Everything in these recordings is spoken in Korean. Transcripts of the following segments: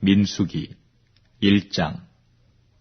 민수기 1장.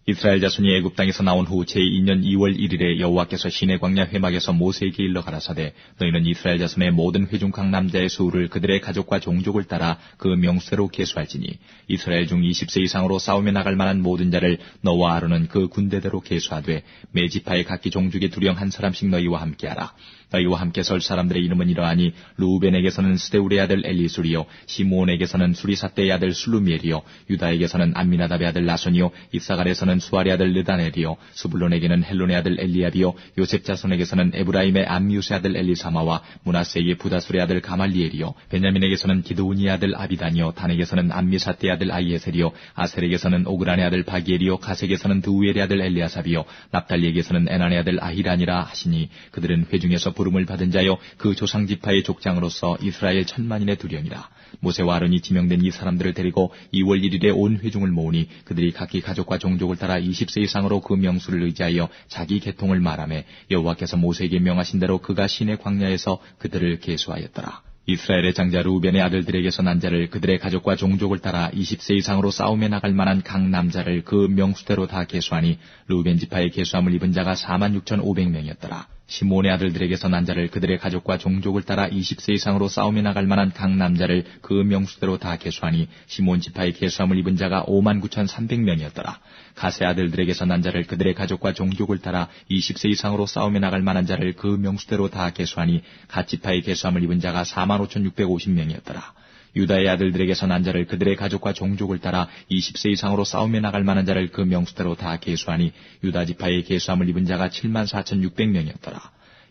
이스라엘 자손이 애굽 땅에서 나온 후 제2년 2월 1일에 여호와께서 시내 광야 회막에서 모세에게 일러 가라사대 너희는 이스라엘 자손의 모든 회중각 남자의 수를 그들의 가족과 종족을 따라 그 명수대로 계수할지니 이스라엘 중 20세 이상으로 싸움에 나갈 만한 모든 자를 너와 아론은 그 군대대로 계수하되 매 지파의 각기 종족의 두령 한 사람씩 너희와 함께하라. 너희와 함께 설 사람들의 이름은 이러하니 루벤에게서는 스데울의 아들 엘리술이요 시므온에게서는 수리사떼의 아들 술루미엘이요 유다에게서는 암미나답의 아들 나손이요 이사갈에서는 수알의 아들 느다넬이요 스불론에게는 헬론의 아들 엘리압이요 요셉 자손에게서는 에브라임의 암미우스의 아들 엘리사마와 므낫세의 부다술의 아들 가말리엘이요 베냐민에게서는 기드온이의 아들 아비단이요 단에게서는 암미사떼의 아들 아이에셀이요 아셀에게서는 오그란의 아들 바기엘이요 가색에서는 드우엘의 아들 엘리아삽이요 납달리에게서는 에난의 아들 아히란이라 하시니 그들은 회중에서 부름을 받은 자여 그 조상 지파의 족장으로서 이스라엘 1000만인의 두령이라. 모세와 아론이 지명된 이 사람들을 데리고 2월 1일에 온 회중을 모으니 그들이 각기 가족과 종족을 따라 20세 이상으로 그 명수를 의지하여 자기 계통을 말하매 여호와께서 모세에게 명하신 대로 그가 시내 광야에서 그들을 계수하였더라. 이스라엘의 장자 루벤의 아들들에게서 난 자를 그들의 가족과 종족을 따라 20세 이상으로 싸움에 나갈 만한 각 남자를 그 명수대로 다 계수하니 루벤 지파의 계수함을 입은 자가 46,500명이었더라. 시므온의 아들들에게서 난 자를 그들의 가족과 종족을 따라 20세 이상으로 싸움에 나갈 만한 각 남자를 그 명수대로 다 계수하니 시므온 지파의 계수함을 입은 자가 59,300명이었더라. 가세 아들들에게서 난 자를 그들의 가족과 종족을 따라 20세 이상으로 싸움에 나갈 만한 자를 그 명수대로 다 계수하니 갓 지파의 계수함을 입은 자가 45,650명이었더라. 유다의 아들들에게서 난 자를 그들의 가족과 종족을 따라 20세 이상으로 싸움에 나갈 만한 자를 그 명수대로 다 계수하니 유다 지파의 계수함을 입은 자가 74,600명이었더라.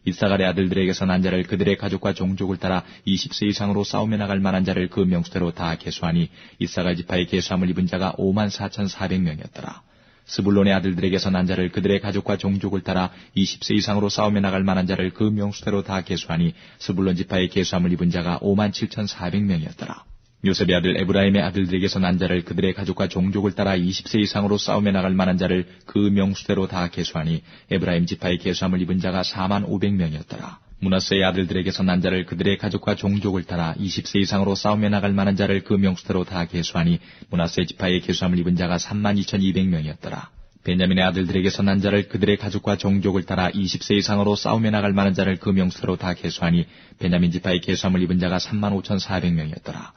이사갈의 아들들에게서 난 자를 그들의 가족과 종족을 따라 20세 이상으로 싸움에 나갈 만한 자를 그 명수대로 다 계수하니 이사갈 지파의 계수함을 입은 자가 54,400명이었더라. 스불론의 아들들에게서 난 자를 그들의 가족과 종족을 따라 20세 이상으로 싸움에 나갈 만한 자를 그 명수대로 다 계수하니 스불론 지파의 계수함을 입은 자가 57,400명이었더라. 요셉의 아들 에브라임의 아들들에게서 난 자를 그들의 가족과 종족을 따라 20세 이상으로 싸움에 나갈 만한 자를 그 명수대로 다 계수하니 에브라임 지파의 계수함을 입은 자가 45,000명이었더라. 므낫세의 아들들에게서 난 자를 그들의 가족과 종족을 따라 20세 이상으로 싸움에 나갈 만한 자를 그 명수대로 다 계수하니 므낫세 지파의 계수함을 입은 자가 32,200명이었더라. 베냐민의 아들들에게서 난 자를 그들의 가족과 종족을 따라 20세 이상으로 싸움에 나갈 만한 자를 그 명수대로 다 계수하니 베냐민 지파의 계수함을 입은 자가 35,400명이었더라.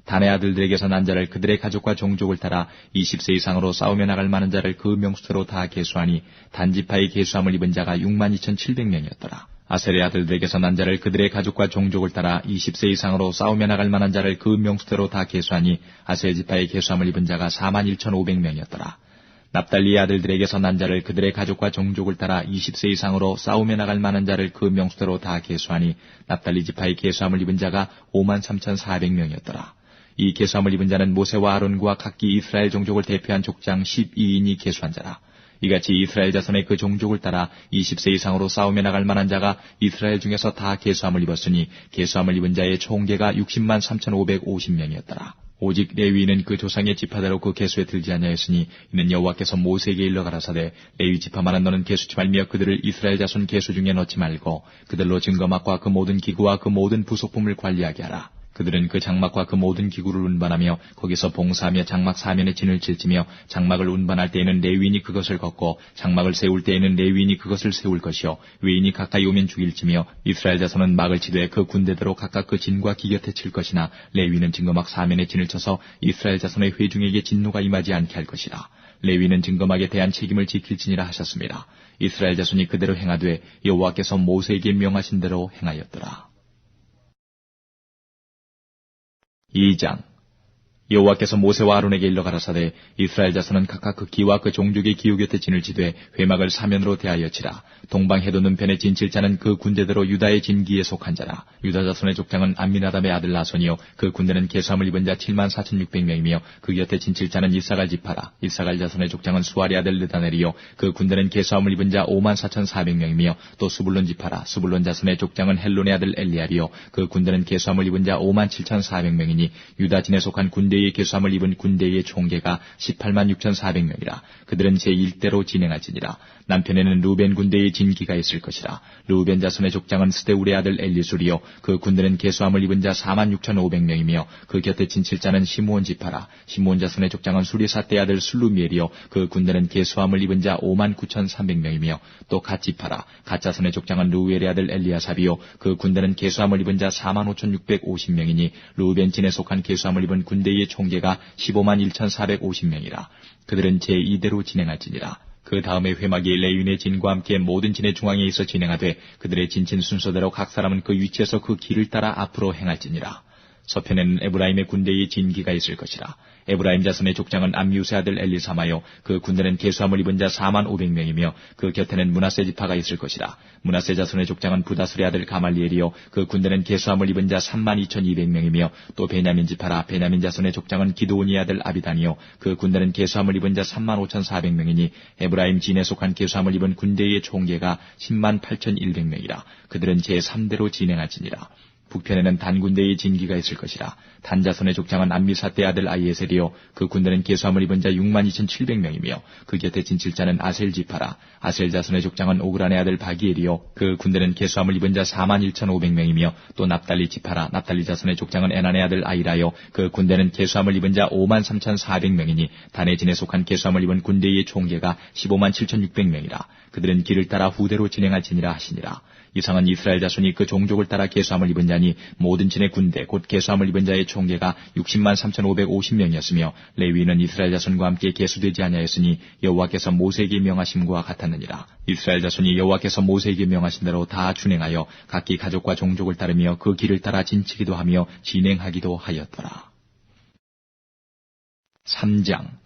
단의 아들들에게서 난 자를 그들의 가족과 종족을 따라 20세 이상으로 싸움에 나갈 만한 자를 그 명수대로 다 계수하니 단 지파의 계수함을 입은 자가 62,700명이었더라. 아셀의 아들들에게서 난 자를 그들의 가족과 종족을 따라 20세 이상으로 싸움에 나갈 만한 자를 그 명수대로 다 계수하니 아셀 지파의 계수함을 입은 자가 41,500명이었더라. 납달리의 아들들에게서 난 자를 그들의 가족과 종족을 따라 20세 이상으로 싸움에 나갈 만한 자를 그 명수대로 다 계수하니 납달리 지파의 계수함을 입은 자가 53,400명이었더라. 이 계수함을 입은 자는 모세와 아론과 각기 이스라엘 종족을 대표한 족장 12인이 계수한 자라. 이같이 이스라엘 자손의 그 종족을 따라 20세 이상으로 싸움에 나갈 만한 자가 이스라엘 중에서 다 계수함을 입었으니 계수함을 입은 자의 총계가 603,550명이었더라. 오직 레위인은 그 조상의 지파대로 그 계수에 들지 아니하였으니 이는 여호와께서 모세에게 일러 가라사대 레위 지파만은 너는 계수치 말며 그들을 이스라엘 자손 계수 중에 넣지 말고 그들로 증거막과 그 모든 기구와 그 모든 부속품을 관리하게 하라. 그들은 그 장막과 그 모든 기구를 운반하며 거기서 봉사하며 장막 사면에 진을 칠지며 장막을 운반할 때에는 레위인이 그것을 걷고 장막을 세울 때에는 레위인이 그것을 세울 것이요 외인이 가까이 오면 죽일지며 이스라엘 자손은 막을 치되 그 군대대로 각각 그 진과 기곁에 칠 것이나 레위인은 증거막 사면에 진을 쳐서 이스라엘 자손의 회중에게 진노가 임하지 않게 할 것이라. 레위인은 증거막에 대한 책임을 지킬지니라 하셨습니다. 이스라엘 자손이 그대로 행하되 여호와께서 모세에게 명하신 대로 행하였더라. 2장. 여호와께서 모세와 아론에게 일러 가라사대 이스라엘 자손은 각각 그 기와 그 종족의 기후 곁에 진을 치되 회막을 사면으로 대하여 치라. 동방 해돋는 편에 진칠 자는 그 군대대로 유다의 진기에 속한 자라. 유다 자손의 족장은 암미나답의 아들 나손이요 그 군대는 계수함을 입은 자 74,600명이며 그 곁에 진칠 자는 이사갈 지파라. 이사갈 자손의 족장은 수알의 아들 느다넬이요 그 군대는 계수함을 입은 자 54,400명이며 또 스불론 지파라. 스불론 자손의 족장은 헬론의 아들 엘리압이요 그 군대는 계수함을 입은 자 57,400명이니 유다 진에 속한 군대 군대의 계수함을 입은 군대의 총계가 18만 6,400명이라. 그들은 제1대로 진행할지니라. 남편에는 루벤 군대의 진기가 있을 것이라. 루벤 자손의 족장은 스데울의 아들 엘리술이요 그 군대는 계수함을 입은 자 4만 6,500명이며 그 곁에 진칠자는 시므온 지파라. 시므온 자손의 족장은 수리사떼 아들 슬루미엘이요 그 군대는 계수함을 입은 자 5만 9,300명이며 또 갓 지파라. 갓 자손의 족장은 루엘의 아들 엘리아삽이요 그 군대는 계수함을 입은 자 4만 5,650명이니 루벤 진에 속한 계수함을 입은 군대의 총계가 15만 1,450명이라. 그들은 제2대로 진행할지니라. 그 다음에 회막이 레위인의 진과 함께 모든 진의 중앙에 있어 진행하되 그들의 진친 순서대로 각 사람은 그 위치에서 그 길을 따라 앞으로 행할지니라. 서편에는 에브라임의 군대의 진기가 있을 것이라. 에브라임 자손의 족장은 암미우스의 아들 엘리사마요 그 군대는 계수함을 입은 자 4만 500명이며 그 곁에는 므낫세 지파가 있을 것이라. 므낫세 자손의 족장은 부다술의 아들 가말리엘이요 그 군대는 계수함을 입은 자 3만 2,200명이며 또 베냐민 지파라. 베냐민 자손의 족장은 기드온의 아들 아비단이요 그 군대는 계수함을 입은 자 3만 5,400명이니 에브라임 진에 속한 계수함을 입은 군대의 총계가 10만 8,100명이라. 그들은 제3대로 진행할지니라. 북편에는 단 군대의 진기가 있을 것이라. 단 자손의 족장은 암미사떼 아들 아이에셀이요 그 군대는 계수함을 입은 자 6만 2,700명이며 그 곁에 진칠자는 아셀 지파라. 아셀 자손의 족장은 오그란의 아들 바기엘이요 그 군대는 계수함을 입은 자 4만 1,500명이며 또 납달리 지파라. 납달리 자손의 족장은 에난의 아들 아이라요 그 군대는 계수함을 입은 자 5만 3,400명이니 단의 진에 속한 계수함을 입은 군대의 총계가 15만 7,600명이라. 그들은 길을 따라 후대로 진행할지니라 하시니라. 이상은 이스라엘 자손이 그 종족을 따라 계수함을 입은 자니 모든 진의 군대 곧 계수함을 입은 자의 총계가 60만 3,550명이었으며 레위인은 이스라엘 자손과 함께 계수되지 아니하였으니 여호와께서 모세에게 명하심과 같았느니라. 이스라엘 자손이 여호와께서 모세에게 명하신 대로 다 준행하여 각기 가족과 종족을 따르며 그 길을 따라 진치기도 하며 진행하기도 하였더라. 3장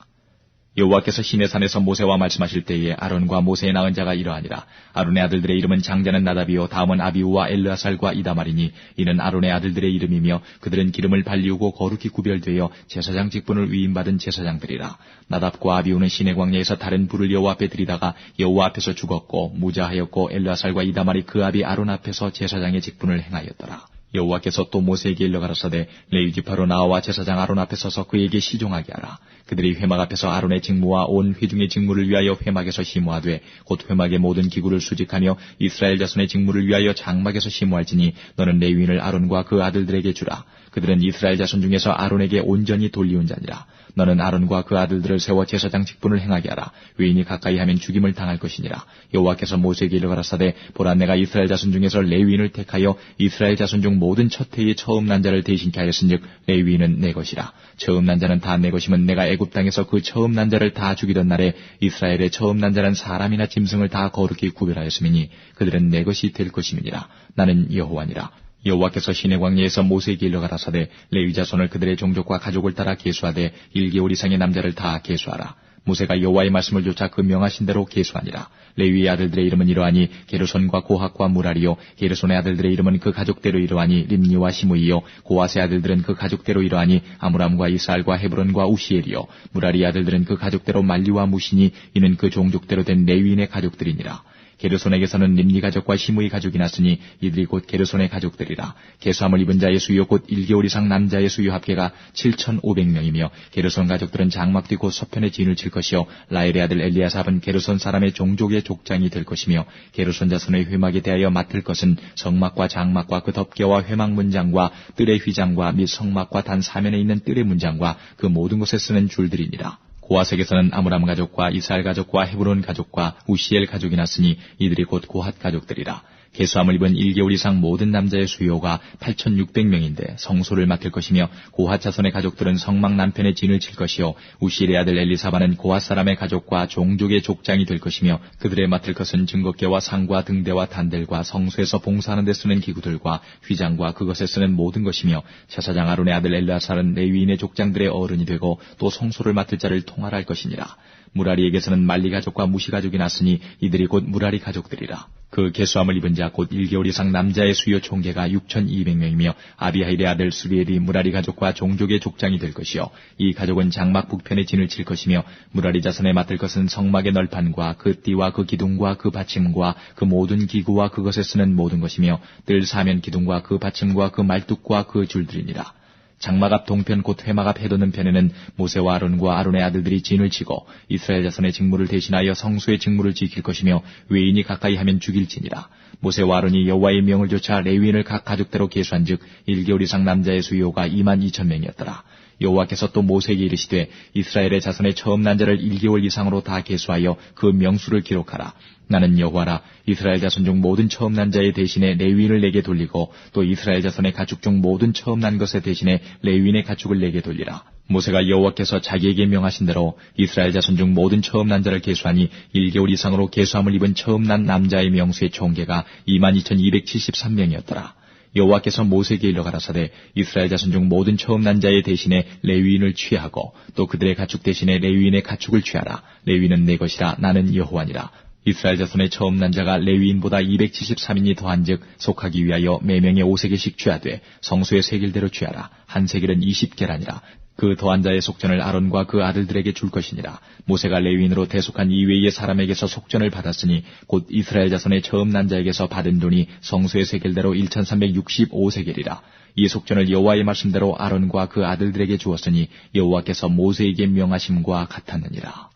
여호와께서 시내산에서 모세와 말씀하실 때에 아론과 모세의 낳은 자가 이러하니라. 아론의 아들들의 이름은 장자는 나답이요 다음은 아비우와 엘르아살과 이다말이니 이는 아론의 아들들의 이름이며 그들은 기름을 발리우고 거룩히 구별되어 제사장 직분을 위임받은 제사장들이라. 나답과 아비우는 시내 광야에서 다른 불을 여호와 앞에 들이다가 여호와 앞에서 죽었고 무자하였고 엘르아살과 이다말이 그 아비 아론 앞에서 제사장의 직분을 행하였더라. 여호와께서 또 모세에게 일러 가라사대 레위 지파로 나와 제사장 아론 앞에 서서 그에게 시종하게 하라. 그들이 회막 앞에서 아론의 직무와 온 회중의 직무를 위하여 회막에서 심호하되 곧 회막의 모든 기구를 수직하며 이스라엘 자손의 직무를 위하여 장막에서 심호할지니 너는 레위인을 아론과 그 아들들에게 주라. 그들은 이스라엘 자손 중에서 아론에게 온전히 돌리운 자니라. 너는 아론과 그 아들들을 세워 제사장 직분을 행하게 하라. 외인이 가까이 하면 죽임을 당할 것이니라. 여호와께서 모세에게 이르 가라사대 보라 내가 이스라엘 자손 중에서 레위인을 택하여 이스라엘 자손 중 모든 첫 해의 처음 난 자를 대신케 하였은즉 레위인은 내 것이라. 처음 난 자는 다 내 것이면 내가 애굽 땅에서 그 처음 난 자를 다 죽이던 날에 이스라엘의 처음 난 자는 사람이나 짐승을 다 거룩히 구별하였음이니 그들은 내 것이 될 것임이니라. 나는 여호와니라. 여호와께서 시내 광야에서 모세에게 일러 가라사대 레위 자손을 그들의 종족과 가족을 따라 계수하되 1개월 이상의 남자를 다 계수하라. 모세가 여호와의 말씀을 좇아 그 명하신 대로 계수하니라. 레위의 아들들의 이름은 이러하니 게르손과 고핫과 무라리요 게르손의 아들들의 이름은 그 가족대로 이러하니 림니와 시므이요 고핫의 아들들은 그 가족대로 이러하니 아므람과 이스알과 헤브론과 우시엘이요 무라리의 아들들은 그 가족대로 말리와 무시니 이는 그 종족대로 된 레위인의 가족들이니라. 게르손에게서는 림니 가족과 시므이 가족이 났으니 이들이 곧 게르손의 가족들이라. 계수함을 입은 자의 수요 곧 1개월 이상 남자의 수요 합계가 7,500명이며 게르손 가족들은 장막 뒤 곧 서편에 진을 칠 것이요 라엘의 아들 엘리아삽은 게르손 사람의 종족의 족장이 될 것이며 게르손 자손의 회막에 대하여 맡을 것은 성막과 장막과 그 덮개와 회막 문장과 뜰의 휘장과 및 성막과 단 사면에 있는 뜰의 문장과 그 모든 곳에 쓰는 줄들이니라. 고핫에게서는 아므람 가족과 이스라엘 가족과 헤브론 가족과 우시엘 가족이 났으니 이들이 곧 고핫 가족들이라. 계수함을 입은 1개월 이상 모든 남자의 수요가 8,600명인데 성소를 맡을 것이며 고핫 자손의 가족들은 성막 남편에 진을 칠 것이요 우시엘의 아들 엘리사바는 고핫 사람의 가족과 종족의 족장이 될 것이며 그들의 맡을 것은 증거궤와 상과 등대와 단들과 성소에서 봉사하는 데 쓰는 기구들과 휘장과 그것에 쓰는 모든 것이며 제사장 아론의 아들 엘르아살은 레위인의 족장들의 어른이 되고 또 성소를 맡을 자를 통할할 것이니라. 무라리에게서는 말리 가족과 무시 가족이 났으니 이들이 곧 무라리 가족들이라. 그 계수함을 입은 자 곧 1개월 이상 남자의 수요 총계가 6,200명이며 아비하일의 아들 수리엘이 무라리 가족과 종족의 족장이 될 것이요 이 가족은 장막 북편에 진을 칠 것이며 무라리 자손에 맡을 것은 성막의 널판과 그 띠와 그 기둥과 그 받침과 그 모든 기구와 그것에 쓰는 모든 것이며 뜰 사면 기둥과 그 받침과 그 말뚝과 그 줄들이니라. 장막 앞 동편 곧 회막 앞 해돋는 편에는 모세와 아론과 아론의 아들들이 진을 치고 이스라엘 자손의 직무를 대신하여 성소의 직무를 지킬 것이며 외인이 가까이 하면 죽일지니라. 모세와 아론이 여호와의 명을 조차 레위인을 각 가족대로 계수한즉 1개월 이상 남자의 수요가 22,000명이었더라. 여호와께서 또 모세에게 이르시되 이스라엘의 자손의 처음 난 자를 1개월 이상으로 다 계수하여 그 명수를 기록하라. 나는 여호와라. 이스라엘 자손 중 모든 처음 난 자의 대신에 레위인을 내게 돌리고 또 이스라엘 자손의 가축 중 모든 처음 난 것의 대신에 레위인의 가축을 내게 돌리라. 모세가 여호와께서 자기에게 명하신 대로 이스라엘 자손 중 모든 처음 난 자를 계수하니 1개월 이상으로 계수함을 입은 처음 난 남자의 명수의 총계가 22,273명이었더라. 여호와께서 모세에게 일러 가라사대 이스라엘 자손 중 모든 처음 난 자의 대신에 레위인을 취하고 또 그들의 가축 대신에 레위인의 가축을 취하라. 레위는 내 것이라. 나는 여호와니라. 이스라엘 자손의 처음 난 자가 레위인보다 273인이 더한즉 속하기 위하여 매명의 5세겔씩 취하되 성소의 세겔대로 취하라. 한 세겔은 20계라니라. 그 더한 자의 속전을 아론과 그 아들들에게 줄 것이니라. 모세가 레위인으로 대속한 이외의 사람에게서 속전을 받았으니 곧 이스라엘 자손의 처음 난 자에게서 받은 돈이 성소의 세겔대로 1,365세겔이라. 이 속전을 여호와의 말씀대로 아론과 그 아들들에게 주었으니 여호와께서 모세에게 명하심과 같았느니라.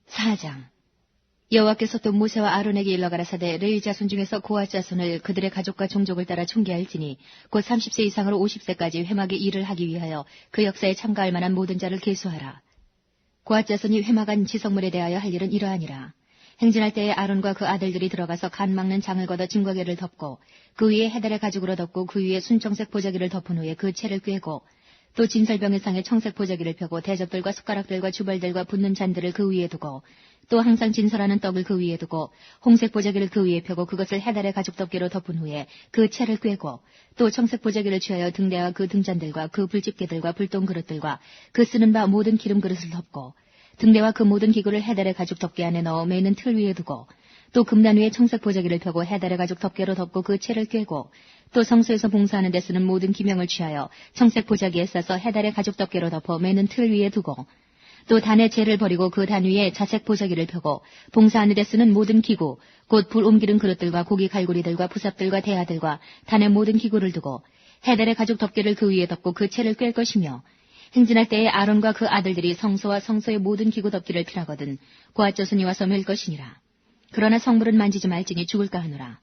4장. 여호와께서 또 모세와 아론에게 일러 가라사대 레위 자손 중에서 고앗 자손을 그들의 가족과 종족을 따라 총계할지니 곧 30세 이상으로 50세까지 회막의 일을 하기 위하여 그 역사에 참가할 만한 모든 자를 계수하라. 고앗 자손이 회막 안 지성물에 대하여 할 일은 이러하니라. 행진할 때에 아론과 그 아들들이 들어가서 간 막는 장을 걷어 증거계를 덮고 그 위에 해달의 가죽으로 덮고 그 위에 순청색 보자기를 덮은 후에 그 채를 꿰고 또 진설병의 상에 청색 보자기를 펴고 대접들과 숟가락들과 주벌들과 붓는 잔들을 그 위에 두고 또 항상 진설하는 떡을 그 위에 두고 홍색 보자기를 그 위에 펴고 그것을 해달의 가죽 덮개로 덮은 후에 그 채를 꿰고 또 청색 보자기를 취하여 등대와 그 등잔들과 그 불집게들과 불똥 그릇들과 그 쓰는 바 모든 기름 그릇을 덮고 등대와 그 모든 기구를 해달의 가죽 덮개 안에 넣어 매는 틀 위에 두고 또 금단 위에 청색 보자기를 펴고 해달의 가죽 덮개로 덮고 그 채를 꿰고 또 성소에서 봉사하는 데 쓰는 모든 기명을 취하여 청색 보자기에 싸서 해달의 가죽 덮개로 덮어 매는 틀 위에 두고 또 단의 재를 버리고 그 단 위에 자색 보자기를 펴고 봉사하는 데 쓰는 모든 기구 곧 불 옮기는 그릇들과 고기 갈고리들과 부삽들과 대야들과 단의 모든 기구를 두고 해달의 가죽 덮개를 그 위에 덮고 그 채를 꿰 것이며 행진할 때에 아론과 그 아들들이 성소와 성소의 모든 기구 덮기를 필하거든 고앗 자손이 와서 맬 것이니라. 그러나 성물은 만지지 말지니 죽을까 하노라.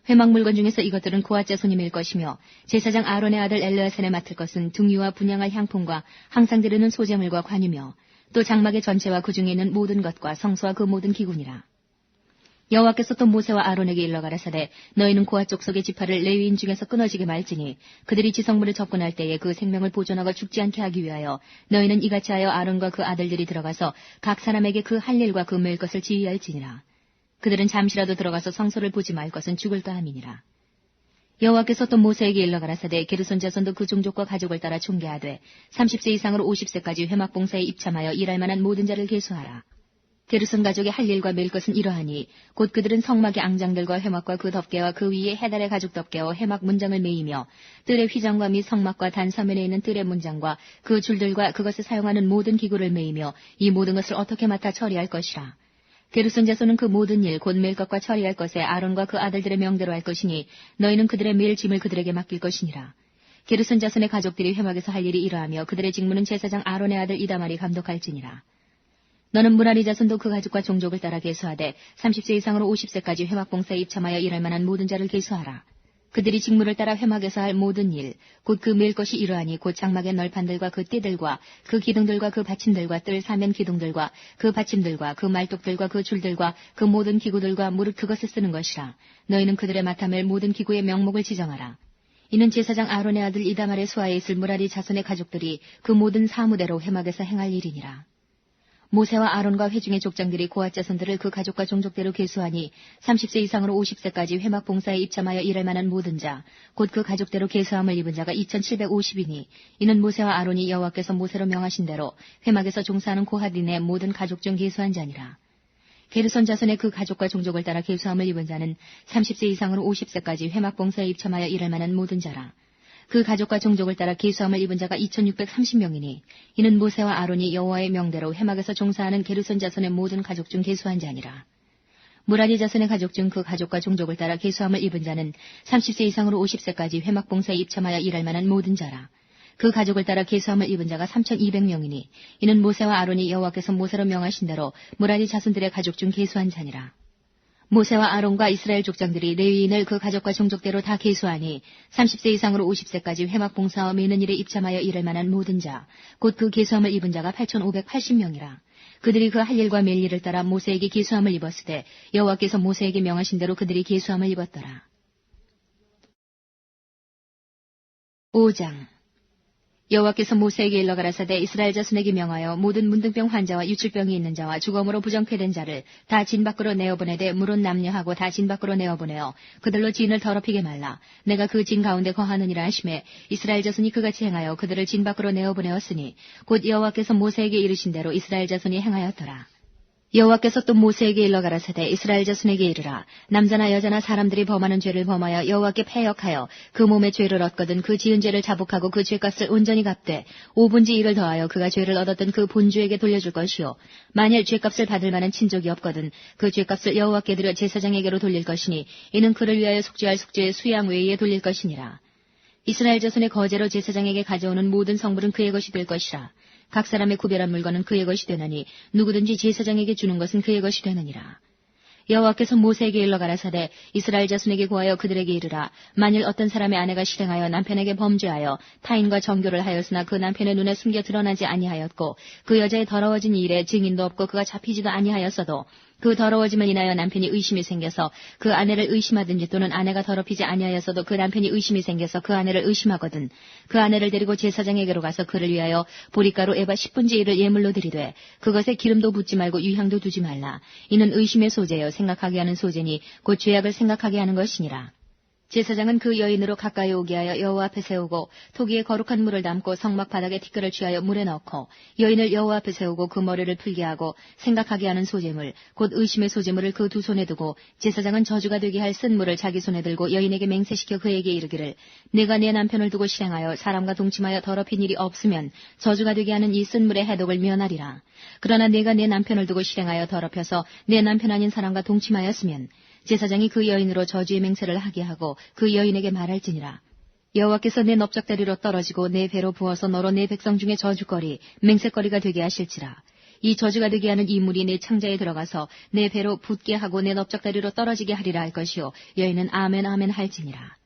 회막 물건 중에서 이것들은 고앗 자손이 맬 것이며 제사장 아론의 아들 엘르아산에 맡을 것은 등유와 분향할 향품과 항상 드리는 소재물과 관유며 또 장막의 전체와 그 중에 있는 모든 것과 성소와 그 모든 기구니라. 여호와께서 또 모세와 아론에게 일러 가라사대 너희는 고앗 족속의 지파를 레위인 중에서 끊어지게 말지니 그들이 지성물을 접근할 때에 그 생명을 보존하고 죽지 않게 하기 위하여 너희는 이같이 하여 아론과 그 아들들이 들어가서 각 사람에게 그 할 일과 그 맬 것을 지휘할지니라. 그들은 잠시라도 들어가서 성소를 보지 말 것은 죽을까 함이니라. 여호와께서 또 모세에게 일러 가라사대 게르손 자손도 그 종족과 가족을 따라 총계하되 30세 이상으로 50세까지 회막 봉사에 입참하여 일할 만한 모든 자를 계수하라. 게르손 가족의 할 일과 맬 것은 이러하니 곧 그들은 성막의 앙장들과 회막과 그 덮개와 그 위에 해달의 가죽 덮개와 회막 문장을 매이며 뜰의 휘장과 및 성막과 단 서면에 있는 뜰의 문장과 그 줄들과 그것을 사용하는 모든 기구를 매이며 이 모든 것을 어떻게 맡아 처리할 것이라. 게르손 자손은 그 모든 일 곧 맬 것과 처리할 것에 아론과 그 아들들의 명대로 할 것이니 너희는 그들의 맬 짐을 그들에게 맡길 것이니라. 게르손 자손의 가족들이 회막에서 할 일이 이러하며 그들의 직무는 제사장 아론의 아들 이다말이 감독할지니라. 너는 무라리 자손도 그 가족과 종족을 따라 계수하되 30세 이상으로 50세까지 회막 봉사에 입참하여 일할 만한 모든 자를 계수하라. 그들이 직무를 따라 회막에서 할 모든 일, 곧 그 맬 것이 이러하니 곧 장막의 널판들과 그 띠들과 그 기둥들과 그 받침들과 뜰 사면 기둥들과 그 받침들과 그 말뚝들과 그 줄들과 그 모든 기구들과 무릇 그것을 쓰는 것이라. 너희는 그들의 맡아 맬 모든 기구의 명목을 지정하라. 이는 제사장 아론의 아들 이다말의 수하에 있을 무라리 자손의 가족들이 그 모든 사무대로 회막에서 행할 일이니라. 모세와 아론과 회중의 족장들이 고앗 자손들을 그 가족과 종족대로 계수하니 30세 이상으로 50세까지 회막 봉사에 입참하여 일할 만한 모든 자, 곧 그 가족대로 계수함을 입은 자가 2,750이니 이는 모세와 아론이 여호와께서 모세로 명하신 대로 회막에서 종사하는 고핫인의 모든 가족 중 계수한 자니라. 게르손 자손의 그 가족과 종족을 따라 계수함을 입은 자는 30세 이상으로 50세까지 회막 봉사에 입참하여 일할 만한 모든 자라. 그 가족과 종족을 따라 계수함을 입은 자가 2,630명이니 이는 모세와 아론이 여호와의 명대로 회막에서 종사하는 게르손 자손의 모든 가족 중 계수한 자니라. 무라리 자손의 가족 중 그 가족과 종족을 따라 계수함을 입은 자는 30세 이상으로 50세까지 회막봉사에 입참하여 일할 만한 모든 자라. 그 가족을 따라 계수함을 입은 자가 3,200명이니 이는 모세와 아론이 여호와께서 모세로 명하신 대로 무라리 자손들의 가족 중 계수한 자니라. 모세와 아론과 이스라엘 족장들이 레위인을 그 가족과 종족대로 다 계수하니 30세 이상으로 50세까지 회막 봉사와 미는 일에 입참하여 일할 만한 모든 자, 곧 그 계수함을 입은 자가 8,580명이라. 그들이 그 할 일과 멜 일을 따라 모세에게 계수함을 입었을 때 여호와께서 모세에게 명하신 대로 그들이 계수함을 입었더라. 5장 여호와께서 모세에게 일러 가라사대 이스라엘 자손에게 명하여 모든 문둥병 환자와 유출병이 있는 자와 주검으로 부정케된 자를 다 진 밖으로 내어보내되 물은 남녀하고 다 진 밖으로 내어보내어 그들로 진을 더럽히게 말라. 내가 그 진 가운데 거하느니라 하심에 이스라엘 자손이 그같이 행하여 그들을 진 밖으로 내어보내었으니 곧 여호와께서 모세에게 이르신 대로 이스라엘 자손이 행하였더라. 여호와께서 또 모세에게 일러 가라사대 이스라엘 자손에게 이르라. 남자나 여자나 사람들이 범하는 죄를 범하여 여호와께 패역하여 그 몸의 죄를 얻거든 그 지은 죄를 자복하고 그 죄값을 온전히 갚되 5분지 1을 더하여 그가 죄를 얻었던 그 본주에게 돌려줄 것이요 만일 죄값을 받을 만한 친족이 없거든 그 죄값을 여호와께 드려 제사장에게로 돌릴 것이니 이는 그를 위하여 속죄할 속죄의 수양 외에 돌릴 것이니라. 이스라엘 자손의 거제로 제사장에게 가져오는 모든 성물은 그의 것이 될 것이라. 각 사람의 구별한 물건은 그의 것이 되나니 누구든지 제사장에게 주는 것은 그의 것이 되느니라. 여호와께서 모세에게 일러 가라사대 이스라엘 자손에게 구하여 그들에게 이르라. 만일 어떤 사람의 아내가 실행하여 남편에게 범죄하여 타인과 정교를 하였으나 그 남편의 눈에 숨겨 드러나지 아니하였고 그 여자의 더러워진 일에 증인도 없고 그가 잡히지도 아니하였어도 그 더러워짐을 인하여 남편이 의심이 생겨서 그 아내를 의심하든지 또는 아내가 더럽히지 아니하였어도 그 남편이 의심이 생겨서 그 아내를 의심하거든 그 아내를 데리고 제사장에게로 가서 그를 위하여 보리가루 에바 10분지 1을 예물로 드리되 그것에 기름도 붓지 말고 유향도 두지 말라. 이는 의심의 소재여 생각하게 하는 소재니 곧 죄악을 생각하게 하는 것이니라. 제사장은 그 여인으로 가까이 오게 하여 여호와 앞에 세우고 토기에 거룩한 물을 담고 성막 바닥에 티끌을 취하여 물에 넣고 여인을 여호와 앞에 세우고 그 머리를 풀게 하고 생각하게 하는 소재물 곧 의심의 소재물을 그 두 손에 두고 제사장은 저주가 되게 할 쓴 물을 자기 손에 들고 여인에게 맹세시켜 그에게 이르기를 내가 내 남편을 두고 실행하여 사람과 동침하여 더럽힌 일이 없으면 저주가 되게 하는 이 쓴 물의 해독을 면하리라. 그러나 내가 내 남편을 두고 실행하여 더럽혀서 내 남편 아닌 사람과 동침하였으면 제사장이 그 여인으로 저주의 맹세를 하게 하고 그 여인에게 말할지니라. 여호와께서 내 넓적다리로 떨어지고 내 배로 부어서 너로 내 백성 중에 저주거리 맹세거리가 되게 하실지라. 이 저주가 되게 하는 이 물이 내 창자에 들어가서 내 배로 붓게 하고 내 넓적다리로 떨어지게 하리라 할 것이요 여인은 아멘 아멘 할지니라.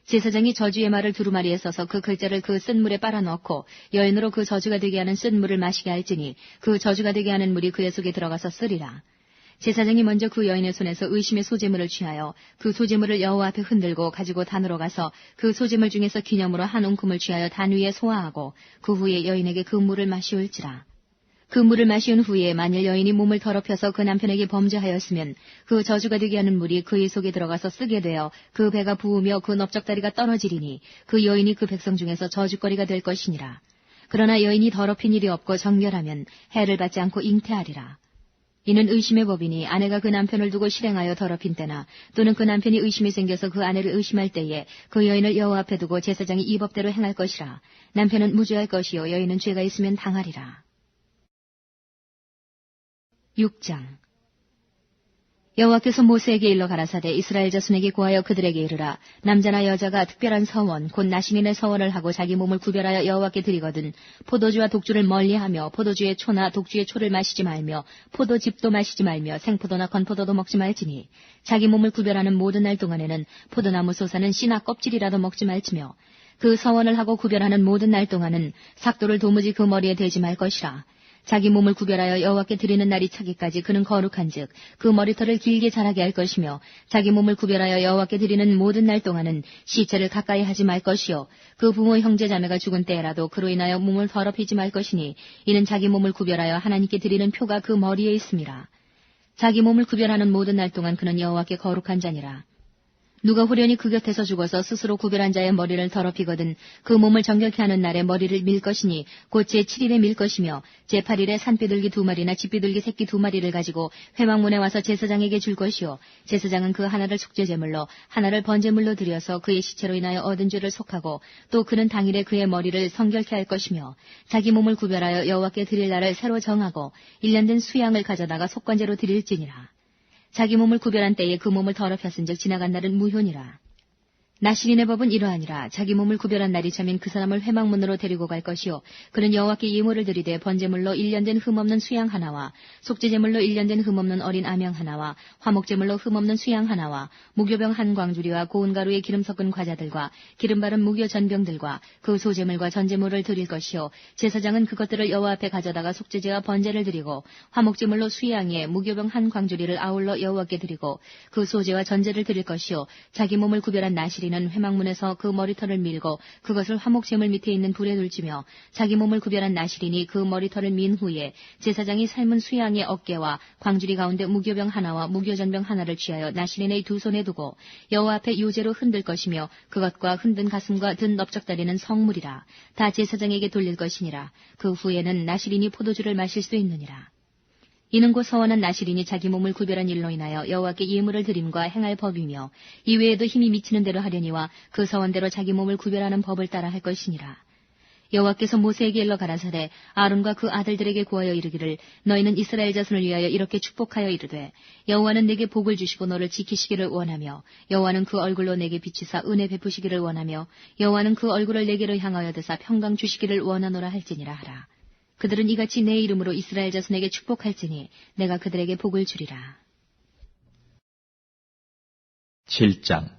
제사장이 저주의 말을 두루마리에 써서 그 글자를 그 쓴 물에 빨아넣고 여인으로 그 저주가 되게 하는 쓴 물을 마시게 할지니 그 저주가 되게 하는 물이 그의 속에 들어가서 쓰리라. 제사장이 먼저 그 여인의 손에서 의심의 소재물을 취하여 그 소재물을 여호와 앞에 흔들고 가지고 단으로 가서 그 소재물 중에서 기념으로 한 웅큼을 취하여 단 위에 소화하고 그 후에 여인에게 그 물을 마시올지라. 그 물을 마시운 후에 만일 여인이 몸을 더럽혀서 그 남편에게 범죄하였으면 그 저주가 되게 하는 물이 그의 속에 들어가서 쓰게 되어 그 배가 부으며 그 넓적다리가 떨어지리니 그 여인이 그 백성 중에서 저주거리가 될 것이니라. 그러나 여인이 더럽힌 일이 없고 정결하면 해를 받지 않고 잉태하리라. 이는 의심의 법이니 아내가 그 남편을 두고 실행하여 더럽힌 때나 또는 그 남편이 의심이 생겨서 그 아내를 의심할 때에 그 여인을 여호와 앞에 두고 제사장이 이 법대로 행할 것이라. 남편은 무죄할 것이요 여인은 죄가 있으면 당하리라. 6장 여호와께서 모세에게 일러 가라사대 이스라엘 자손에게 구하여 그들에게 이르라. 남자나 여자가 특별한 서원 곧 나신인의 서원을 하고 자기 몸을 구별하여 여호와께 드리거든 포도주와 독주를 멀리하며 포도주의 초나 독주의 초를 마시지 말며 포도즙도 마시지 말며 생포도나 건포도도 먹지 말지니 자기 몸을 구별하는 모든 날 동안에는 포도나무 솟아는 씨나 껍질이라도 먹지 말지며 그 서원을 하고 구별하는 모든 날 동안은 삭도를 도무지 그 머리에 대지 말 것이라. 자기 몸을 구별하여 여호와께 드리는 날이 차기까지 그는 거룩한즉 그 머리털을 길게 자라게 할 것이며 자기 몸을 구별하여 여호와께 드리는 모든 날 동안은 시체를 가까이 하지 말 것이요 그 부모 형제 자매가 죽은 때라도 그로 인하여 몸을 더럽히지 말 것이니 이는 자기 몸을 구별하여 하나님께 드리는 표가 그 머리에 있음이라. 자기 몸을 구별하는 모든 날 동안 그는 여호와께 거룩한 자니라. 누가 후련히 그 곁에서 죽어서 스스로 구별한 자의 머리를 더럽히거든 그 몸을 정결케 하는 날에 머리를 밀 것이니 곧 제7일에 밀 것이며 제8일에 산비둘기 2마리나 집비둘기 새끼 2마리를 가지고 회막문에 와서 제사장에게 줄 것이요 제사장은 그 하나를 속죄제물로 하나를 번제물로 드려서 그의 시체로 인하여 얻은 죄를 속하고 또 그는 당일에 그의 머리를 성결케 할 것이며 자기 몸을 구별하여 여호와께 드릴 날을 새로 정하고 1년 된 수양을 가져다가 속건제로 드릴지니라. 자기 몸을 구별한 때에 그 몸을 더럽혔은즉 지나간 날은 무효니라. 나실인의 법은 이러하니라. 자기 몸을 구별한 날이 차면 그 사람을 회막문으로 데리고 갈 것이요 그는 여호와께 예물을 드리되 번제물로 1년 된 흠없는 수양 하나와 속죄제물로 1년 된 흠없는 어린 암양 하나와 화목제물로 흠없는 수양 하나와 무교병 한 광주리와 고운 가루에 기름 섞은 과자들과 기름 바른 무교 전병들과 그 소제물과 전제물을 드릴 것이요 제사장은 그것들을 여호와 앞에 가져다가 속죄제와 번제를 드리고 화목제물로 수양에 무교병 한 광주리를 아울러 여호와께 드리고 그 소제와 전제를 드릴 것이요 자기 몸을 구별한 나실인 는 회막문에서 그 머리털을 밀고 그것을 화목제물 밑에 있는 불에 둘지며 자기 몸을 구별한 나실인이 그 머리털을 민 후에 제사장이 삶은 수양의 어깨와 광주리 가운데 무교병 하나와 무교전병 하나를 취하여 나실인의 두 손에 두고 여호와 앞에 요제로 흔들 것이며 그것과 흔든 가슴과 든 넓적다리는 성물이라. 다 제사장에게 돌릴 것이니라. 그 후에는 나실인이 포도주를 마실 수 있느니라. 이는 곧 서원한 나실인이 자기 몸을 구별한 일로 인하여 여호와께 예물을 드림과 행할 법이며 이외에도 힘이 미치는 대로 하려니와 그 서원대로 자기 몸을 구별하는 법을 따라 할 것이니라. 여호와께서 모세에게 일러 가라사대 아론과 그 아들들에게 구하여 이르기를 너희는 이스라엘 자손을 위하여 이렇게 축복하여 이르되 여호와는 내게 복을 주시고 너를 지키시기를 원하며 여호와는 그 얼굴로 내게 비치사 은혜 베푸시기를 원하며 여호와는 그 얼굴을 내게로 향하여 드사 평강 주시기를 원하노라 할지니라 하라. 그들은 이같이 내 이름으로 이스라엘 자손에게 축복할지니 내가 그들에게 복을 주리라. 7장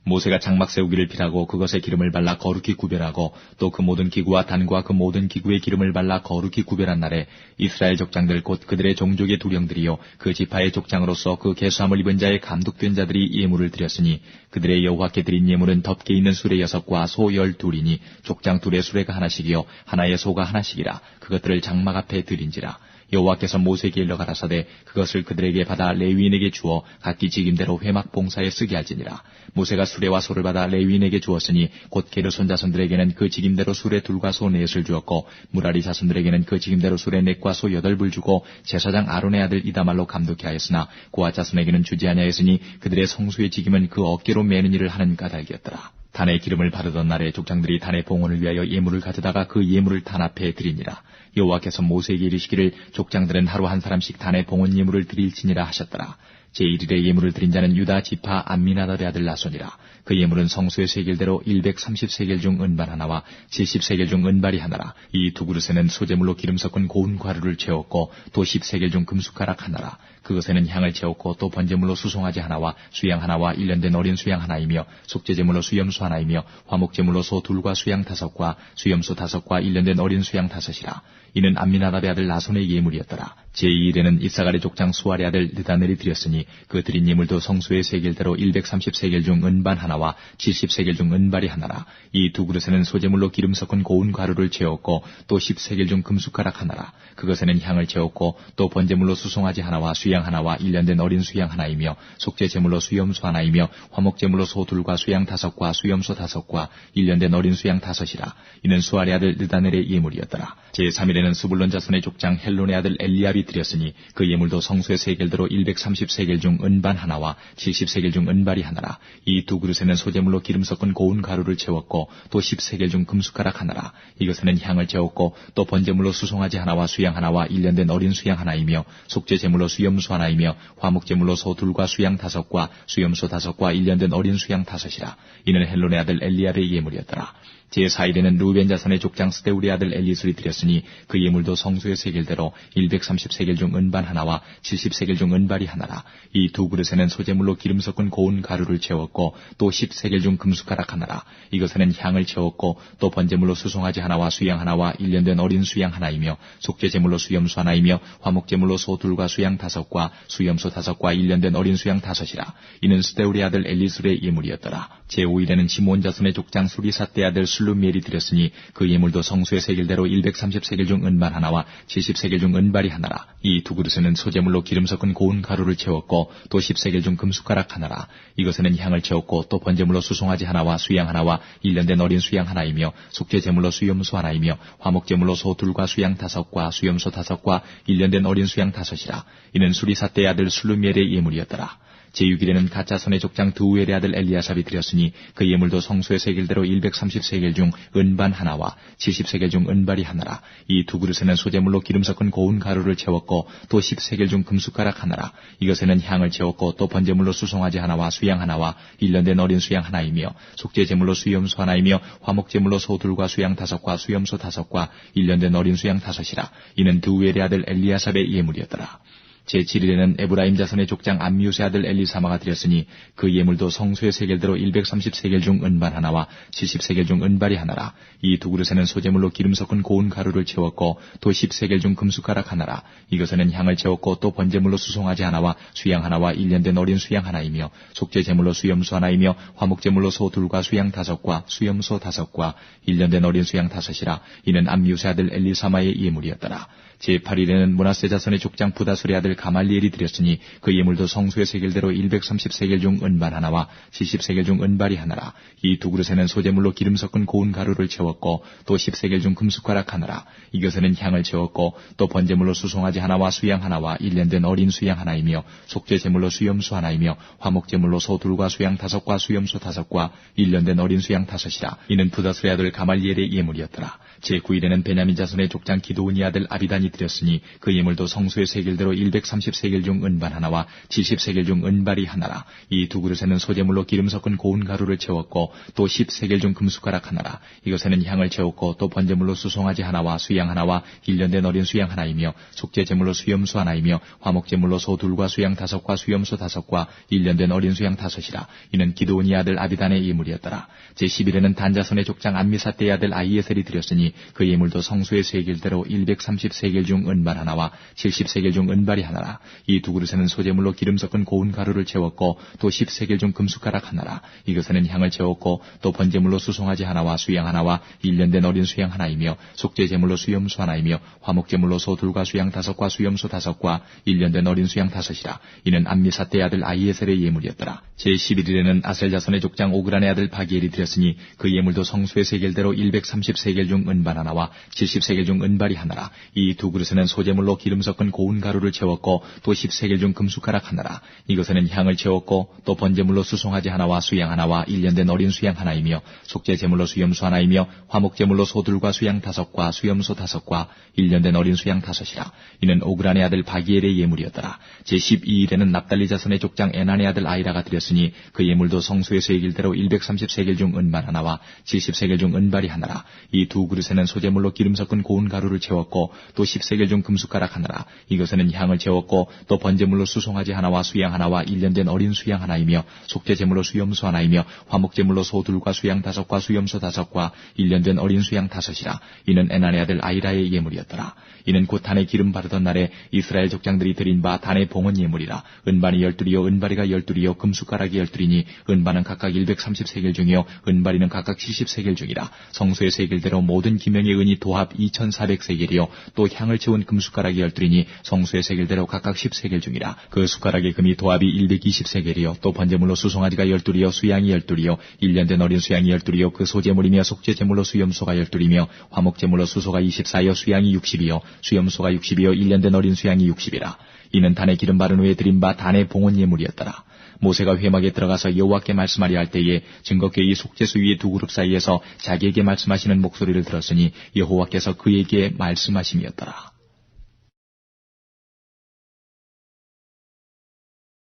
모세가 장막 세우기를 빌하고 그것에 기름을 발라 거룩히 구별하고 또 그 모든 기구와 단과 그 모든 기구에 기름을 발라 거룩히 구별한 날에 이스라엘 족장들 곧 그들의 종족의 두령들이요 그 지파의 족장으로서 그 계수함을 입은 자의 감독된 자들이 예물을 드렸으니 그들의 여호와께 드린 예물은 덮개 있는 수레 6과 소 12이니 족장 둘의 수레가 하나씩이요 하나의 소가 하나씩이라. 그것들을 장막 앞에 드린지라. 여호와께서 모세에게 일러 가라사대 그것을 그들에게 받아 레위인에게 주어 각기 직임대로 회막 봉사에 쓰게 할지니라. 모세가 수레와 소를 받아 레위인에게 주었으니 곧 게르손 자손들에게는 그 직임대로 수레 둘과 소 넷을 주었고 무라리 자손들에게는 그 직임대로 수레 넷과 소 8불 주고 제사장 아론의 아들 이다말로 감독케 하였으나 고앗 자손에게는 주지 아니하였으니 그들의 성수의 직임은 그 어깨로 매는 일을 하는 까닭이었더라. 단의 기름을 바르던 날에 족장들이 단의 봉헌을 위하여 예물을 가져다가 그 예물을 단 앞에 드리니라. 여호와께서 모세에게 이르시기를 족장들은 하루 한 사람씩 단의 봉헌 예물을 드릴지니라 하셨더라. 제1일에 예물을 드린 자는 유다 지파 암미나답의 아들 나손이라. 그 예물은 성소의 세겔대로 130세겔 중 은발 하나와 70세겔 중 은발이 하나라. 이 두 그릇에는 소재물로 기름 섞은 고운 가루를 채웠고 또 10세겔 중 금숟가락 하나라. 그것에는 향을 채웠고 또 번제물로 수송아지 하나와 수양 하나와 1년 된 어린 수양 하나이며 속죄제물로 수염수 하나이며 화목제물로 소 둘과 수양 5과 수염수 5과 1년 된 어린 수양 5이라. 이는 암미나답의 아들 나손의 예물이었더라. 제2일에는 이사갈의 족장 수알의 아들 느다넬이 드렸으니 그 드린 예물도 성소의 세겔대로 130세겔 중 은반 하나와 70세겔 중 은발이 하나라. 이 두 그릇에는 소재물로 기름 섞은 고운 가루를 채웠고 또 10세겔 중 금숟가락 하나라. 그것에는 향을 채웠고 또 번제물로 수송아지 하나와 수양 하나와 1년 된 어린 수양 하나이며 속죄제물로 수염수 하나이며 화목제물로 소 둘과 수양 5과 수염수 5과 1년 된 어린 수양 5이라. 이는 수알의 아들 느다넬의 예물이었더라. 제3일에는 스불론 자손의 족장 헬론의 아들 엘리압이 드렸으니 그 예물도 성소의 세겔대로 130세겔 중 은반 하나와 70세겔 중 은발이 하나라. 이 두 그릇에는 소재물로 기름 섞은 고운 가루를 채웠고 또 10세겔 중 금숟가락 하나라. 이것에는 향을 채웠고 또 번제물로 수송아지 하나와 수양 하나와 1년 된 어린 수양 하나이며 속죄제물로 수염수 하나이며 화목제물로 소 둘과 수양 5과 수염수 5과 1년 된 어린 수양 5이라. 이는 헬론의 아들 엘리압의 예물이었더라. 제4일에는 루벤 자손의 족장 스데울의 아들 엘리술이 드렸으니 그 예물도 성소의 세겔대로 130세겔 중 은반 하나와 70세겔 중 은발이 하나라. 이 두 그릇에는 소재물로 기름 섞은 고운 가루를 채웠고 또 10세겔 중 금숟가락 하나라. 이것에는 향을 채웠고 또 번제물로 수송아지 하나와 수양 하나와 1년 된 어린 수양 하나이며 속죄제물로 수염수 하나이며 화목제물로 소 둘과 수양 5과 수염수 5과 1년 된 어린 수양 5이라. 이는 스데울의 아들 엘리술의 예물이었더라. 제5일에는 시몬 자손의 족장 수리삿대 아들 슬루미엘이 드렸으니 그 예물도 성수의 세겔대로 130세겔 중 은발 하나와 70세겔 중 은발이 하나라. 이 두 그릇에는 소재물로 기름 섞은 고운 가루를 채웠고 또 10세겔 중 금숟가락 하나라. 이것에는 향을 채웠고 또 번제물로 수송아지 하나와 수양 하나와 1년 된 어린 수양 하나이며 속죄제물로 수염수 하나이며 화목제물로 소 둘과 수양 5과 수염수 5과 1년 된 어린 수양 5이라. 이는 수리삿대의 아들 슬루미엘의 예물이었더라. 제6일에는 갓 자손의 족장 드우엘의 아들 엘리아삽이 드렸으니 그 예물도 성소의 세겔대로 130세겔 중 은반 하나와 70세겔 중 은발이 하나라. 이 두 그릇에는 소재물로 기름 섞은 고운 가루를 채웠고 또 10세겔 중 금숟가락 하나라. 이것에는 향을 채웠고 또 번제물로 수송아지 하나와 수양 하나와 1년 된 어린 수양 하나이며 속죄제물로 수염소 하나이며 화목제물로 소둘과 수양 5과 수염소 5과 1년 된 어린 수양 5이라. 이는 드우엘의 아들 엘리아삽의 예물이었더라. 제7일에는 에브라임 자손의 족장 암미우스의 아들 엘리사마가 드렸으니 그 예물도 성소의 세겔대로 130세겔 중 은반 하나와 70세겔 중 은발이 하나라. 이 두 그릇에는 소재물로 기름 섞은 고운 가루를 채웠고 또 10세겔 중 금숟가락 하나라. 이것에는 향을 채웠고 또 번제물로 수송아지 하나와 수양 하나와 1년 된 어린 수양 하나이며 속죄제물로 수염소 하나이며 화목제물로 소 둘과 수양 5과 수염소 5과 1년 된 어린 수양 5이라. 이는 암미우스의 아들 엘리사마의 예물이었더라. 제8일에는 므낫세 자손의 족장 부다술의 아들 가말리엘이 드렸으니 그 예물도 성소의 세겔대로 130세겔 중 은반 하나와 70세겔 중 은발이 하나라. 이 두 그릇에는 소재물로 기름 섞은 고운 가루를 채웠고 또 10세겔 중 금숟가락 하나라. 이것에는 향을 채웠고 또 번제물로 수송아지 하나와 수양 하나와 1년 된 어린 수양 하나이며 속죄제물로 수염소 하나이며 화목제물로 소 둘과 수양 5과 수염소 5과 1년 된 어린 수양 5이라. 이는 부다술의 아들 가말리엘의 예물이었더라. 제9일에는 베냐민 자손의 족장 기드온의 아들 아비단이 드렸으니 그 예물도 성소의 세겔대로 130세겔 중 은반 하나와 70세겔 중 은발이 하나라. 이 두 그릇에는 소재물로 기름 섞은 고운 가루를 채웠고 또 10세겔 중 금숟가락 하나라. 이것에는 향을 채웠고 또 번제물로 수송아지 하나와 수양 하나와 1년 된 어린 수양 하나이며 속죄제물로 수염소 하나이며 화목제물로 소 둘과 수양 5과 수염소 5과 1년 된 어린 수양 5이라. 이는 기드온의 아들 아비단의 예물이었더라. 제10일에는 단자손의 족장 암미사떼의 아들 아히에셀이 드렸으니 그 예물도 성소의 세겔대로 130세겔 중 은발 하나와 70세겔 중 은발이 하나라. 이 두 그릇에는 소재물로 기름 섞은 고운 가루를 채웠고 또 10세겔 중 금숟가락 하나라. 이것에는 향을 채웠고 또 번제물로 수송아지 하나와 수양 하나와 1년 된 어린 수양 하나이며 속죄제물로 수염소 하나이며 화목제물로 소 둘과 수양 5과 수염소 5과 1년 된 어린 수양 5이라. 이는 암미사떼의 아들 아히에셀의 예물이었더라. 제11일에는 아셀 자손의 족장 오그란의 아들 바기엘이 드렸으니 그 예물도 성소의 세겔대로 130세겔 중 은반 하나와 70세겔 중 은발이 하나라. 이 두 그릇에는 소재물로 기름 섞은 고운 가루를 채웠고 또 10세겔 중 금숟가락 하나라. 이것에는 향을 채웠고 또 번제물로 수송아지 하나와 수양 하나와 1년 된 어린 수양 하나이며 속죄제물로 수염소 하나이며 화목제물로 소둘과 수양 5과 수염소 5과 1년 된 어린 수양 5이라. 이는 오그란의 아들 바기엘의 예물이었더라. 제12일에는 납달리 자손의 족장 에난의 아들 아이라가 드렸으니 그 예물도 성소의 세겔대로 130세겔 중 은발 하나와 70세겔 중 은발이 하나라. 이 두 그릇에는 소재물로 기름 섞은 고운 가루를 채웠고 또 10세겔 중 금숟가락 하나라. 이것에는 향을 채웠고 또 번제물로 수송아지 하나와 수양 하나와 1년 된 어린 수양 하나이며 속죄제물로 수염소 하나이며 화목제물로 소 둘과 수양 5과 수염소 5과 1년 된 어린 수양 5이라. 이는 에난의 아들 아이라의 예물이었더라. 이는 곧 단에 기름 바르던 날에 이스라엘 족장들이 드린 바 단의 봉헌 예물이라. 은반이 12이요 은바리가 12이요 금숟가락이 12이니 은반은 각각 130세겔 중이요 은바리는 각각 70세겔 중이라. 성소의 세겔대로 모든 기명의 은이 도합 2400세겔이요 또 향을 채운 금숟가락이 12이니 성소의 세겔대로 각각 10세겔 중이라. 그 숟가락의 금이 도합이 120세겔이요 또 번제물로 수송아지가 12이요 수양이 12이요 1년 된 어린 수양이 12이요 그 소제물이며 속죄제물로 수염소가 12이며 화목제물로 수소가 24여 수양이 60이요 수염소가 60이요 1년 된 어린 수양이 60이라. 이는 단에 기름 바른 후에 드린 바 단의 봉헌 예물이었더라. 모세가 회막에 들어가서 여호와께 말씀하려 할 때에 증거궤의 속죄소 위의 두 그룹 사이에서 자기에게 말씀하시는 목소리를 들었으니 여호와께서 그에게 말씀하심이었더라.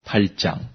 8장.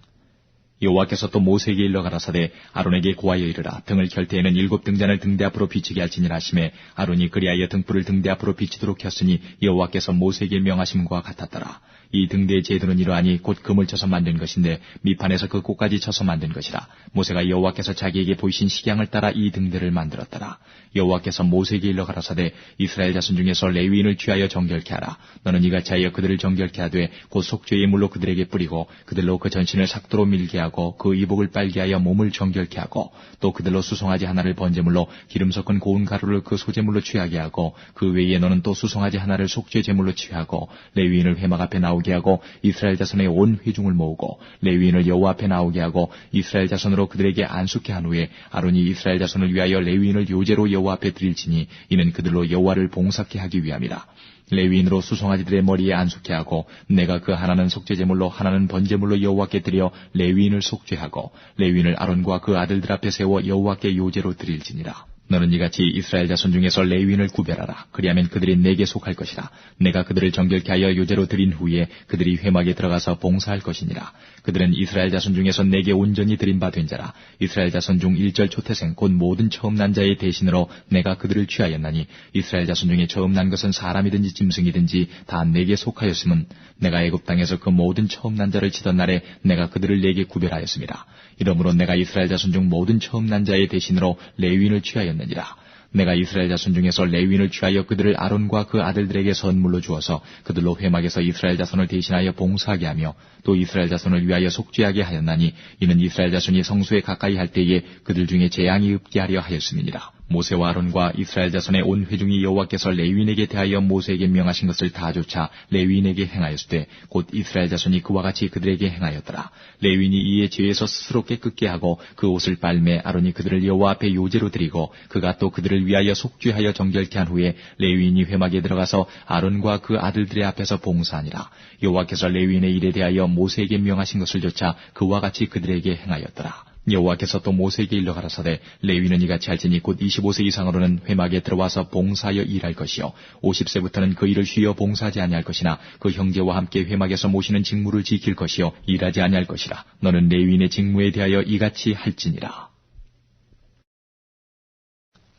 여호와께서 또 모세에게 일러 가라사대 아론에게 고하여 이르라. 등을 켤 때에는 7등잔을 등대 앞으로 비치게 할지니라 하시매 아론이 그리하여 등불을 등대 앞으로 비치도록 켰으니 여호와께서 모세에게 명하심과 같았더라. 이 등대의 제도는 이러하니 곧 금을 쳐서 만든 것인데 밑판에서 그 꽃까지 쳐서 만든 것이라. 모세가 여호와께서 자기에게 보이신 식양을 따라 이 등대를 만들었더라. 여호와께서 모세에게 일러 가라사대 이스라엘 자손 중에서 레위인을 취하여 정결케 하라. 너는 이같이 하여 그들을 정결케 하되 곧 속죄의 물로 그들에게 뿌리고 그들로 그 전신을 삭도로 밀게 하고 하고 그 이복을 빨게 하여 몸을 정결케 하고 또 그들로 수송아지 하나를 번제물로 기름 섞은 고운 가루를 그 소제물로 취하게 하고 그 외에 너는 또 수송아지 하나를 속죄 제물로 취하고 레위인을 회막 앞에 나오게 하고 이스라엘 자손의 온 회중을 모으고 레위인을 여호와 앞에 나오게 하고 이스라엘 자손으로 그들에게 안수케 한 후에 아론이 이스라엘 자손을 위하여 레위인을 요제로 여호와 앞에 드릴지니 이는 그들로 여호와를 봉사케 하기 위함이라. 레위인으로 수송아지들의 머리에 안수케 하고 내가 그 하나는 속죄제물로 하나는 번제물로 여호와께 드려 레위인을 속죄하고 레위인을 아론과 그 아들들 앞에 세워 여호와께 요제로 드릴지니라. 너는 이같이 이스라엘 자손 중에서 레위인을 구별하라. 그리하면 그들이 내게 속할 것이라. 내가 그들을 정결케 하여 요제로 드린 후에 그들이 회막에 들어가서 봉사할 것이니라. 그들은 이스라엘 자손 중에서 내게 온전히 드린 바 된 자라. 이스라엘 자손 중 일절 초태생 곧 모든 처음 난 자의 대신으로 내가 그들을 취하였나니 이스라엘 자손 중에 처음 난 것은 사람이든지 짐승이든지 다 내게 속하였음은 내가 애굽 땅에서 그 모든 처음 난 자를 치던 날에 내가 그들을 내게 구별하였습니다. 이러므로 내가 이스라엘 자손 중 모든 처음 난 자의 대신으로 레위인을 취하였느니라. 내가 이스라엘 자손 중에서 레위인을 취하여 그들을 아론과 그 아들들에게 선물로 주어서 그들로 회막에서 이스라엘 자손을 대신하여 봉사하게 하며 또 이스라엘 자손을 위하여 속죄하게 하였나니 이는 이스라엘 자손이 성소에 가까이 할 때에 그들 중에 재앙이 없게 하려 하였음이니라. 모세와 아론과 이스라엘 자손의 온 회중이 여호와께서 레위인에게 대하여 모세에게 명하신 것을 다 좇아 레위인에게 행하였으되 곧 이스라엘 자손이 그와 같이 그들에게 행하였더라. 레위인이 이에 죄에서 스스로 깨끗게 하고 그 옷을 빨매 아론이 그들을 여호와 앞에 요제로 드리고 그가 또 그들을 위하여 속죄하여 정결케 한 후에 레위인이 회막에 들어가서 아론과 그 아들들의 앞에서 봉사하니라. 여호와께서 레위인의 일에 대하여 모세에게 명하신 것을 좇아 그와 같이 그들에게 행하였더라. 여호와께서 또 모세에게 일러 가라사대 레위는 이같이 할지니 곧 25세 이상으로는 회막에 들어와서 봉사하여 일할 것이요 50세부터는 그 일을 쉬어 봉사하지 아니할 것이나 그 형제와 함께 회막에서 모시는 직무를 지킬 것이요 일하지 아니할 것이라. 너는 레위인의 직무에 대하여 이같이 할지니라.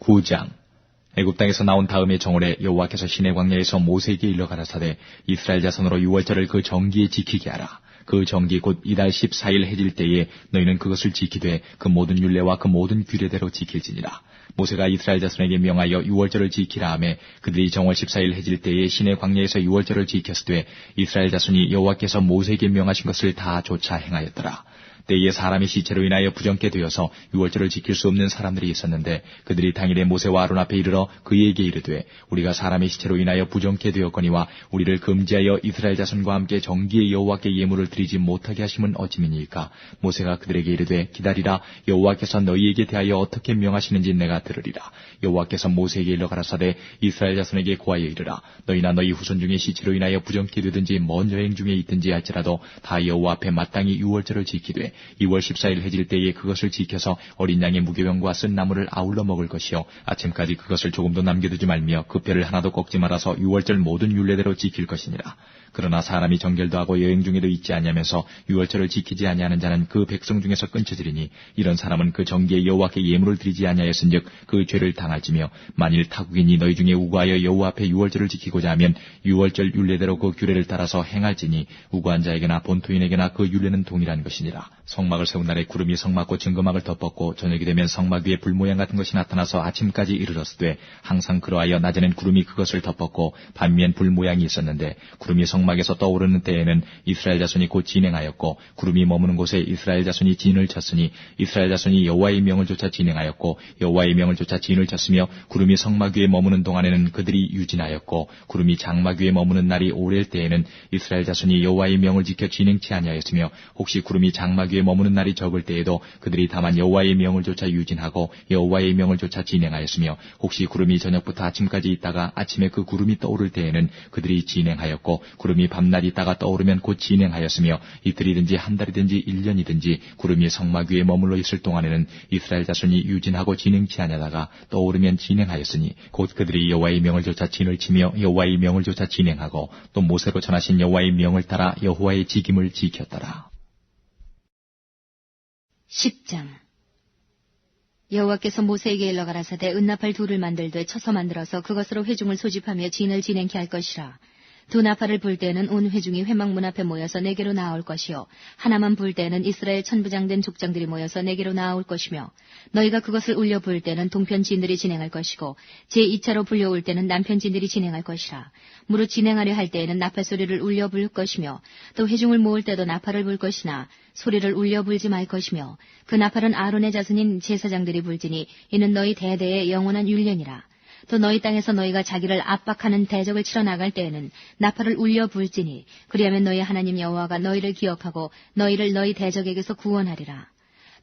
9장 애굽 땅에서 나온 다음에 정월에 여호와께서 시내 광야에서 모세에게 일러 가라사대 이스라엘 자손으로 유월절을 그 정기에 지키게 하라. 그 정기 곧 이달 14일 해질 때에 너희는 그것을 지키되 그 모든 율례와 그 모든 규례대로 지킬지니라. 모세가 이스라엘 자손에게 명하여 유월절을 지키라 하매 그들이 정월 14일 해질 때에 시내 광야에서 유월절을 지켰으되 이스라엘 자손이 여호와께서 모세에게 명하신 것을 다 좇아 행하였더라. 때에 사람의 시체로 인하여 부정케 되어서 유월절을 지킬 수 없는 사람들이 있었는데 그들이 당일에 모세와 아론 앞에 이르러 그에게 이르되 우리가 사람의 시체로 인하여 부정케 되었거니와 우리를 금지하여 이스라엘 자손과 함께 정기에 여호와께 예물을 드리지 못하게 하심은 어찌미니이까. 모세가 그들에게 이르되 기다리라. 여호와께서 너희에게 대하여 어떻게 명하시는지 내가 들으리라. 여호와께서 모세에게 일러 가라사대 이스라엘 자손에게 고하여 이르라. 너희나 너희 후손 중에 시체로 인하여 부정케 되든지 먼 여행 중에 있든지 할지라도 다 여호와 앞에 마땅히 유월절을 지키되 2월 14일 해질 때에 그것을 지켜서 어린 양의 무교병과 쓴 나물을 아울러 먹을 것이요 아침까지 그것을 조금도 남겨두지 말며 그 뼈를 하나도 꺾지 말아서 유월절 모든 율례대로 지킬 것이니라. 그러나 사람이 정결도 하고 여행 중에도 있지 아니하면서 유월절을 지키지 아니하는 자는 그 백성 중에서 끊쳐지리니 이런 사람은 그 정기에 여호와께 예물을 드리지 아니하였은즉 그 죄를 당할지며 만일 타국인이 너희 중에 우고하여 여호와 앞에 유월절을 지키고자 하면 유월절 율례대로 그 규례를 따라서 행할지니 우고한 자에게나 본토인에게나 그 율례는 동일한 것이니라. 성막을 세운 날에 구름이 성막과 증거막을 덮었고 저녁이 되면 성막 위에 불 모양 같은 것이 나타나서 아침까지 이르렀으되 항상 그러하여 낮에는 구름이 그것을 덮었고 밤위엔 불 모양이 있었는데 구름이 성막에서 떠오르는 때에는 이스라엘 자손이 곧 진행하였고 구름이 머무는 곳에 이스라엘 자손이 진을 쳤으니 이스라엘 자손이 여호와의 명을 좇아 진행하였고 여호와의 명을 좇아 진을 쳤으며 구름이 성막 위에 머무는 동안에는 그들이 유진하였고 구름이 장막 위에 머무는 날이 오래일 때에는 이스라엘 자손이 여호와의 명을 지켜 진행치 아니하였으며 혹시 구름이 장막 위에 머무는 날이 적을 때에도 그들이 다만 여호와의 명을 좇아 유진하고 여호와의 명을 좇아 진행하였으며 혹시 구름이 저녁부터 아침까지 있다가 아침에 그 구름이 떠오를 때에는 그들이 진행하였고 구름이 밤낮 있다가 떠오르면 곧 진행하였으며 이틀이든지 한 달이든지 1년이든지 구름이 성막 위에 머물러 있을 동안에는 이스라엘 자손이 유진하고 진행치 아니하다가 떠오르면 진행하였으니 곧 그들이 여호와의 명을 좇아 진을 치며 여호와의 명을 좇아 진행하고 또 모세로 전하신 여호와의 명을 따라 여호와의 직임을 지켰더라. 10장 여호와께서 모세에게 일러 가라사대 은나팔 둘을 만들되 쳐서 만들어서 그것으로 회중을 소집하며 진을 진행케 할 것이라. 두 나팔을 불 때에는 온 회중이 회막 문 앞에 모여서 내게로 나올 것이요 하나만 불 때에는 이스라엘 천부장된 족장들이 모여서 내게로 나올 것이며 너희가 그것을 울려 불 때는 동편 지인들이 진행할 것이고 제2차로 불려올 때는 남편 지인들이 진행할 것이라. 무릇 진행하려 할 때에는 나팔 소리를 울려 불 것이며 또 회중을 모을 때도 나팔을 불 것이나 소리를 울려 불지 말 것이며 그 나팔은 아론의 자손인 제사장들이 불지니 이는 너희 대대의 영원한 율례니라. 또 너희 땅에서 너희가 자기를 압박하는 대적을 치러 나갈 때에는 나팔을 울려 불지니 그리하면 너희 하나님 여호와가 너희를 기억하고 너희를 너희 대적에게서 구원하리라.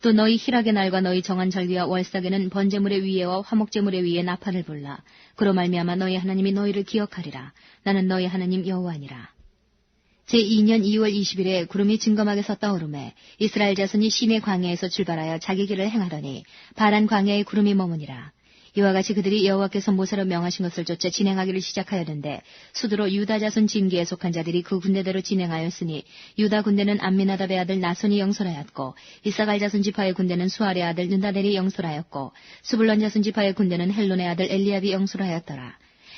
또 너희 희락의 날과 너희 정한 절기와 월삭에는 번제물의 위에와 화목제물의 위에 나팔을 불라. 그로 말미암아 너희 하나님이 너희를 기억하리라. 나는 너희 하나님 여호와니라. 제2년 2월 20일에 구름이 증거막에서 떠오르매 이스라엘 자손이 시내 광야에서 출발하여 자기 길을 행하더니 바란 광야에 구름이 머무니라. 이와 같이 그들이 여호와께서 모세로 명하신 것을 쫓아 진행하기를 시작하였는데 수두로 유다 자손 진기에 속한 자들이 그 군대대로 진행하였으니 유다 군대는 암미나답의 아들 나손이 영솔하였고 이사갈 자손 지파의 군대는 수알의 아들 느다넬이 영솔하였고 스불론 자손 지파의 군대는 헬론의 아들 엘리압이 영솔하였더라.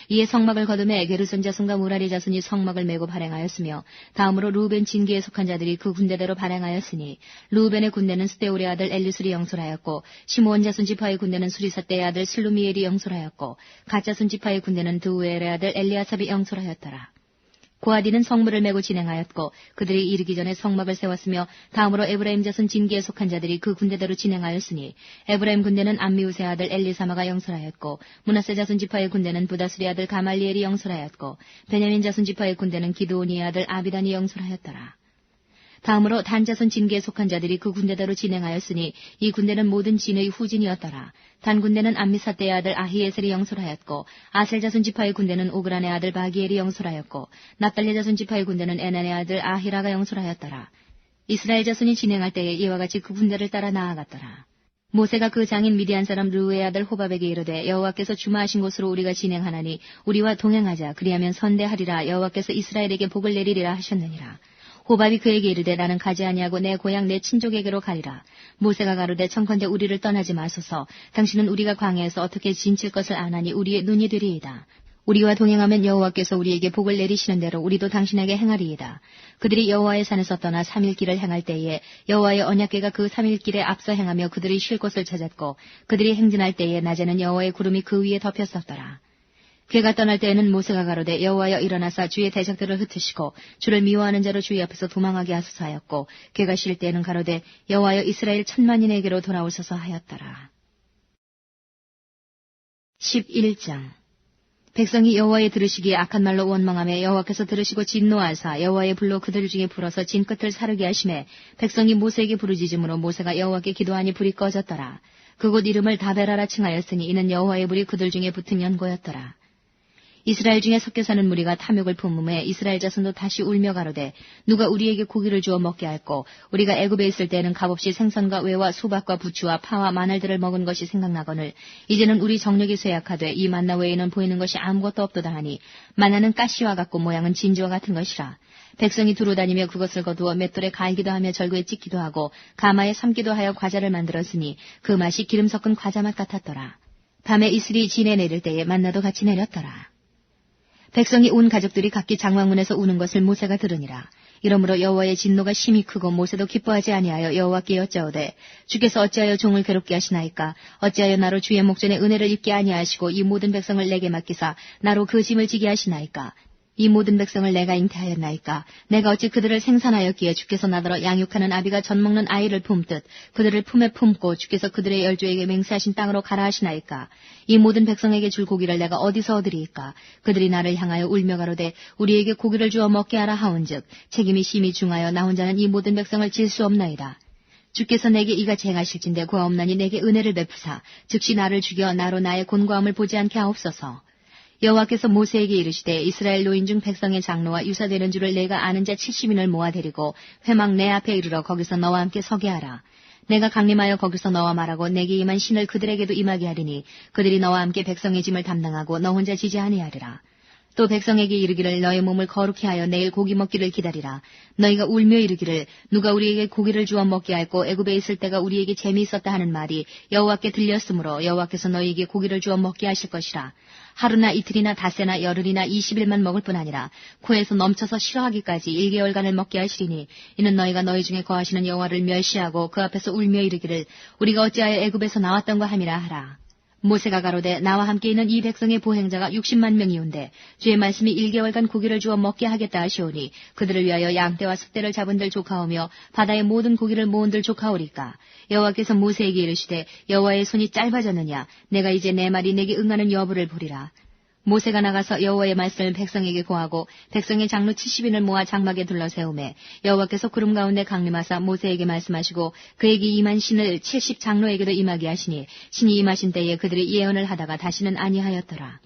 이에 성막을 거두매 게르손 자손과 무라리 자손이 성막을 메고 발행하였으며 다음으로 루벤 진기에 속한 자들이 그 군대대로 발행하였으니 루벤의 군대는 스데울의 아들 엘리술이 영솔하였고 시므온 자손 지파의 군대는 수리사떼의 아들 슬루미엘이 영솔하였고 갓 자손 지파의 군대는 드우엘의 아들 엘리아삽이 영솔하였더라. 고아디는 성물을 메고 진행하였고 그들이 이르기 전에 성막을 세웠으며 다음으로 에브라임 자손 진기에 속한 자들이 그 군대대로 진행하였으니 에브라임 군대는 암미우스의 아들 엘리사마가 영솔하였고 므낫세 자손 지파의 군대는 부다스리 아들 가말리엘이 영솔하였고 베냐민 자손 지파의 군대는 기드오니의 아들 아비단이 영솔하였더라. 다음으로 단 자손 진기에 속한 자들이 그 군대대로 진행하였으니 이 군대는 모든 진의 후진이었더라. 단 군대는 암미사떼의 아들 아히에셀이 영솔하였고 아셀 자손 지파의 군대는 오그란의 아들 바기엘이 영솔하였고 납달리 자손 지파의 군대는 에난의 아들 아히라가 영솔하였더라. 이스라엘 자손이 진행할 때에 이와 같이 그 군대를 따라 나아갔더라. 모세가 그 장인 미디안 사람 르우의 아들 호밥에게 이르되 여호와께서 주마하신 곳으로 우리가 진행하나니 우리와 동행하자. 그리하면 선대하리라. 여호와께서 이스라엘에게 복을 내리리라 하셨느니라. 호밥이 그에게 이르되 나는 가지 아니하고 내 고향 내 친족에게로 가리라. 모세가 가로되 청컨대 우리를 떠나지 마소서. 당신은 우리가 광야에서 어떻게 진칠 것을 아나니 우리의 눈이 되리이다. 우리와 동행하면 여호와께서 우리에게 복을 내리시는 대로 우리도 당신에게 행하리이다. 그들이 여호와의 산에서 떠나 3일 길을 행할 때에 여호와의 언약궤가 그 3일 길에 앞서 행하며 그들이 쉴 곳을 찾았고 그들이 행진할 때에 낮에는 여호와의 구름이 그 위에 덮였었더라. 괴가 떠날 때에는 모세가 가로되 여호와여 일어나사 주의 대적들을 흩으시고 주를 미워하는 자로 주의 앞에서 도망하게 하소서 하였고 괴가 쉴 때에는 가로되 여호와여 이스라엘 10,000만인에게로 돌아오소서 하였더라. 11장 백성이 여호와의 들으시기에 악한 말로 원망하며 여호와께서 들으시고 진노하사 여호와의 불로 그들 중에 불어서 진 끝을 사르게 하시매 백성이 모세에게 부르짖음으로 모세가 여호와께 기도하니 불이 꺼졌더라. 그곳 이름을 다베라라 칭하였으니 이는 여호와의 불이 그들 중에 붙은 연고였더라. 이스라엘 중에 섞여 사는 무리가 탐욕을 품음에 이스라엘 자손도 다시 울며 가로되 누가 우리에게 고기를 주어 먹게 할꼬. 우리가 애굽에 있을 때는 값없이 생선과 외와 수박과 부추와 파와 마늘들을 먹은 것이 생각나거늘 이제는 우리 정력이 쇠약하되 이 만나 외에는 보이는 것이 아무것도 없도다 하니 만나는 가시와 같고 모양은 진주와 같은 것이라. 백성이 두루 다니며 그것을 거두어 맷돌에 갈기도 하며 절구에 찍기도 하고 가마에 삶기도 하여 과자를 만들었으니 그 맛이 기름 섞은 과자 맛 같았더라. 밤에 이슬이 진에 내릴 때에 만나도 같이 내렸더라. 백성이 온 가족들이 각기 장막문에서 우는 것을 모세가 들으니라. 이러므로 여호와의 진노가 심히 크고 모세도 기뻐하지 아니하여 여호와께 여짜오되 주께서 어찌하여 종을 괴롭게 하시나이까. 어찌하여 나로 주의 목전에 은혜를 입게 아니하시고 이 모든 백성을 내게 맡기사 나로 그 짐을 지게 하시나이까. 이 모든 백성을 내가 잉태하였나이까. 내가 어찌 그들을 생산하였기에 주께서 나더러 양육하는 아비가 젖 먹는 아이를 품듯 그들을 품에 품고 주께서 그들의 열조에게 맹세하신 땅으로 가라 하시나이까. 이 모든 백성에게 줄 고기를 내가 어디서 얻으리이까. 그들이 나를 향하여 울며 가로되 우리에게 고기를 주어 먹게 하라 하온즉 책임이 심히 중하여 나 혼자는 이 모든 백성을 질 수 없나이다. 주께서 내게 이같이 행하실진대 구하옵나니 내게 은혜를 베푸사 즉시 나를 죽여 나로 나의 곤고함을 보지 않게 하옵소서. 여호와께서 모세에게 이르시되 이스라엘 노인 중 백성의 장로와 유사되는 줄을 내가 아는 자 70인을 모아 데리고 회막 내 앞에 이르러 거기서 너와 함께 서게 하라. 내가 강림하여 거기서 너와 말하고 내게 임한 신을 그들에게도 임하게 하리니 그들이 너와 함께 백성의 짐을 담당하고 너 혼자 지지 아니하리라. 또 백성에게 이르기를 너의 몸을 거룩히 하여 내일 고기 먹기를 기다리라. 너희가 울며 이르기를 누가 우리에게 고기를 주어 먹게 할꼬. 애굽에 있을 때가 우리에게 재미있었다 하는 말이 여호와께 들렸으므로 여호와께서 너희에게 고기를 주어 먹게 하실 것이라. 하루나 이틀이나 닷새나 열흘이나 20일만 먹을 뿐 아니라 코에서 넘쳐서 싫어하기까지 1개월간을 먹게 하시리니 이는 너희가 너희 중에 거하시는 여호와를 멸시하고 그 앞에서 울며 이르기를 우리가 어찌하여 애굽에서 나왔던가 함이라 하라. 모세가 가로되 나와 함께 있는 이 백성의 보행자가 60만 명이온데 주의 말씀이 1개월간 고기를 주어 먹게 하겠다 하시오니 그들을 위하여 양떼와 숫대를 잡은들 조카오며 바다의 모든 고기를 모은들 조카오리까. 여호와께서 모세에게 이르시되 여호와의 손이 짧아졌느냐 내가 이제 내 말이 내게 응하는 여부를 보리라. 모세가 나가서 여호와의 말씀을 백성에게 고하고 백성의 장로 70인을 모아 장막에 둘러세우매 여호와께서 구름 가운데 강림하사 모세에게 말씀하시고 그에게 임한 신을 70 장로에게도 임하게 하시니 신이 임하신 때에 그들이 예언을 하다가 다시는 아니하였더라.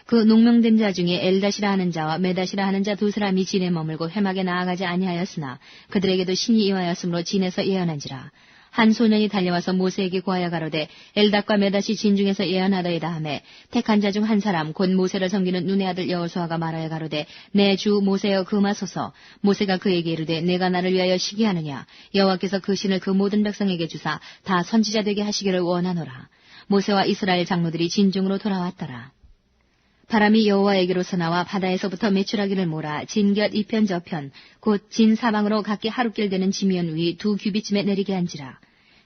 그 농명된 자 중에 엘닷이라 하는 자와 메닷이라 하는 자 두 사람이 진에 머물고 회막에 나아가지 아니하였으나 그들에게도 신이 임하였으므로 진에서 예언한지라. 한 소년이 달려와서 모세에게 고하여 가로되 엘닷과 메닷이 진중에서 예언하더이다 하매 택한 자 중 한 사람 곧 모세를 섬기는 눈의 아들 여호수아가 말하여 가로되 내 주 모세여 금하소서. 모세가 그에게 이르되 내가 나를 위하여 시기하느냐 여호와께서 그 신을 그 모든 백성에게 주사 다 선지자 되게 하시기를 원하노라. 모세와 이스라엘 장로들이 진중으로 돌아왔더라. 바람이 여호와에게로서 나와 바다에서부터 메추라기를 몰아 진곁 이편 저편 곧 진 사방으로 각기 하루길 되는 지면 위 2규빗쯤에 내리게 한지라.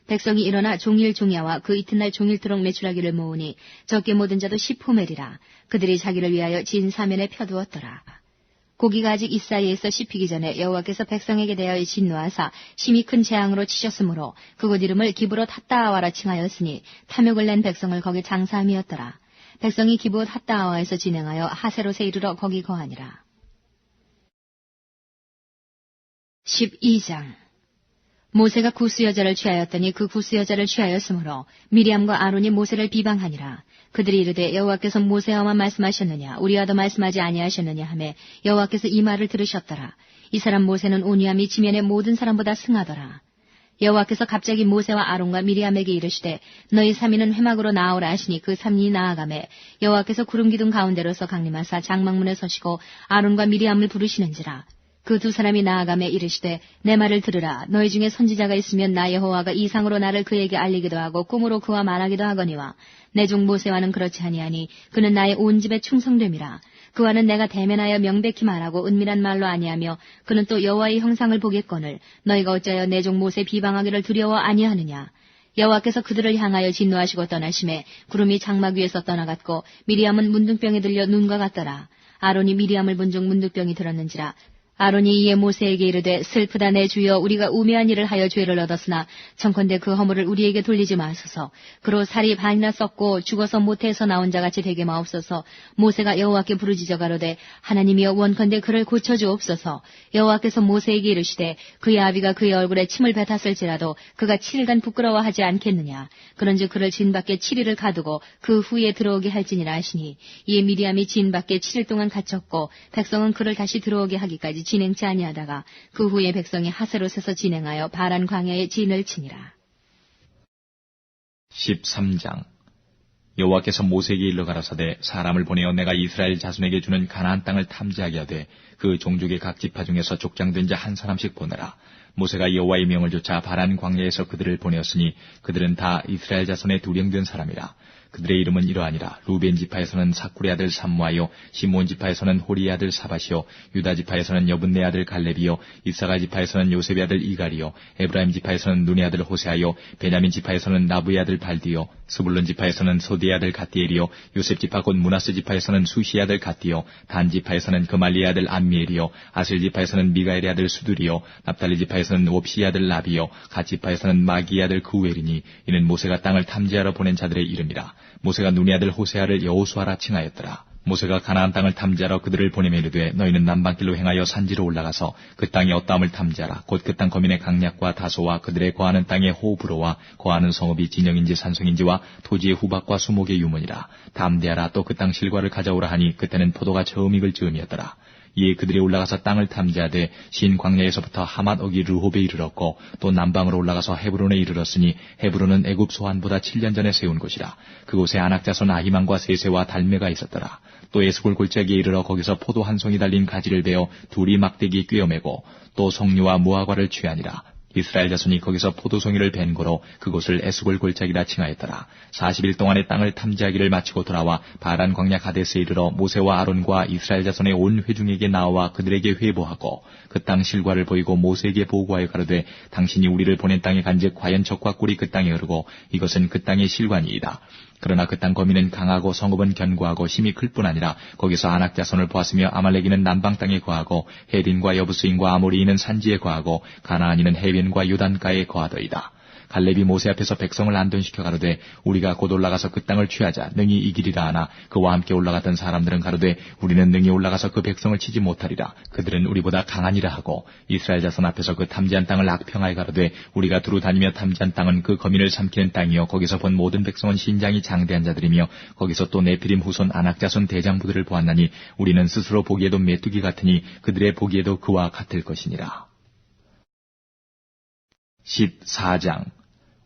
백성이 일어나 종일 종야와 그 이튿날 종일토록 메추라기를 모으니 적게 모든 자도 10호멜이라. 그들이 자기를 위하여 진 사면에 펴두었더라. 고기가 아직 이 사이에서 씹히기 전에 여호와께서 백성에게 대하여 진노하사 심히 큰 재앙으로 치셨으므로 그곳 이름을 기브롯 핫다아와라 칭하였으니 탐욕을 낸 백성을 거기 장사함이었더라. 백성이 기브롯 핫다아와에서 진행하여 하세롯에 이르러 거기 거하니라. 12장. 모세가 구스 여자를 취하였더니 그 구스 여자를 취하였으므로 미리암과 아론이 모세를 비방하니라. 그들이 이르되 여호와께서 모세와만 말씀하셨느냐 우리와도 말씀하지 아니하셨느냐 하매 여호와께서 이 말을 들으셨더라. 이 사람 모세는 온유함이 지면의 모든 사람보다 승하더라. 여호와께서 갑자기 모세와 아론과 미리암에게 이르시되 너희 3인은 회막으로 나아오라 하시니 그 3인이 나아가매 여호와께서 구름 기둥 가운데로서 강림하사 장막문에 서시고 아론과 미리암을 부르시는지라. 그 두 사람이 나아가매 이르시되 내 말을 들으라. 너희 중에 선지자가 있으면 나 여호와가 이상으로 나를 그에게 알리기도 하고 꿈으로 그와 말하기도 하거니와 내 종 모세와는 그렇지 아니하니 그는 나의 온 집에 충성됨이라. 그와는 내가 대면하여 명백히 말하고 은밀한 말로 아니하며 그는 또 여호와의 형상을 보겠거늘 너희가 어찌하여 내 종 모세 비방하기를 두려워 아니하느냐. 여호와께서 그들을 향하여 진노하시고 떠나심에 구름이 장막 위에서 떠나갔고 미리암은 문둥병에 들려 눈과 같더라. 아론이 미리암을 본 중 문둥병이 들었는지라. 아론이 이에 모세에게 이르되 슬프다 내 주여 우리가 우매한 일을 하여 죄를 얻었으나 청컨대 그 허물을 우리에게 돌리지 마소서. 그로 살이 반이나 썩고 죽어서 모태에서 나온 자같이 되게 마옵소서. 모세가 여호와께 부르짖어 가로되 하나님이여 원컨대 그를 고쳐주옵소서. 여호와께서 모세에게 이르시되 그의 아비가 그의 얼굴에 침을 뱉었을지라도 그가 7일간 부끄러워하지 않겠느냐. 그런즉 그를 진 밖에 7일을 가두고 그 후에 들어오게 할지니라 하시니 이에 미리암이 진 밖에 7일 동안 갇혔고 백성은 그를 다시 들어오게 하기까지 진행치 아니하다가 그 후에 백성이 하세롯에서 진행하여 바란 광야에 진을 치니라. 13장. 여호와께서 모세에게 일러 가라사대 사람을 보내어 내가 이스라엘 자손에게 주는 가나안 땅을 탐지하게 하되 그 종족의 각 지파 중에서 족장된 자 한 사람씩 보내라. 모세가 여호와의 명을 좇아 바란 광야에서 그들을 보내었으니 그들은 다 이스라엘 자손의 두령된 사람이라. 그들의 이름은 이러하니라. 루벤 지파에서는 사쿠리 아들 삼무아요, 시몬 지파에서는 호리의 아들 사밧이요, 유다 지파에서는 여분네 아들 갈렙이요, 이사가 지파에서는 요셉의 아들 이갈이요, 에브라임 지파에서는 눈의 아들 호세아요, 베냐민 지파에서는 나부의 아들 발디요, 스불론 지파에서는 소디의 아들 갓디엘이요, 요셉 지파 곧 므낫세 지파에서는 수시의 아들 갓디요, 단 지파에서는 그말리의 아들 암미엘이요, 아셀 지파에서는 미가엘의 아들 수두리요, 납달리 지파에서는 옵시의 아들 라비요, 갓 지파에서는 마기의 아들 구웰이니 이는 모세가 땅을 탐지하러 보낸 자들의 이름이라. 모세가 눈의 아들 호세아를 여호수아라 칭하였더라. 모세가 가나안 땅을 탐지하러 그들을 보내매 이르되 너희는 남방길로 행하여 산지로 올라가서 그 땅의 어떠함을 탐지하라. 곧 그 땅 거민의 강약과 다소와 그들의 거하는 땅의 호브로와 거하는 성읍이 진영인지 산성인지와 토지의 후박과 수목의 유문이라. 담대하라. 또 그 땅 실과를 가져오라 하니 그때는 포도가 처음 익을 즈음이었더라. 이에 그들이 올라가서 땅을 탐지하되 신 광야에서부터 하맛 어기 르홉에 이르렀고 또 남방으로 올라가서 헤브론에 이르렀으니 헤브론은 애굽 소안보다 7년 전에 세운 곳이라. 그곳에 아낙자손 아히만과 세세와 달메가 있었더라. 또 에스골 골짜기에 이르러 거기서 포도 한 송이 달린 가지를 베어 둘이 막대기에 꿰어매고 또 석류와 무화과를 취하니라. 이스라엘 자손이 거기서 포도송이를 벤 고로 그곳을 에스골 골짜기라 칭하였더라. 40일 동안의 땅을 탐지하기를 마치고 돌아와 바란 광야 가데스에 이르러 모세와 아론과 이스라엘 자손의 온 회중에게 나와 그들에게 회보하고 그 땅 실과를 보이고 모세에게 보고하여 가로되 당신이 우리를 보낸 땅에 간즉 과연 적과 꿀이 그 땅에 흐르고 이것은 그 땅의 실관이이다. 그러나 그 땅 거민은 강하고 성읍은 견고하고 힘이 클 뿐 아니라 거기서 아낙 자손을 보았으며 아말렉이는 남방 땅에 거하고 헤딘과 여부스인과 아모리인은 산지에 거하고 가나안인은 해변과 요단가에 거하더이다. 갈렙이 모세 앞에서 백성을 안돈시켜 가로되 우리가 곧 올라가서 그 땅을 취하자 능히 이기리라 하나 그와 함께 올라갔던 사람들은 가로되 우리는 능히 올라가서 그 백성을 치지 못하리라. 그들은 우리보다 강하니라 하고 이스라엘 자손 앞에서 그 탐지한 땅을 악평하여 가로되 우리가 두루 다니며 탐지한 땅은 그 거민을 삼키는 땅이요 거기서 본 모든 백성은 신장이 장대한 자들이며 거기서 또 네피림 후손 아낙 자손 대장부들을 보았나니 우리는 스스로 보기에도 메뚜기 같으니 그들의 보기에도 그와 같을 것이니라. 14장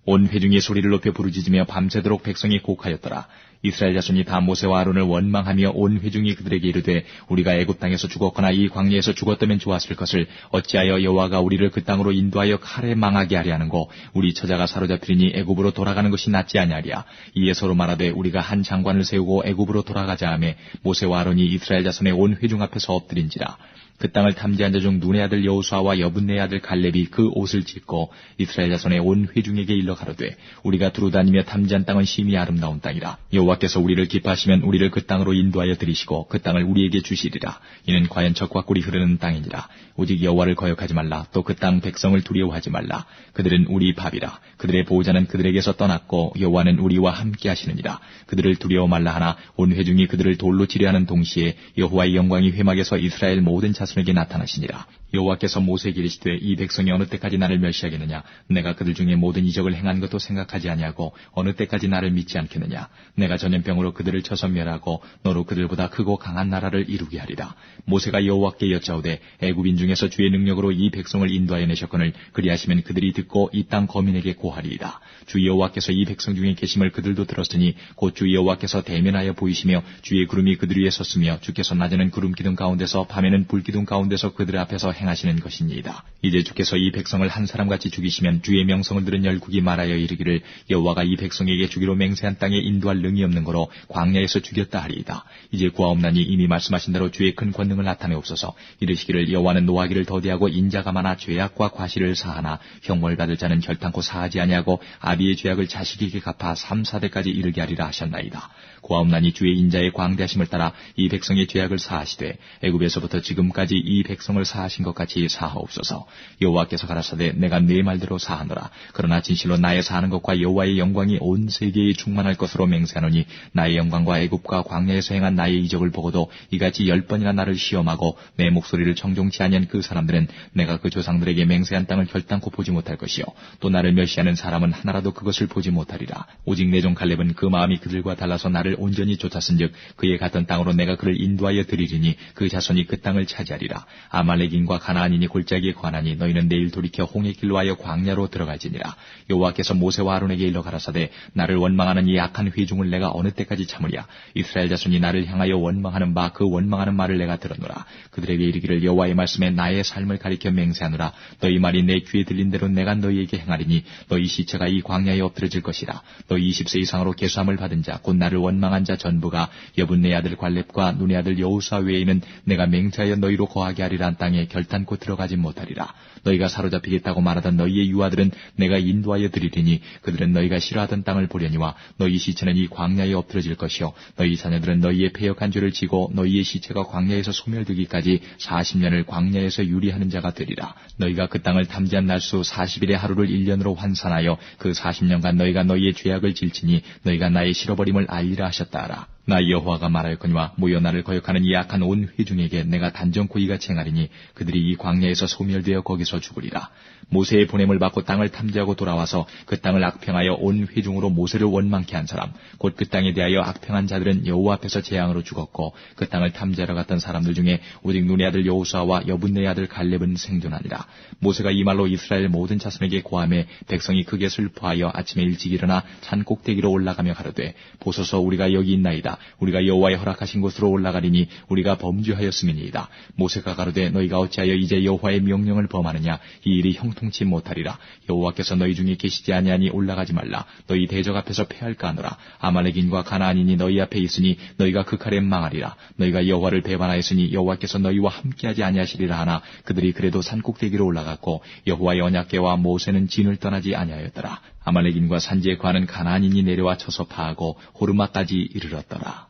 온 회중이 소리를 높여 부르짖으며 밤새도록 백성이 곡하였더라. 이스라엘 자손이 다 모세와 아론을 원망하며 온 회중이 그들에게 이르되 우리가 애굽 땅에서 죽었거나 이 광야에서 죽었다면 좋았을 것을 어찌하여 여호와가 우리를 그 땅으로 인도하여 칼에 망하게 하려 하는고 우리 처자가 사로잡히리니 애굽으로 돌아가는 것이 낫지 아니하랴. 이에 서로 말하되 우리가 한 장관을 세우고 애굽으로 돌아가자 하매 모세와 아론이 이스라엘 자손의 온 회중 앞에서 엎드린지라. 그 땅을 탐지한 자 중 눈의 아들 여호수아와 여분네의 아들 갈렙이 그 옷을 찢고 이스라엘 자손의 온 회중에게 일러 가로되 우리가 두루 다니며 탐지한 땅은 심히 아름다운 땅이라. 여호와께서 우리를 기뻐하시면 우리를 그 땅으로 인도하여 들이시고 그 땅을 우리에게 주시리라. 이는 과연 적과 꿀이 흐르는 땅이니라. 오직 여호와를 거역하지 말라. 또 그 땅 백성을 두려워하지 말라. 그들은 우리 밥이라. 그들의 보호자는 그들에게서 떠났고 여호와는 우리와 함께 하시느니라. 그들을 두려워 말라 하나 온 회중이 그들을 돌로 치려하는 동시에 여호와의 영광이 회막에서 이스라엘 모든 자손에게 나타나시니라. 여호와께서 모세에게 이르시되 이 백성이 어느 때까지 나를 멸시하겠느냐. 내가 그들 중에 모든 이적을 행한 것도 생각하지 아니하고 어느 때까지 나를 믿지 않겠느냐. 내가 전염병으로 그들을 쳐서 멸하고 너로 그들보다 크고 강한 나라를 이루게 하리라. 모세가 여호와께 여짜오되 애굽인 중에서 주의 능력으로 이 백성을 인도하여 내셨거늘 그리하시면 그들이 듣고 이 땅 거민에게 고하리이다. 주 여호와께서 이 백성 중에 계심을 그들도 들었으니 곧 주 여호와께서 대면하여 보이시며 주의 구름이 그들 위에 섰으며 주께서 낮에는 구름 기둥 가운데서 밤에는 불 기둥 가운데서 그들 앞에서 행하시는 것이니이다. 이제 주께서 이 백성을 한 사람같이 죽이시면 주의 명성을 들은 열국이 말하여 이르기를 여호와가 이 백성에게 주기로 맹세한 땅에 인도할 능이 없는 거로 광야에서 죽였다 하리이다. 이제 구하옵나니 이미 말씀하신 대로 주의 큰 권능을 나타내옵소서. 이르시기를 여호와는 노하기를 더디하고 인자가 많아 죄악과 과실을 사하나 형벌받을 자는 결탄코 사하지 아니하고 아비의 죄악을 자식에게 갚아 3, 4대까지 이르게 하리라 하셨나이다. 구하옵나니 주의 인자의 광대하심을 따라 이 백성의 죄악을 사하시되 애굽에서부터 지금까지 이 백성을 사하신 것 같이 사하옵소서. 여호와께서 가라사대 내가 네 말대로 사하노라. 그러나 진실로 나의 사하는 것과 여호와의 영광이 온 세계에 충만할 것으로 맹세하노니 나의 영광과 애굽과 광야에서 행한 나의 이적을 보고도 이같이 10번이나 나를 시험하고 내 목소리를 청종치 아니한 그 사람들은 내가 그 조상들에게 맹세한 땅을 결단코 보지 못할 것이요 또 나를 멸시하는 사람은 하나라도 그것을 보지 못하리라. 오직 내 종 갈렙은 그 마음이 그들과 달라서 나를 온전히 쫓았은즉 그의 갔던 땅으로 내가 그를 인도하여 드리리니 그 자손이 그 땅을 차지하리라. 아말렉인과 가나안인이 골짜기에 거하나니 너희는 내일 돌이켜 홍해 길로 하여 광야로 들어갈지니라. 여호와께서 모세와 아론에게 일러 가라사대 나를 원망하는 이 악한 회중을 내가 어느 때까지 참으랴. 이스라엘 자손이 나를 향하여 원망하는 바 그 원망하는 말을 내가 들었노라. 그들에게 이르기를 여호와의 말씀에 나의 삶을 가리켜 맹세하노라. 너희 말이 내 귀에 들린 대로 내가 너희에게 행하리니 너희 시체가 이 광야에 엎드러질 것이라. 너희 20세 이상으로 계수함을 받은 자 곧 나를 원망한 자 전부가 여분네 아들 갈렙과 눈의 아들 여호수아 외에는 내가 맹세하여 너희로 거하게 하리란 땅에 결단코 들어가지 못하리라. 너희가 사로잡히겠다고 말하던 너희의 유아들은 내가 인도하여 드리리니 그들은 너희가 싫어하던 땅을 보려니와 너희 시체는 이 광야에 엎드러질 것이요 너희 자녀들은 너희의 패역한 죄를 지고 너희의 시체가 광야에서 소멸되기까지 40년을 광야에서 유리하는 자가 되리라. 너희가 그 땅을 탐지한 날수 40일의 하루를 1년으로 환산하여 그 40년간 너희가 너희의 죄악을 질지니 너희가 나의 실어버림을 알리라 하셨다 하라. 나 여호와가 말하였거니와 모여 나를 거역하는 이 악한 온 회중에게 내가 단정코 이같이 행하리니 그들이 이 광야에서 소멸되어 거기서 죽으리라. 모세의 보냄을 받고 땅을 탐지하고 돌아와서 그 땅을 악평하여 온 회중으로 모세를 원망케 한 사람 곧 그 땅에 대하여 악평한 자들은 여호와 앞에서 재앙으로 죽었고 그 땅을 탐지하러 갔던 사람들 중에 오직 눈의 아들 여호수아와 여분네의 아들 갈렙은 생존하니라. 모세가 이 말로 이스라엘 모든 자손에게 고하매 백성이 크게 슬퍼하여 아침에 일찍 일어나 산 꼭대기로 올라가며 가로되 보소서 우리가 여기 있나이다. 아니라 우리가 여호와의 허락하신 곳으로 올라가리니 우리가 범죄하였음이니이다. 모세가 가로되 너희가 어찌하여 이제 여호와의 명령을 범하느냐. 이 일이 형통치 못하리라. 여호와께서 너희 중에 계시지 아니하니 올라가지 말라. 너희 대적 앞에서 패할까 하노라. 아말렉인과 가나안인이 너희 앞에 있으니 너희가 그 칼에 망하리라. 너희가 여호와를 배반하였으니 여호와께서 너희와 함께하지 아니하시리라 하나 그들이 그래도 산꼭대기로 올라갔고 여호와의 언약궤와 모세는 진을 떠나지 아니하였더라. 아말렉인과 산지에 거하는 가나안인이 내려와 쳐서 파하고 호르마까지 이르렀더라.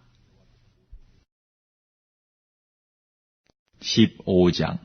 15장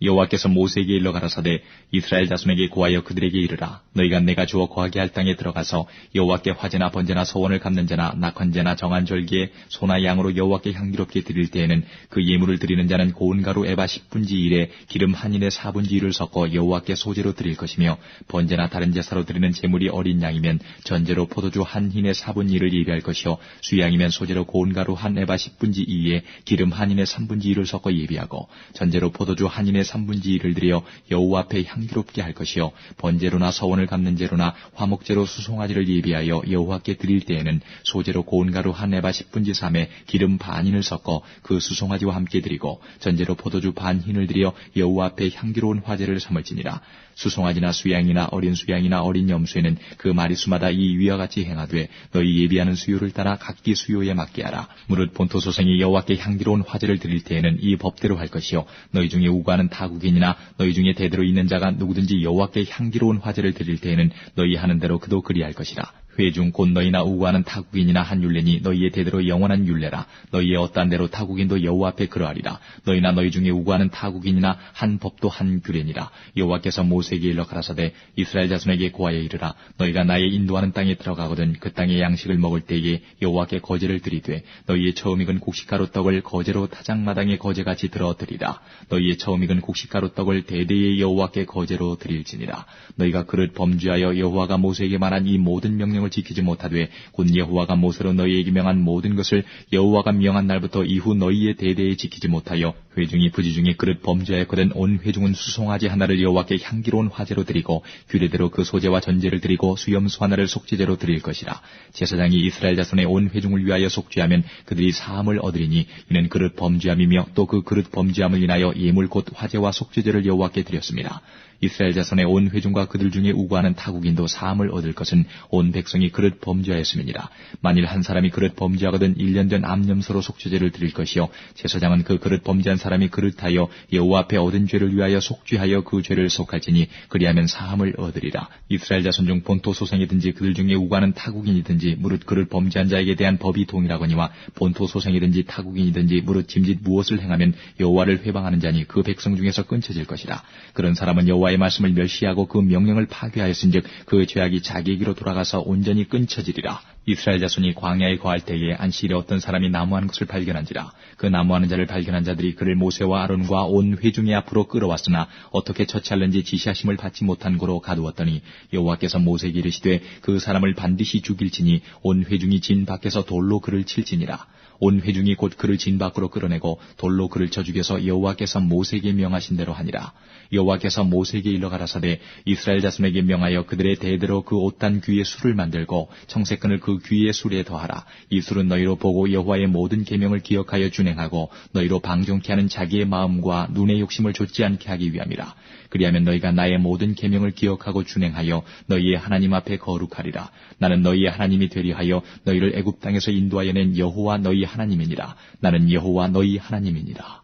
여호와께서 모세에게 일러 가라사대 이스라엘 자손에게 고하여 그들에게 이르라. 너희가 내가 주어 거하게 할 땅에 들어가서 여호와께 화제나 번제나 서원을 갚는 자나 낙헌제나 정한 절기에 소나 양으로 여호와께 향기롭게 드릴 때에는 그 예물을 드리는 자는 고운 가루 에바 10분지 1에 기름 한 인의 4분지 1을 섞어 여호와께 소제로 드릴 것이며 번제나 다른 제사로 드리는 제물이 어린 양이면 전제로 포도주 한 흰의 4분의 1을 예비할 것이요 수양이면 소제로 고운 가루 한 에바 10분지 2에 기름 한 인의 3분지 1을 섞어 예비하고 전제로 포도주 한 인의 3분지 1을 드려 여호와 앞에 향기롭게 할 것이요 번제로나 서원을 갚는 제로나 화목제로 수송아지를 예비하여 여호와께 드릴 때에는 소제로 고운 가루 한 에바 10분지 3에 기름 반 인을 섞어 그 수송아지와 함께 드리고 전제로 포도주 반 흰을 드려 여호와 앞에 향기로운 화제를 삼을지니라. 수송아지나 수양이나 어린 수양이나 어린 염소에는 그 마리수마다 이 위와 같이 행하되 너희 예비하는 수요를 따라 각기 수요에 맞게 하라. 무릇 본토 소생이 여호와께 향기로운 화제를 드릴 때에는 이 법대로 할 것이요 너희 중에 우고하는 타국인이나 너희 중에 대대로 있는 자가 누구든지 여호와께 향기로운 화제를 드릴 때에는 너희 하는 대로 그도 그리할 것이라. 회중 곧 너희나 우고하는 타국인이나 한 율례니 너희의 대대로 영원한 율례라. 너희의 어떠한 대로 타국인도 여호와 앞에 그러하리라. 너희나 너희 중에 우고하는 타국인이나 한 법도 한 규례니라. 여호와께서 모세에게 일러 가라사대 이스라엘 자손에게 고하여 이르라. 너희가 나의 인도하는 땅에 들어가거든 그 땅의 양식을 먹을 때에 여호와께 거제를 드리되 너희의 처음 익은 곡식가루 떡을 거제로 타작마당에 거제같이 들어드리라. 너희의 처음 익은 곡식가루 떡을 대대의 여호와께 거제로 드릴지니라. 너희가 그릇 범죄하여 여호와가 모세에게 말한 이 모든 명령을 지키지 못하되 곧 여호와가 모세로 너희에게 명한 모든 것을 여호와가 명한 날부터 이후 너희의 대대에 지키지 못하여 회중이 부지중에 그릇 범죄하였거든 온 회중은 수송아지 하나를 여호와께 향기로운 화제로 드리고 규례대로 그 소제와 전제를 드리고 수염소 하나를 속죄제로 드릴 것이라. 제사장이 이스라엘 자손의 온 회중을 위하여 속죄하면 그들이 사함을 얻으리니 이는 그릇 범죄함이며 또 그 그릇 범죄함을 인하여 예물 곧 화제와 속죄제를 여호와께 드렸습니다. 이스라엘 자손의 온 회중과 그들 중에 우고하는 타국인도 사함을 얻을 것은 온 백성이 그릇 범죄하였음이니라. 만일 한 사람이 그릇 범죄하거든 1년 된 암염소로 속죄제를 드릴 것이요 제사장은 그 그릇 범죄한 사람이 그릇하여 여호와 앞에 얻은 죄를 위하여 속죄하여 그 죄를 속할지니 그리하면 사함을 얻으리라. 이스라엘 자손 중 본토 소생이든지 그들 중에 우고하는 타국인이든지 무릇 그릇 범죄한 자에게 대한 법이 동일하거니와 본토 소생이든지 타국인이든지 무릇 짐짓 무엇을 행하면 여호와를 회방하는 자니 그 백성 중에서 끊쳐질 것이라. 그런 사람은 여호와의 말씀을 멸시하고 그 명령을 파괴하였은즉 그 죄악이 자기에게로 돌아가서 온전히 끊쳐지리라. 이스라엘 자손이 광야에 거할 때에 안식일에 어떤 사람이 나무하는 것을 발견한지라. 그 나무하는 자를 발견한 자들이 그를 모세와 아론과 온 회중의 앞으로 끌어왔으나 어떻게 처치할는지 지시하심을 받지 못한 고로 가두었더니 여호와께서 모세에게 이르시되 그 사람을 반드시 죽일지니 온 회중이 진 밖에서 돌로 그를 칠지니라. 온 회중이 곧 그를 진 밖으로 끌어내고 돌로 그를 쳐 죽여서 여호와께서 모세에게 명하신 대로 하니라. 여호와께서 모세에게 일러 가라사대 이스라엘 자손에게 명하여 그들의 대대로 그 옷단 귀에 술을 만들고 청색끈을 그 귀의 술에 더하라. 이 술은 너희로 보고 여호와의 모든 계명을 기억하여 준행하고 너희로 방종케 하는 자기의 마음과 눈의 욕심을 좇지 않게 하기 위함이라. 그리하면 너희가 나의 모든 계명을 기억하고 준행하여 너희의 하나님 앞에 거룩하리라. 나는 너희의 하나님이 되리 하여 너희를 애굽 땅에서 인도하여 낸 여호와 너희 하나님이니라. 나는 여호와 너희 하나님이니라.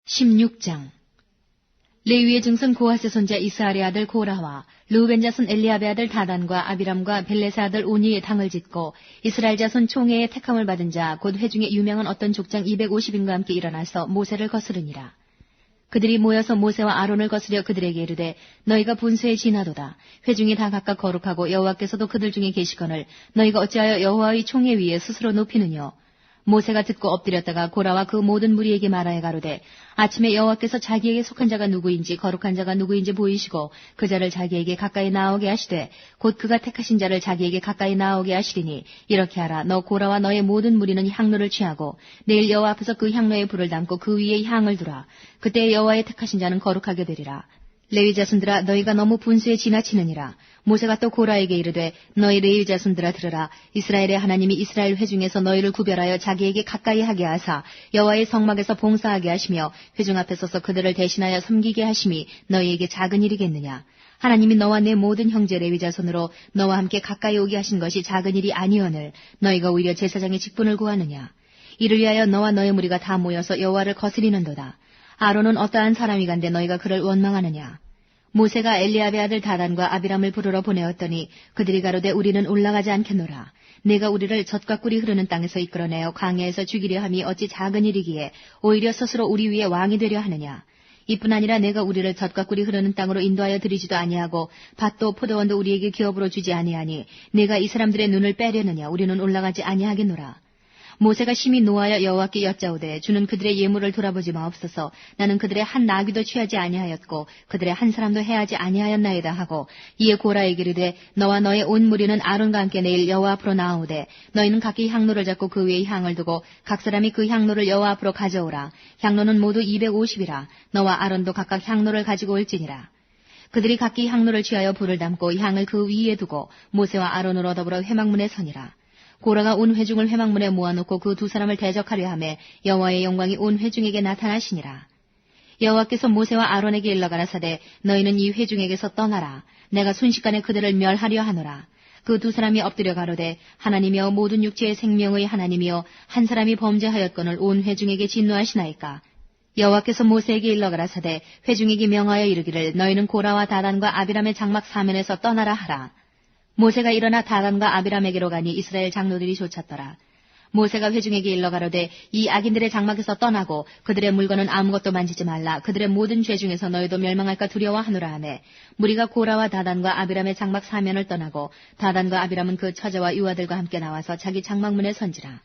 16장 레위의 증손 고하스 손자 이스하의 아들 고라와 르우벤 자손 엘리압의 아들 다단과 아비람과 벨레사 아들 오니의 당을 짓고 이스라엘 자손 총회의 택함을 받은 자 곧 회중에 유명한 어떤 족장 250인과 함께 일어나서 모세를 거스르니라. 그들이 모여서 모세와 아론을 거스려 그들에게 이르되 너희가 분수에 지나도다. 회중이 다 각각 거룩하고 여호와께서도 그들 중에 계시거늘 너희가 어찌하여 여호와의 총회 위에 스스로 높이느뇨. 모세가 듣고 엎드렸다가 고라와 그 모든 무리에게 말하여 가로되 아침에 여호와께서 자기에게 속한 자가 누구인지 거룩한 자가 누구인지 보이시고 그 자를 자기에게 가까이 나오게 하시되 곧 그가 택하신 자를 자기에게 가까이 나오게 하시리니 이렇게 하라. 너 고라와 너의 모든 무리는 향로를 취하고 내일 여호와 앞에서 그 향로에 불을 담고 그 위에 향을 두라. 그때 여호와의 택하신 자는 거룩하게 되리라. 레위 자손들아 너희가 너무 분수에 지나치느니라. 모세가 또 고라에게 이르되 너희 레위 자손들아 들으라. 이스라엘의 하나님이 이스라엘 회중에서 너희를 구별하여 자기에게 가까이 하게 하사 여호와의 성막에서 봉사하게 하시며 회중 앞에 서서 그들을 대신하여 섬기게 하심이 너희에게 작은 일이겠느냐. 하나님이 너와 내 모든 형제 레위 자손으로 너와 함께 가까이 오게 하신 것이 작은 일이 아니오늘 너희가 오히려 제사장의 직분을 구하느냐. 이를 위하여 너와 너의 무리가 다 모여서 여호와를 거스리는도다. 아론은 어떠한 사람이간데 너희가 그를 원망하느냐. 모세가 엘리압의 아들 다단과 아비람을 부르러 보내었더니 그들이 가로되 우리는 올라가지 않겠노라. 내가 우리를 젖과 꿀이 흐르는 땅에서 이끌어내어 광야에서 죽이려 함이 어찌 작은 일이기에 오히려 스스로 우리 위에 왕이 되려 하느냐. 이뿐 아니라 내가 우리를 젖과 꿀이 흐르는 땅으로 인도하여 드리지도 아니하고 밭도 포도원도 우리에게 기업으로 주지 아니하니 내가 이 사람들의 눈을 빼려느냐. 우리는 올라가지 아니하겠노라. 모세가 심히 노하여 여호와께 여짜오되 주는 그들의 예물을 돌아보지 마옵소서. 나는 그들의 한 나귀도 취하지 아니하였고 그들의 한 사람도 해하지 아니하였나이다 하고 이에 고라에게 이르되 너와 너의 온 무리는 아론과 함께 내일 여호와 앞으로 나아오되 너희는 각기 향로를 잡고 그 위에 향을 두고 각 사람이 그 향로를 여호와 앞으로 가져오라. 향로는 모두 250이라. 너와 아론도 각각 향로를 가지고 올지니라. 그들이 각기 향로를 취하여 불을 담고 향을 그 위에 두고 모세와 아론으로 더불어 회막문에 서니라. 고라가 온 회중을 회막문에 모아놓고 그 두 사람을 대적하려 하매 여호와의 영광이 온 회중에게 나타나시니라. 여호와께서 모세와 아론에게 일러 가라사대 너희는 이 회중에게서 떠나라. 내가 순식간에 그들을 멸하려 하노라. 그 두 사람이 엎드려 가로되 하나님이여 모든 육체의 생명의 하나님이여 한 사람이 범죄하였거늘 온 회중에게 진노하시나이까. 여호와께서 모세에게 일러 가라사대 회중에게 명하여 이르기를 너희는 고라와 다단과 아비람의 장막 사면에서 떠나라 하라. 모세가 일어나 다단과 아비람에게로 가니 이스라엘 장로들이 좇았더라. 모세가 회중에게 일러 가로되 이 악인들의 장막에서 떠나고 그들의 물건은 아무것도 만지지 말라. 그들의 모든 죄 중에서 너희도 멸망할까 두려워하노라 하매 무리가 고라와 다단과 아비람의 장막 사면을 떠나고 다단과 아비람은 그 처자와 유아들과 함께 나와서 자기 장막문에 선지라.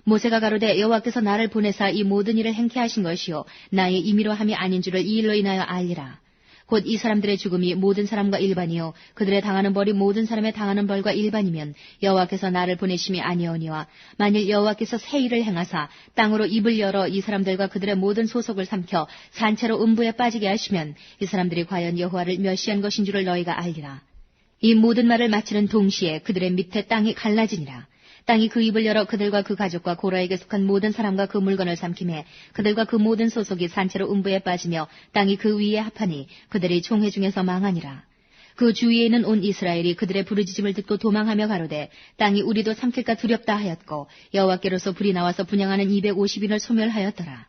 모세가 가로되 여호와께서 나를 보내사 이 모든 일을 행케 하신 것이요 나의 임의로 함이 아닌 줄을 이 일로 인하여 알리라. 곧 이 사람들의 죽음이 모든 사람과 일반이요 그들의 당하는 벌이 모든 사람의 당하는 벌과 일반이면 여호와께서 나를 보내심이 아니오니와 만일 여호와께서 새 일을 행하사 땅으로 입을 열어 이 사람들과 그들의 모든 소속을 삼켜 산채로 음부에 빠지게 하시면 이 사람들이 과연 여호와를 멸시한 것인 줄을 너희가 알리라. 이 모든 말을 마치는 동시에 그들의 밑에 땅이 갈라지니라. 땅이 그 입을 열어 그들과 그 가족과 고라에게 속한 모든 사람과 그 물건을 삼킴해 그들과 그 모든 소속이 산채로 음부에 빠지며 땅이 그 위에 합하니 그들이 총회 중에서 망하니라. 그 주위에 있는 온 이스라엘이 그들의 부르짖음을 듣고 도망하며 가로되 땅이 우리도 삼킬까 두렵다 하였고 여호와께로서 불이 나와서 분향하는 250인을 소멸하였더라.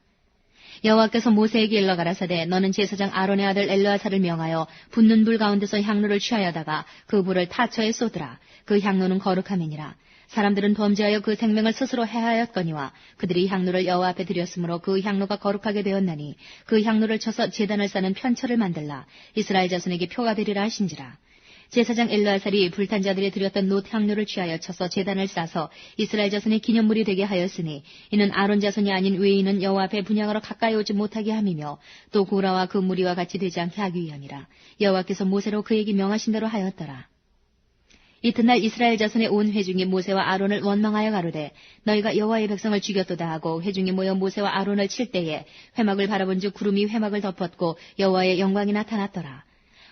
여호와께서 모세에게 일러 가라사대 너는 제사장 아론의 아들 엘르아사를 명하여 붙는 불 가운데서 향로를 취하여다가 그 불을 타처에 쏟으라. 그 향로는 거룩함이니라. 사람들은 범죄하여 그 생명을 스스로 해하였거니와 그들이 향로를 여호와 앞에 드렸으므로 그 향로가 거룩하게 되었나니 그 향로를 쳐서 제단을 싸는 편처를 만들라. 이스라엘 자손에게 표가 되리라 하신지라. 제사장 엘르아살이 불탄 자들이 드렸던 놋 향로를 취하여 쳐서 제단을 싸서 이스라엘 자손의 기념물이 되게 하였으니 이는 아론 자손이 아닌 외인은 여호와 앞에 분향하러 가까이 오지 못하게 함이며 또 고라와 그 무리와 같이 되지 않게 하기 위함이라. 여호와께서 모세로 그에게 명하신 대로 하였더라. 이튿날 이스라엘 자손의 온 회중이 모세와 아론을 원망하여 가로되 너희가 여호와의 백성을 죽였도다 하고 회중이 모여 모세와 아론을 칠 때에 회막을 바라본즉 구름이 회막을 덮었고 여호와의 영광이 나타났더라.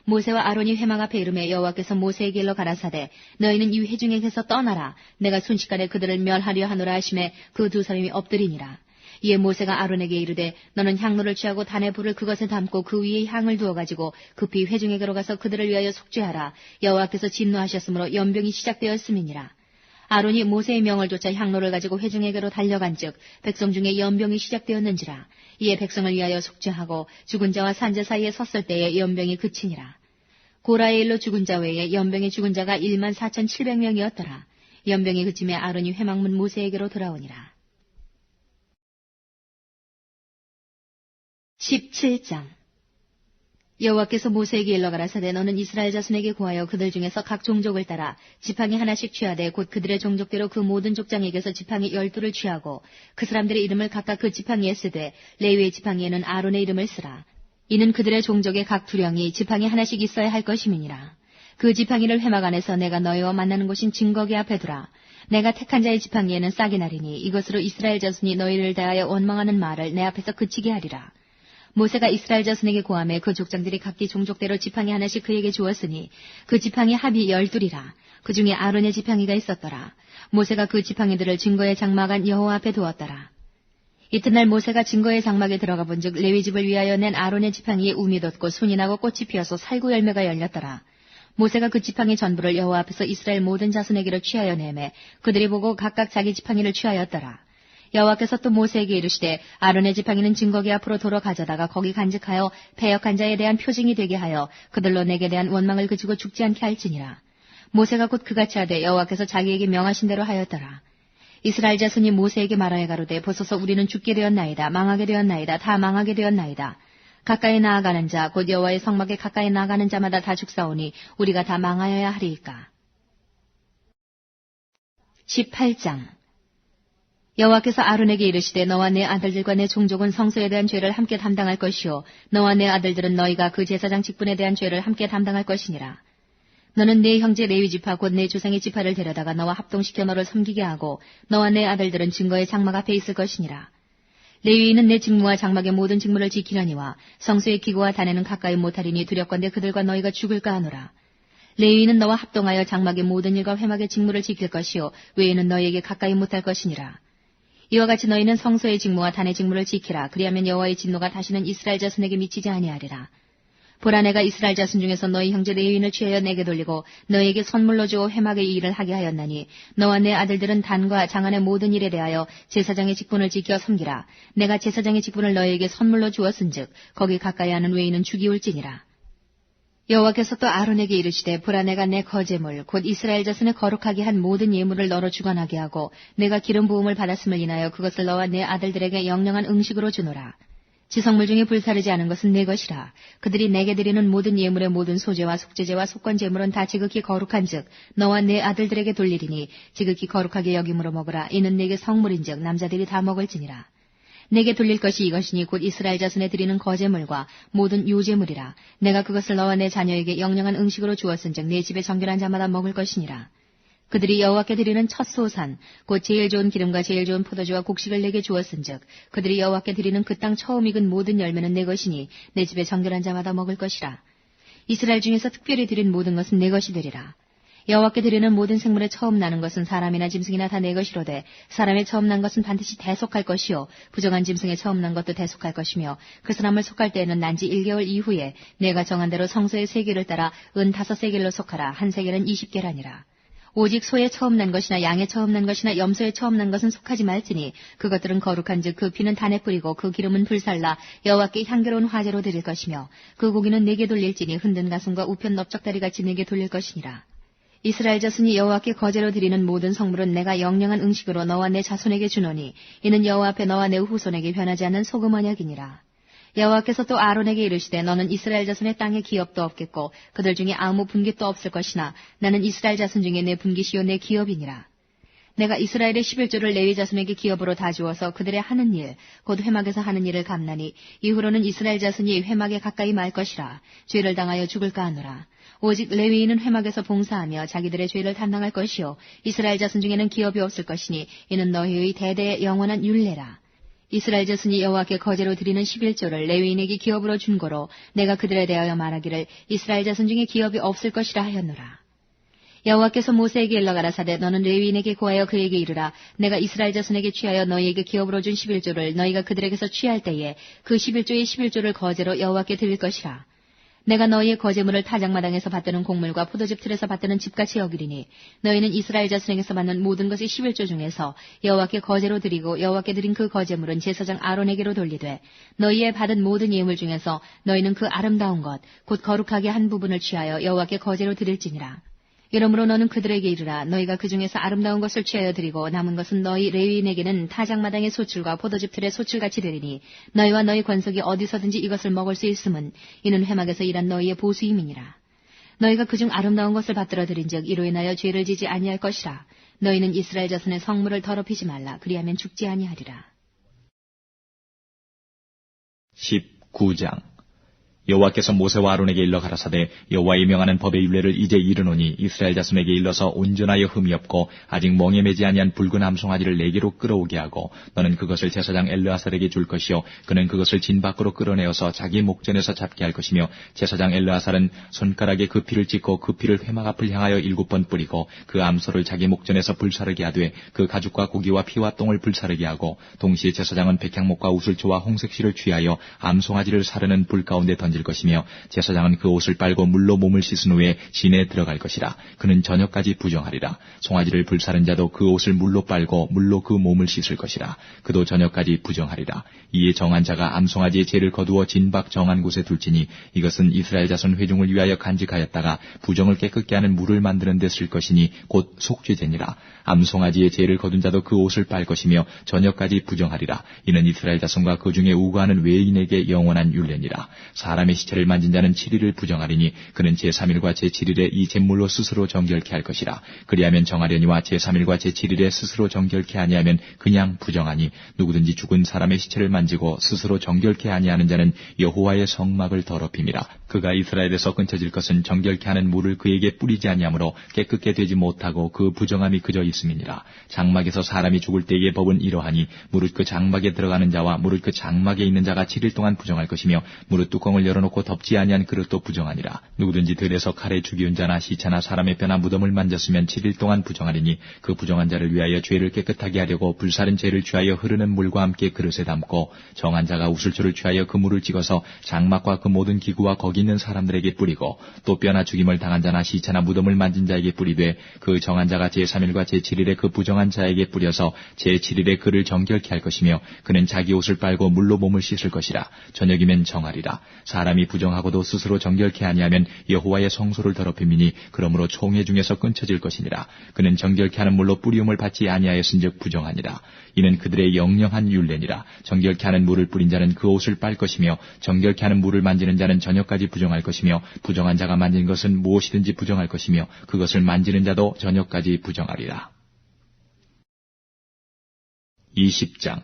모세와 아론이 회막 앞에 이르매 여호와께서 모세에게 일러 가라사대 너희는 이 회중에게서 떠나라. 내가 순식간에 그들을 멸하려 하노라 하심에 그 두 사람이 엎드리니라. 이에 모세가 아론에게 이르되 너는 향로를 취하고 단의 불을 그것에 담고 그 위에 향을 두어가지고 급히 회중에게로 가서 그들을 위하여 속죄하라. 여호와께서 진노하셨으므로 연병이 시작되었음이니라. 아론이 모세의 명을 좇아 향로를 가지고 회중에게로 달려간즉 백성 중에 연병이 시작되었는지라. 이에 백성을 위하여 속죄하고 죽은 자와 산자 사이에 섰을 때에 연병이 그치니라. 고라의 일로 죽은 자 외에 연병에 죽은 자가 14,700명이었더라. 연병이 그침에 아론이 회막문 모세에게로 돌아오니라. 17장 여호와께서 모세에게 일러 가라사대 너는 이스라엘 자손에게 구하여 그들 중에서 각 종족을 따라 지팡이 하나씩 취하되 곧 그들의 종족대로 그 모든 족장에게서 지팡이 12를 취하고 그 사람들의 이름을 각각 그 지팡이에 쓰되 레위의 지팡이에는 아론의 이름을 쓰라. 이는 그들의 종족의 각 두령이 지팡이 하나씩 있어야 할 것임이니라. 그 지팡이를 회막 안에서 내가 너희와 만나는 곳인 증거계 앞에 두라. 내가 택한 자의 지팡이에는 싹이 나리니 이것으로 이스라엘 자손이 너희를 대하여 원망하는 말을 내 앞에서 그치게 하리라. 모세가 이스라엘 자손에게 고하매 그 족장들이 각기 종족대로 지팡이 하나씩 그에게 주었으니 그 지팡이 합이 12이라. 그 중에 아론의 지팡이가 있었더라. 모세가 그 지팡이들을 증거의 장막 안 여호와 앞에 두었더라. 이튿날 모세가 증거의 장막에 들어가 본즉 레위 집을 위하여 낸 아론의 지팡이에 움이 돋고 순이 나고 꽃이 피어서 살구 열매가 열렸더라. 모세가 그 지팡이 전부를 여호와 앞에서 이스라엘 모든 자손에게로 취하여 내매 그들이 보고 각각 자기 지팡이를 취하였더라. 여호와께서 또 모세에게 이르시되 아론의 지팡이는 증거기 앞으로 도로 가져다가 거기 간직하여 패역한 자에 대한 표징이 되게 하여 그들로 내게 대한 원망을 그치고 죽지 않게 할지니라. 모세가 곧 그같이 하되 여호와께서 자기에게 명하신 대로 하였더라. 이스라엘 자손이 모세에게 말하여 가로되 보소서 우리는 죽게 되었나이다. 망하게 되었나이다. 다 망하게 되었나이다. 가까이 나아가는 자 곧 여호와의 성막에 가까이 나아가는 자마다 다 죽사오니 우리가 다 망하여야 하리이까. 18장 여호와께서 아론에게 이르시되 너와 내 아들들과 내 종족은 성소에 대한 죄를 함께 담당할 것이요 너와 내 아들들은 너희가 그 제사장 직분에 대한 죄를 함께 담당할 것이니라. 너는 네 형제 레위 지파 곧 내 조상의 지파를 데려다가 너와 합동시켜 너를 섬기게 하고 너와 내 아들들은 증거의 장막 앞에 있을 것이니라. 레위인은 내 직무와 장막의 모든 직무를 지키려니와 성소의 기구와 단에는 가까이 못하리니 두렵건대 그들과 너희가 죽을까 하노라. 레위인은 너와 합동하여 장막의 모든 일과 회막의 직무를 지킬 것이요 외에는 너희에게 가까이 못할 것이니라. 이와 같이 너희는 성소의 직무와 단의 직무를 지키라. 그리하면 여호와의 진노가 다시는 이스라엘 자손에게 미치지 아니하리라. 보라 내가 이스라엘 자손 중에서 너희 형제 레위인을 취하여 내게 돌리고 너희에게 선물로 주어 회막의 일을 하게 하였나니 너와 내 아들들은 단과 장안의 모든 일에 대하여 제사장의 직분을 지켜 섬기라. 내가 제사장의 직분을 너희에게 선물로 주었은즉 거기 가까이 하는 외인은 죽이울지니라. 여호와께서 또 아론에게 이르시되 보라 내가 내 거제물 곧 이스라엘 자손의 거룩하게 한 모든 예물을 너로 주관하게 하고 내가 기름 부음을 받았음을 인하여 그것을 너와 내 아들들에게 영영한 음식으로 주노라. 지성물 중에 불사르지 않은 것은 내 것이라. 그들이 내게 드리는 모든 예물의 모든 소제와 속죄제와 속건제물은 다 지극히 거룩한즉 너와 내 아들들에게 돌리리니 지극히 거룩하게 여김으로 먹으라. 이는 내게 성물인즉 남자들이 다 먹을지니라. 내게 돌릴 것이 이것이니 곧 이스라엘 자손에 드리는 거제물과 모든 유제물이라. 내가 그것을 너와 내 자녀에게 영영한 음식으로 주었은즉 내 집에 정결한 자마다 먹을 것이니라. 그들이 여호와께 드리는 첫 소산 곧 제일 좋은 기름과 제일 좋은 포도주와 곡식을 내게 주었은즉 그들이 여호와께 드리는 그 땅 처음 익은 모든 열매는 내 것이니 내 집에 정결한 자마다 먹을 것이라. 이스라엘 중에서 특별히 드린 모든 것은 내 것이 되리라. 여호와께 드리는 모든 생물의 처음 나는 것은 사람이나 짐승이나 다 내 것이로되 사람의 처음 난 것은 반드시 대속할 것이요 부정한 짐승의 처음 난 것도 대속할 것이며 그 사람을 속할 때에는 난지 1개월 이후에 내가 정한 대로 성소의 세겔을 따라 은 5세겔로 속하라. 한 세겔은 20개라니라. 오직 소의 처음 난 것이나 양의 처음 난 것이나 염소의 처음 난 것은 속하지 말지니 그것들은 거룩한즉 그 피는 단에 뿌리고 그 기름은 불살라 여호와께 향기로운 화제로 드릴 것이며 그 고기는 내게 돌릴지니 흔든 가슴과 우편 넓적다리같이 내게 돌릴 것이니라. 이스라엘 자손이 여호와께 거제로 드리는 모든 성물은 내가 영영한 음식으로 너와 내 자손에게 주노니 이는 여호와 앞에 너와 내 후손에게 변하지 않는 소금 언약이니라. 여호와께서 또 아론에게 이르시되 너는 이스라엘 자손의 땅에 기업도 없겠고 그들 중에 아무 분깃도 없을 것이나 나는 이스라엘 자손 중에 내 분깃이요 내 기업이니라. 내가 이스라엘의 11조를 레위 자손에게 기업으로 다 주어서 그들의 하는 일 곧 회막에서 하는 일을 감나니 이후로는 이스라엘 자손이 회막에 가까이 말 것이라. 죄를 당하여 죽을까 하노라. 오직 레위인은 회막에서 봉사하며 자기들의 죄를 담당할 것이요 이스라엘 자손 중에는 기업이 없을 것이니 이는 너희의 대대의 영원한 율례라. 이스라엘 자손이 여호와께 거제로 드리는 11조를 레위인에게 기업으로 준 거로 내가 그들에 대하여 말하기를 이스라엘 자손 중에 기업이 없을 것이라 하였노라. 여호와께서 모세에게 일러 가라사대 너는 레위인에게 고하여 그에게 이르라. 내가 이스라엘 자손에게 취하여 너희에게 기업으로 준 11조를 너희가 그들에게서 취할 때에 그 11조의 11조를 거제로 여호와께 드릴 것이라. 내가 너희의 거제물을 타작마당에서 받드는 곡물과 포도즙 틀에서 받드는 집같이 여기리니 너희는 이스라엘 자손에게서 받는 모든 것의 11조 중에서 여호와께 거제로 드리고 여호와께 드린 그 거제물은 제사장 아론에게로 돌리되 너희의 받은 모든 예물 중에서 너희는 그 아름다운 것 곧 거룩하게 한 부분을 취하여 여호와께 거제로 드릴지니라. 이러므로 너는 그들에게 이르라. 너희가 그 중에서 아름다운 것을 취하여 드리고 남은 것은 너희 레위인에게는 타작마당의 소출과 포도즙 틀의 소출같이 되리니 너희와 너희 권속이 어디서든지 이것을 먹을 수 있음은 이는 회막에서 일한 너희의 보수임이니라. 너희가 그중 아름다운 것을 받들어 드린즉 이로 인하여 죄를 지지 아니할 것이라. 너희는 이스라엘 자손의 성물을 더럽히지 말라. 그리하면 죽지 아니하리라. 19장 여호와께서 모세와 아론에게 일러 가라사대 여호와의 명하는 법의 율례를 이제 이르노니 이스라엘 자손에게 일러서 온전하여 흠이 없고 아직 멍에 매지 아니한 붉은 암송아지를 내게로 끌어오게 하고 너는 그것을 제사장 엘르아살에게 줄 것이요 그는 그것을 진 밖으로 끌어내어서 자기 목전에서 잡게 할 것이며 제사장 엘르아살은 손가락에 그 피를 찍고 그 피를 회막 앞을 향하여 7번 뿌리고 그 암소를 자기 목전에서 불사르게 하되 그 가죽과 고기와 피와 똥을 불사르게 하고 동시에 제사장은 백향목과 우슬초와 홍색실을 취하여 암송아지를 사르는 불 가운데 던질 것이며 제사장은 그 옷을 빨고 물로 몸을 씻은 후에 진에 들어갈 것이라. 그는 저녁까지 부정하리라. 송아지를 불사른 자도 그 옷을 물로 빨고 물로 그 몸을 씻을 것이라. 그도 저녁까지 부정하리라. 이에 정한 자가 암송아지의 죄를 거두어 진박 정한 곳에 둘지니 이것은 이스라엘 자손 회중을 위하여 간직하였다가 부정을 깨끗게 하는 물을 만드는 데 쓸 것이니 곧 속죄제니라. 암송아지의 죄를 거둔 자도 그 옷을 빨 것이며 저녁까지 부정하리라. 이는 이스라엘 자손과 그 중에 우거하는 외인에게 영원한 율례니라. 사람의 시체를 만진 자는 7일을 부정하리니 그는 제3일과 제7일에 이 잿물로 스스로 정결케 할 것이라. 그리하면 정하려니와 제3일과 제7일에 스스로 정결케 아니하면 그냥 부정하니 누구든지 죽은 사람의 시체를 만지고 스스로 정결케 아니하는 자는 여호와의 성막을 더럽힘이라. 그가 이스라엘에서 끊쳐질 것은 정결케 하는 물을 그에게 뿌리지 아니하므로 깨끗게 되지 못하고 그 부정함이 그저 있음이니라. 장막에서 사람이 죽을 때의 법은 이러하니 무릇 그 장막에 들어가는 자와 무릇 그 장막에 있는 자가 7일 동안 부정할 것이며 무릇 뚜껑을 열어놓고 덮지 아니한 그릇도 부정하니라. 누구든지 들에서 칼에 죽이운 자나 시체나 사람의 뼈나 무덤을 만졌으면 7일 동안 부정하리니 그 부정한 자를 위하여 죄를 깨끗하게 하려고 불사른 죄를 취하여 흐르는 물과 함께 그릇에 담고 정한 자가 우슬초를 취하여 그 물을 찍어서 장막과 그 모든 기구와 거기 있는 사람들에게 뿌리고 또 뼈나 죽임을 당한 자나 시체나 무덤을 만진 자에게 뿌리되 그 정한 자가 제3일과 제7일에 그 부정한 자에게 뿌려서 제7일에 그를 정결케 할 것이며 그는 자기 옷을 빨고 물로 몸을 씻을 것이라. 저녁이면 정하리라. 사람이 부정하고도 스스로 정결케 아니하면 여호와의 성소를 더럽힘이니 그러므로 총회 중에서 끊쳐질 것이니라. 그는 정결케 하는 물로 뿌리움을 받지 아니하였은즉 부정하니라. 이는 그들의 영영한 율례니라. 정결케 하는 물을 뿌린 자는 그 옷을 빨 것이며 정결케 하는 물을 만지는 자는 저녁까지 부정할 것이며 부정한 자가 만진 것은 무엇이든지 부정할 것이며 그것을 만지는 자도 저녁까지 부정하리라. 20장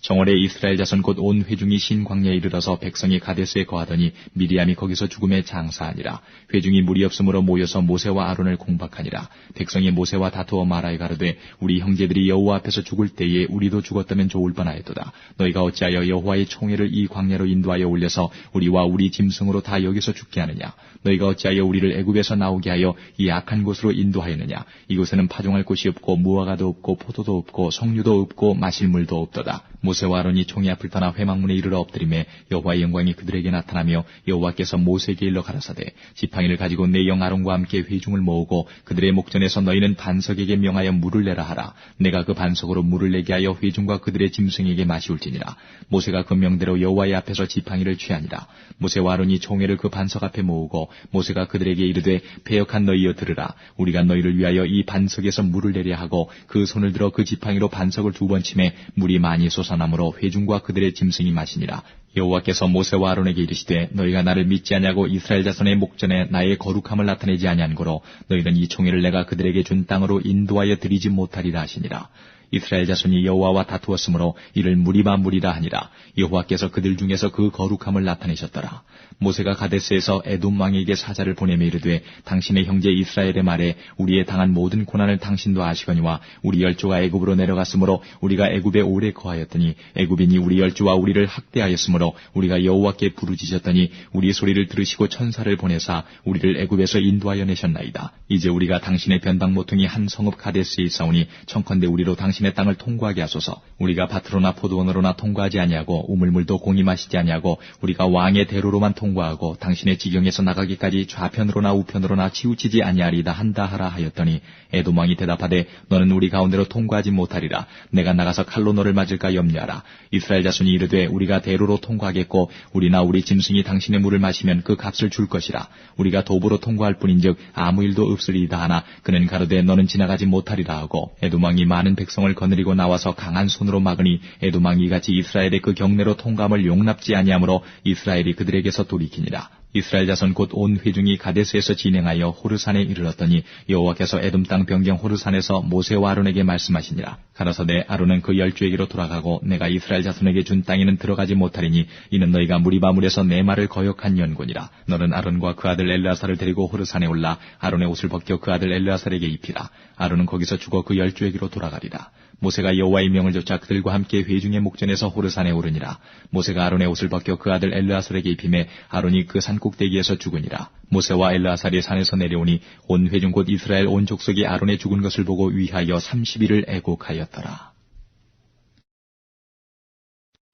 정월에 이스라엘 자손 곧 온 회중이 신광야에 이르러서 백성이 가데스에 거하더니 미리암이 거기서 죽음에 장사하니라. 회중이 무리 없으므로 모여서 모세와 아론을 공박하니라. 백성이 모세와 다투어 말하여 가로되 우리 형제들이 여호와 앞에서 죽을 때에 우리도 죽었다면 좋을 뻔하였도다. 너희가 어찌하여 여호와의 총회를 이 광야로 인도하여 올려서 우리와 우리 짐승으로 다 여기서 죽게 하느냐. 너희가 어찌하여 우리를 애굽에서 나오게 하여 이 악한 곳으로 인도하였느냐. 이곳에는 파종할 곳이 없고 무화과도 없고 포도도 없고 석류도 없고 마실 물도 없도다. 모세와 아론이 총회 앞을 떠나 회막문에 이르러 엎드리매 여호와의 영광이 그들에게 나타나며 여호와께서 모세에게 일러 가라사대 지팡이를 가지고 내 영 아론과 함께 회중을 모으고 그들의 목전에서 너희는 반석에게 명하여 물을 내라 하라. 내가 그 반석으로 물을 내게 하여 회중과 그들의 짐승에게 마시울지니라. 모세가 그 명대로 여호와의 앞에서 지팡이를 취하니라. 모세와 아론이 총회를 그 반석 앞에 모으고 모세가 그들에게 이르되 패역한 너희여 들으라. 우리가 너희를 위하여 이 반석에서 물을 내려 하고 그 손을 들어 그 지팡이로 반석을 2번 치매 물이 많이 솟아나므로 회중과 그들의 짐승이 마시니라. 여호와께서 모세와 아론에게 이르시되 너희가 나를 믿지 아니하고 이스라엘 자손의 목전에 나의 거룩함을 나타내지 아니한 고로 너희는 이 총회를 내가 그들에게 준 땅으로 인도하여 드리지 못하리라 하시니라. 이스라엘 자손이 여호와와 다투었으므로 이를 무리바 무리라 하니라. 여호와께서 그들 중에서 그 거룩함을 나타내셨더라. 모세가 가데스에서 에돔 왕에게 사자를 보내며 이르되 당신의 형제 이스라엘의 말에 우리의 당한 모든 고난을 당신도 아시거니와 우리 열조가 애굽으로 내려갔으므로 우리가 애굽에 오래 거하였더니 애굽인이 우리 열조와 우리를 학대하였으므로 우리가 여호와께 부르짖었더니 우리 소리를 들으시고 천사를 보내사 우리를 애굽에서 인도하여 내셨나이다. 이제 우리가 당신의 변방 모퉁이 한 성읍 가데스에 있사오니 청컨대 우리로 당신의 땅을 통과하게 하소서. 우리가 밭으로나 포도원으로나 통과하지 아니하고 우물물도 공히 마시지 아니하고 우리가 왕의 대로로만 통과하고 당신의 지경에서 나가기까지 좌편으로나 우편으로나 치우치지 아니하리다 한다 하라 하였더니 에돔 왕이 대답하되 너는 우리 가운데로 통과하지 못하리라. 내가 나가서 칼로 너를 맞을까 염려하라. 이스라엘 자손이 이르되 우리가 대로로 통과하겠고 우리나 우리 짐승이 당신의 물을 마시면 그 값을 줄 것이라. 우리가 도보로 통과할 뿐인즉 아무 일도 없으리이다 하나 그는 가로되 너는 지나가지 못하리라 하고 에돔 왕이 많은 백성을 거느리고 나와서 강한 손으로 막으니 에돔 왕이 이같이 이스라엘의 그 경내로 통과함을 용납지 아니하므로 이스라엘이 그들에게서 돌이키니라. 이스라엘 자손 곧 온 회중이 가데스에서 진행하여 호르산에 이르렀더니 여호와께서 에돔 땅 변경 호르산에서 모세와 아론에게 말씀하시니라. 가라사대 아론은 그 열조에게로 돌아가고 내가 이스라엘 자손에게 준 땅에는 들어가지 못하리니 이는 너희가 무리바물에서 내 말을 거역한 연고니라. 너는 아론과 그 아들 엘르아사를 데리고 호르산에 올라 아론의 옷을 벗겨 그 아들 엘르아사에게 입히라. 아론은 거기서 죽어 그 열조에게로 돌아가리라. 모세가 여호와의 명을 좇아 그들과 함께 회중의 목전에서 호르산에 오르니라. 모세가 아론의 옷을 벗겨 그 아들 엘르아살에게 입히매 아론이 그 산 꼭대기에서 죽으니라. 모세와 엘르아살이 산에서 내려오니 온 회중 곧 이스라엘 온 족속이 아론의 죽은 것을 보고 위하여 30일을 애곡하였더라.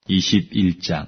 21장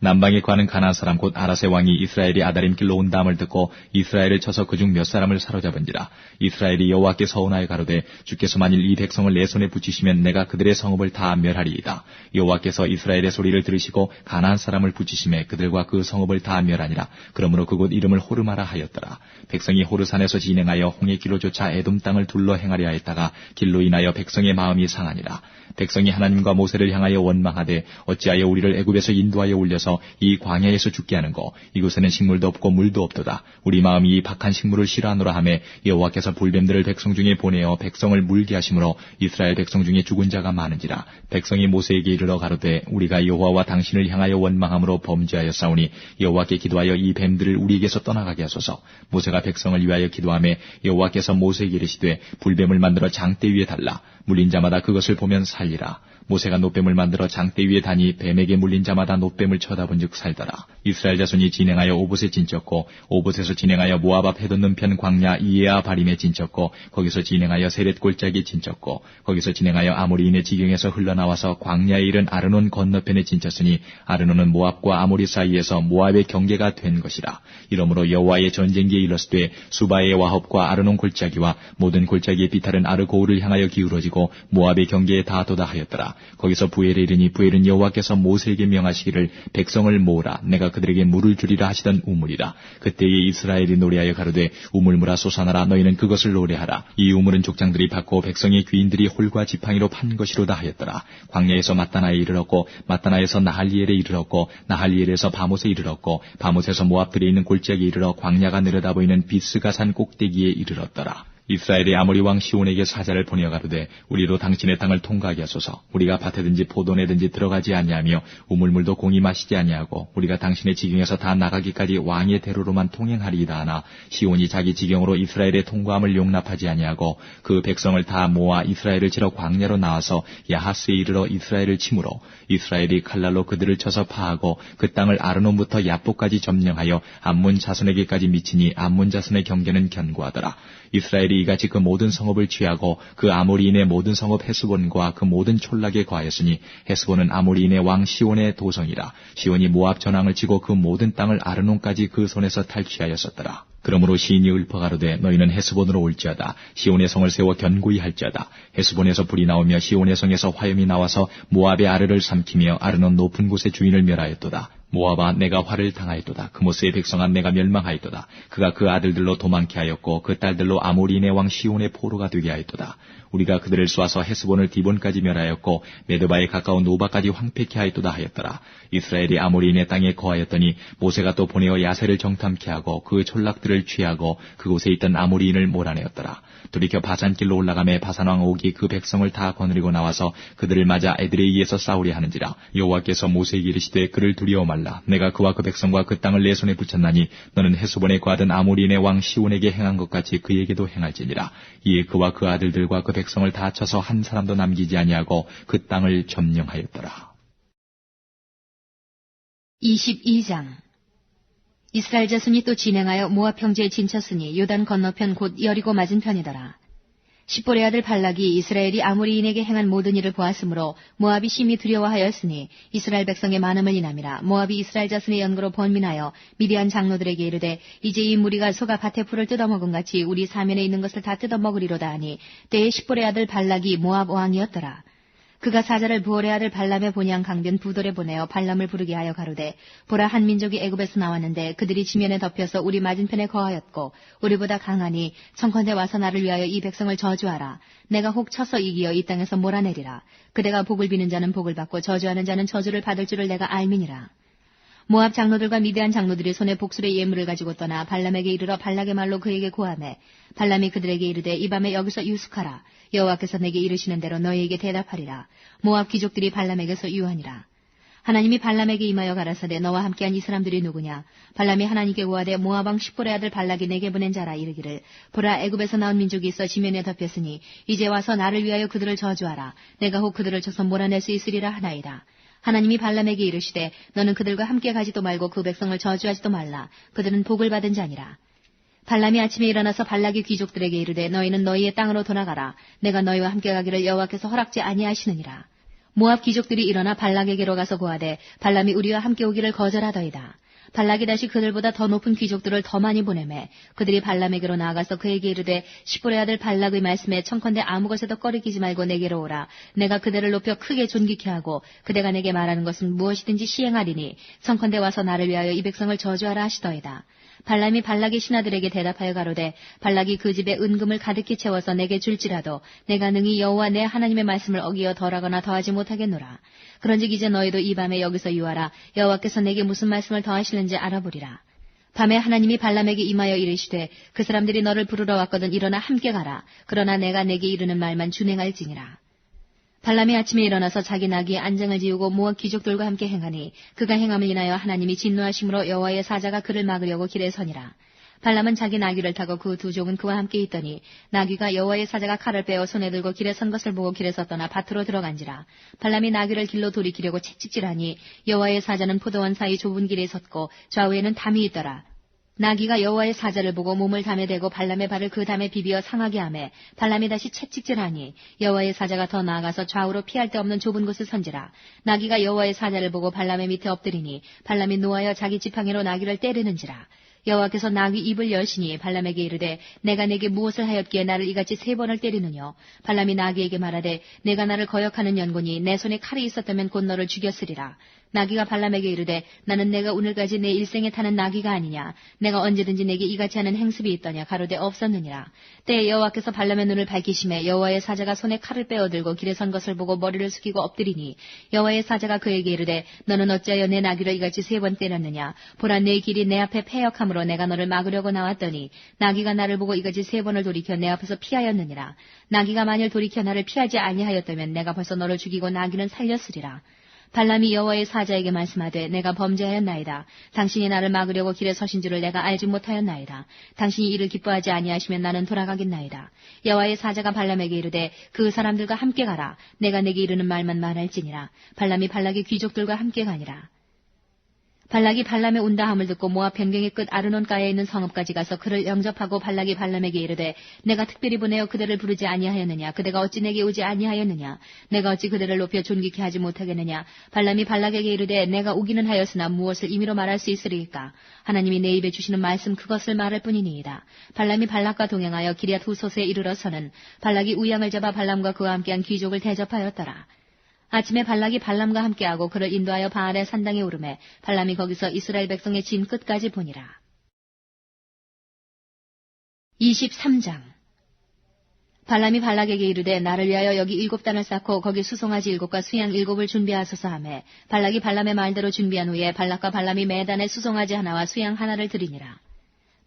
남방에 관한 가나안 사람 곧 아라세 왕이 이스라엘이 아다림 길로 온다함을 듣고 이스라엘을 쳐서 그중 몇 사람을 사로잡은지라. 이스라엘이 여호와께 서운하여 가로되 주께서 만일 이 백성을 내 손에 붙이시면 내가 그들의 성읍을 다 멸하리이다. 여호와께서 이스라엘의 소리를 들으시고 가나안 사람을 붙이심에 그들과 그 성읍을 다 멸하니라. 그러므로 그곳 이름을 호르마라 하였더라. 백성이 호르산에서 진행하여 홍해 길로 쫓아 에돔 땅을 둘러 행하려 했다가 길로 인하여 백성의 마음이 상하니라. 백성이 하나님과 모세를 향하여 원망하되 어찌하여 우리를 애굽에서 인도하여 올려서 이 광야에서 죽게 하는고 이곳에는 식물도 없고 물도 없도다. 우리 마음이 이 박한 식물을 싫어하노라 하매 여호와께서 불뱀들을 백성 중에 보내어 백성을 물게 하심으로 이스라엘 백성 중에 죽은 자가 많은지라. 백성이 모세에게 이르러 가로되 우리가 여호와와 당신을 향하여 원망함으로 범죄하였사오니 여호와께 기도하여 이 뱀들을 우리에게서 떠나가게 하소서. 모세가 백성을 위하여 기도하매 여호와께서 모세에게 이르시되 불뱀을 만들어 장대 위에 달라. 물린 자마다 그것을 보면 살리라. 모세가 놋뱀을 만들어 장대 위에 다니 뱀에게 물린 자마다 놋뱀을 쳐다본즉 살더라. 이스라엘 자손이 진행하여 오봇에 진쳤고 오봇에서 진행하여 모압 앞 해돋는 편 광야 이에아 바림에 진쳤고 거기서 진행하여 세렛 골짜기에 진쳤고 거기서 진행하여 아모리인의 지경에서 흘러나와서 광야에 이른 아르논 건너편에 진쳤으니 아르논은 모압과 아모리 사이에서 모압의 경계가 된 것이라. 이러므로 여호와의 전쟁기에 이르렀으되 수바의 와합과 아르논 골짜기와 모든 골짜기의 비탈은 아르고울을 향하여 기울어지고 모압의 경계에 다 도다하였더라. 거기서 부엘에 이르니 부엘은 여호와께서 모세에게 명하시기를 백성을 모으라. 내가 그들에게 물을 주리라 하시던 우물이라. 그때에 이스라엘이 노래하여 가로되 우물물아 솟아나라. 너희는 그것을 노래하라. 이 우물은 족장들이 받고 백성의 귀인들이 홀과 지팡이로 판 것이로다 하였더라. 광야에서 마따나에 이르렀고 마따나에서 나할리엘에 이르렀고 나할리엘에서 바못에 이르렀고 바못에서 모압들에 있는 골짜기에 이르러 광야가 내려다 보이는 비스가산 꼭대기에 이르렀더라. 이스라엘의 아모리 왕 시온에게 사자를 보내어 가로되 우리로 당신의 땅을 통과하게 하소서. 우리가 밭에든지 포도내든지 들어가지 아니하며 우물물도 공히 마시지 아니하고 우리가 당신의 지경에서 다 나가기까지 왕의 대로로만 통행하리이다 하나 시온이 자기 지경으로 이스라엘의 통과함을 용납하지 아니하고 그 백성을 다 모아 이스라엘을 치러 광야로 나와서 야하스에 이르러 이스라엘을 치므로 이스라엘이 칼날로 그들을 쳐서 파하고 그 땅을 아르논부터 야복까지 점령하여 암몬 자손에게까지 미치니 암몬 자손의 경계는 견고하더라. 이스라엘이 이같이 그 모든 성읍을 취하고 그 아모리인의 모든 성읍 헤스본과 그 모든 촌락에 거하였으니 헤스본은 아모리인의 왕 시온의 도성이라. 시온이 모압 전황을 치고 그 모든 땅을 아르논까지 그 손에서 탈취하였었더라. 그러므로 시인이 읊어가로되 너희는 헤스본으로 올지어다. 시온의 성을 세워 견고히 할지어다. 헤스본에서 불이 나오며 시온의 성에서 화염이 나와서 모압의 아르를 삼키며 아르논 높은 곳의 주인을 멸하였도다. 모압아 내가 화를 당하였도다. 그모스의 백성아 내가 멸망하였도다. 그가 그 아들들로 도망케 하였고 그 딸들로 아모리인의 왕 시온의 포로가 되게 하였도다. 우리가 그들을 쏘아서 헤스본을 디본까지 멸하였고 메드바에 가까운 노바까지 황폐케 하였도다 하였더라. 이스라엘이 아모리인의 땅에 거하였더니 모세가 또 보내어 야세를 정탐케 하고 그 촌락들을 취하고 그곳에 있던 아모리인을 몰아내었더라. 돌이켜 바산길로 올라가매 바산왕 옥이 그 백성을 다 거느리고 나와서 그들을 맞아 에드레이에서 싸우려 하는지라. 여호와께서 모세에게 이르시되 그를 두려워 말라. 내가 그와 그 백성과 그 땅을 내 손에 붙였나니 너는 헤스본에 거하던 아모리인의 왕 시온에게 행한 것 같이 그에게도 행할지니라. 이에 그와 그 아들들과 그 백성을 다 쳐서 한 사람도 남기지 아니하고 그 땅을 점령하였더라. 22장 이스라엘 자손이 또 진행하여 모압 형제에 진쳤으니 요단 건너편 곧 여리고 맞은편이더라. 십볼의 아들 발락이 이스라엘이 아모리인에게 행한 모든 일을 보았으므로 모압이 심히 두려워하였으니 이스라엘 백성의 많음을 인함이라. 모압이 이스라엘 자손의 연고로 번민하여 미디안 장로들에게 이르되 이제 이 무리가 소가 밭의 풀을 뜯어먹은 같이 우리 사면에 있는 것을 다 뜯어먹으리로다 하니 때에 십볼의 아들 발락이 모압 왕이었더라. 그가 사자를 부올의 아들 발람의 본향 강변 부돌에 보내어 발람을 부르게 하여 가로되 보라 한 민족이 애굽에서 나왔는데 그들이 지면에 덮여서 우리 맞은편에 거하였고 우리보다 강하니 청컨대 와서 나를 위하여 이 백성을 저주하라. 내가 혹 쳐서 이기어 이 땅에서 몰아내리라. 그대가 복을 비는 자는 복을 받고 저주하는 자는 저주를 받을 줄을 내가 알미니라. 모압 장로들과 미디안 장로들이 손에 복술의 예물을 가지고 떠나 발람에게 이르러 발락의 말로 그에게 고하매 발람이 그들에게 이르되 이 밤에 여기서 유숙하라. 여호와께서 내게 이르시는 대로 너희에게 대답하리라. 모압 귀족들이 발람에게서 유하니라. 하나님이 발람에게 임하여 가라사대 너와 함께한 이 사람들이 누구냐? 발람이 하나님께 고하되 모압 왕 십볼의 아들 발락이 내게 보낸 자라 이르기를 보라 애굽에서 나온 민족이 있어 지면에 덮였으니 이제 와서 나를 위하여 그들을 저주하라. 내가 혹 그들을 쳐서 몰아낼 수 있으리라 하나이다. 하나님이 발람에게 이르시되 너는 그들과 함께 가지도 말고 그 백성을 저주하지도 말라. 그들은 복을 받은 자니라. 발람이 아침에 일어나서 발락의 귀족들에게 이르되 너희는 너희의 땅으로 돌아가라. 내가 너희와 함께 가기를 여호와께서 허락지 아니하시느니라. 모압 귀족들이 일어나 발락에게로 가서 고하되 발람이 우리와 함께 오기를 거절하더이다. 발락이 다시 그들보다 더 높은 귀족들을 더 많이 보내매 그들이 발람에게로 나아가서 그에게 이르되 십볼의 아들 발락의 말씀에 청컨대 아무 것에도 꺼리끼지 말고 내게로 오라. 내가 그대를 높여 크게 존귀케 하고 그대가 내게 말하는 것은 무엇이든지 시행하리니 청컨대 와서 나를 위하여 이 백성을 저주하라 하시더이다. 발람이 발락의 신하들에게 대답하여 가로되 발락이 그 집에 은금을 가득히 채워서 내게 줄지라도 내가 능히 여호와 내 하나님의 말씀을 어기어 덜하거나 더하지 못하겠노라. 그런즉 이제 너희도 이 밤에 여기서 유하라. 여호와께서 내게 무슨 말씀을 더하시는지 알아보리라. 밤에 하나님이 발람에게 임하여 이르시되 그 사람들이 너를 부르러 왔거든 일어나 함께 가라. 그러나 내가 내게 이르는 말만 준행할지니라. 발람이 아침에 일어나서 자기 나귀에 안장을 지우고 모압 귀족들과 함께 행하니 그가 행함을 인하여 하나님이 진노하심으로 여호와의 사자가 그를 막으려고 길에 서니라. 발람은 자기 나귀를 타고 그 두 종은 그와 함께 있더니 나귀가 여호와의 사자가 칼을 빼어 손에 들고 길에 선 것을 보고 길에서 떠나 밭으로 들어간지라. 발람이 나귀를 길로 돌이키려고 채찍질하니 여호와의 사자는 포도원 사이 좁은 길에 섰고 좌우에는 담이 있더라. 나귀가 여호와의 사자를 보고 몸을 담에 대고 발람의 발을 그 담에 비비어 상하게 하매 발람이 다시 채찍질하니 여호와의 사자가 더 나아가서 좌우로 피할 데 없는 좁은 곳을 선지라. 나귀가 여호와의 사자를 보고 발람의 밑에 엎드리니 발람이 노하여 자기 지팡이로 나귀를 때리는지라. 여호와께서 나귀 입을 여시니 발람에게 이르되 내가 내게 무엇을 하였기에 나를 이같이 3번을 때리느뇨. 발람이 나귀에게 말하되 내가 나를 거역하는 연고니 내 손에 칼이 있었다면 곧 너를 죽였으리라. 나귀가 발람에게 이르되 나는 내가 오늘까지 내 일생에 타는 나귀가 아니냐. 내가 언제든지 내게 이같이 하는 행습이 있더냐. 가로되 없었느니라. 때에 여호와께서 발람의 눈을 밝히심에 여호와의 사자가 손에 칼을 빼어들고 길에 선 것을 보고 머리를 숙이고 엎드리니 여호와의 사자가 그에게 이르되 너는 어찌하여 내 나귀를 이같이 3번 때렸느냐. 보라 내 길이 내 앞에 패역함으로 내가 너를 막으려고 나왔더니 나귀가 나를 보고 이같이 3번을 돌이켜 내 앞에서 피하였느니라. 나귀가 만일 돌이켜 나를 피하지 아니하였다면 내가 벌써 너를 죽이고 나귀는 살렸으리라. 발람이 여호와의 사자에게 말씀하되 내가 범죄하였나이다. 당신이 나를 막으려고 길에 서신 줄을 내가 알지 못하였나이다. 당신이 이를 기뻐하지 아니하시면 나는 돌아가겠나이다. 여호와의 사자가 발람에게 이르되 그 사람들과 함께 가라. 내가 내게 이르는 말만 말할지니라. 발람이 발락의 귀족들과 함께 가니라. 발락이 발람의 온다함을 듣고 모압 변경의 끝 아르논가에 있는 성읍까지 가서 그를 영접하고 발락이 발람에게 이르되 내가 특별히 보내어 그들을 부르지 아니하였느냐. 그대가 어찌 내게 오지 아니하였느냐. 내가 어찌 그들을 높여 존귀케 하지 못하겠느냐. 발람이 발락에게 이르되 내가 오기는 하였으나 무엇을 임의로 말할 수 있으리이까. 하나님이 내 입에 주시는 말씀 그것을 말할 뿐이니이다. 발람이 발락과 동행하여 기럇 후솥에 이르러서는 발락이 우양을 잡아 발람과 그와 함께한 귀족을 대접하였더라. 아침에 발락이 발람과 함께하고 그를 인도하여 바알의 산당에 오르매 발람이 거기서 이스라엘 백성의 진 끝까지 보니라. 23장 발람이 발락에게 이르되 나를 위하여 여기 7단을 쌓고 거기 수송아지 7과 수양 7을 준비하소서 하매 발락이 발람의 말대로 준비한 후에 발락과 발람이 매단에 수송아지 하나와 수양 하나를 드리니라.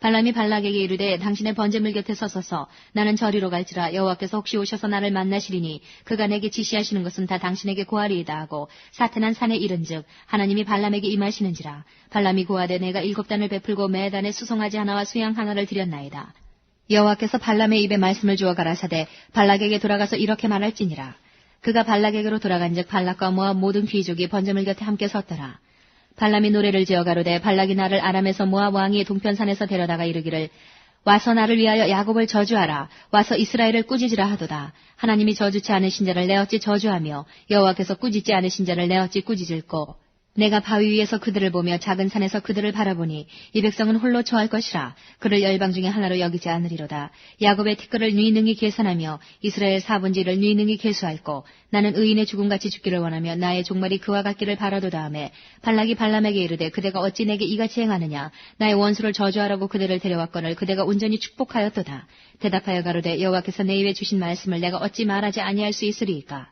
발람이 발락에게 이르되 당신의 번제물 곁에 서소서. 나는 저리로 갈지라. 여호와께서 혹시 오셔서 나를 만나시리니 그가 내게 지시하시는 것은 다 당신에게 고하리이다 하고 사태난 산에 이른즉 하나님이 발람에게 임하시는지라. 발람이 고하되 내가 7단을 베풀고 매단에 수송아지 하나와 수양 하나를 드렸나이다. 여호와께서 발람의 입에 말씀을 주어 가라사대 발락에게 돌아가서 이렇게 말할지니라. 그가 발락에게로 돌아간즉 발락과 모압 모든 귀족이 번제물 곁에 함께 섰더라. 발람이 노래를 지어 가로되 발락이 나를 아람에서 모압 왕이 동편산에서 데려다가 이르기를 와서 나를 위하여 야곱을 저주하라. 와서 이스라엘을 꾸짖으라 하도다. 하나님이 저주치 않으신 자를 내 어찌 저주하며 여호와께서 꾸짖지 않으신 자를 내 어찌 꾸짖을꼬. 내가 바위 위에서 그들을 보며 작은 산에서 그들을 바라보니 이 백성은 홀로 처할 것이라. 그를 열방 중에 하나로 여기지 않으리로다. 야곱의 티끌을 네 능히 계산하며 이스라엘 4분지를 네 능히 계수할꼬. 나는 의인의 죽음같이 죽기를 원하며 나의 종말이 그와 같기를 바라도다 하매 발락이 발람에게 이르되 그대가 어찌 내게 이같이 행하느냐. 나의 원수를 저주하라고 그대를 데려왔거늘 그대가 온전히 축복하였도다. 대답하여 가로되 여호와께서 내 입에 주신 말씀을 내가 어찌 말하지 아니할 수 있으리이까.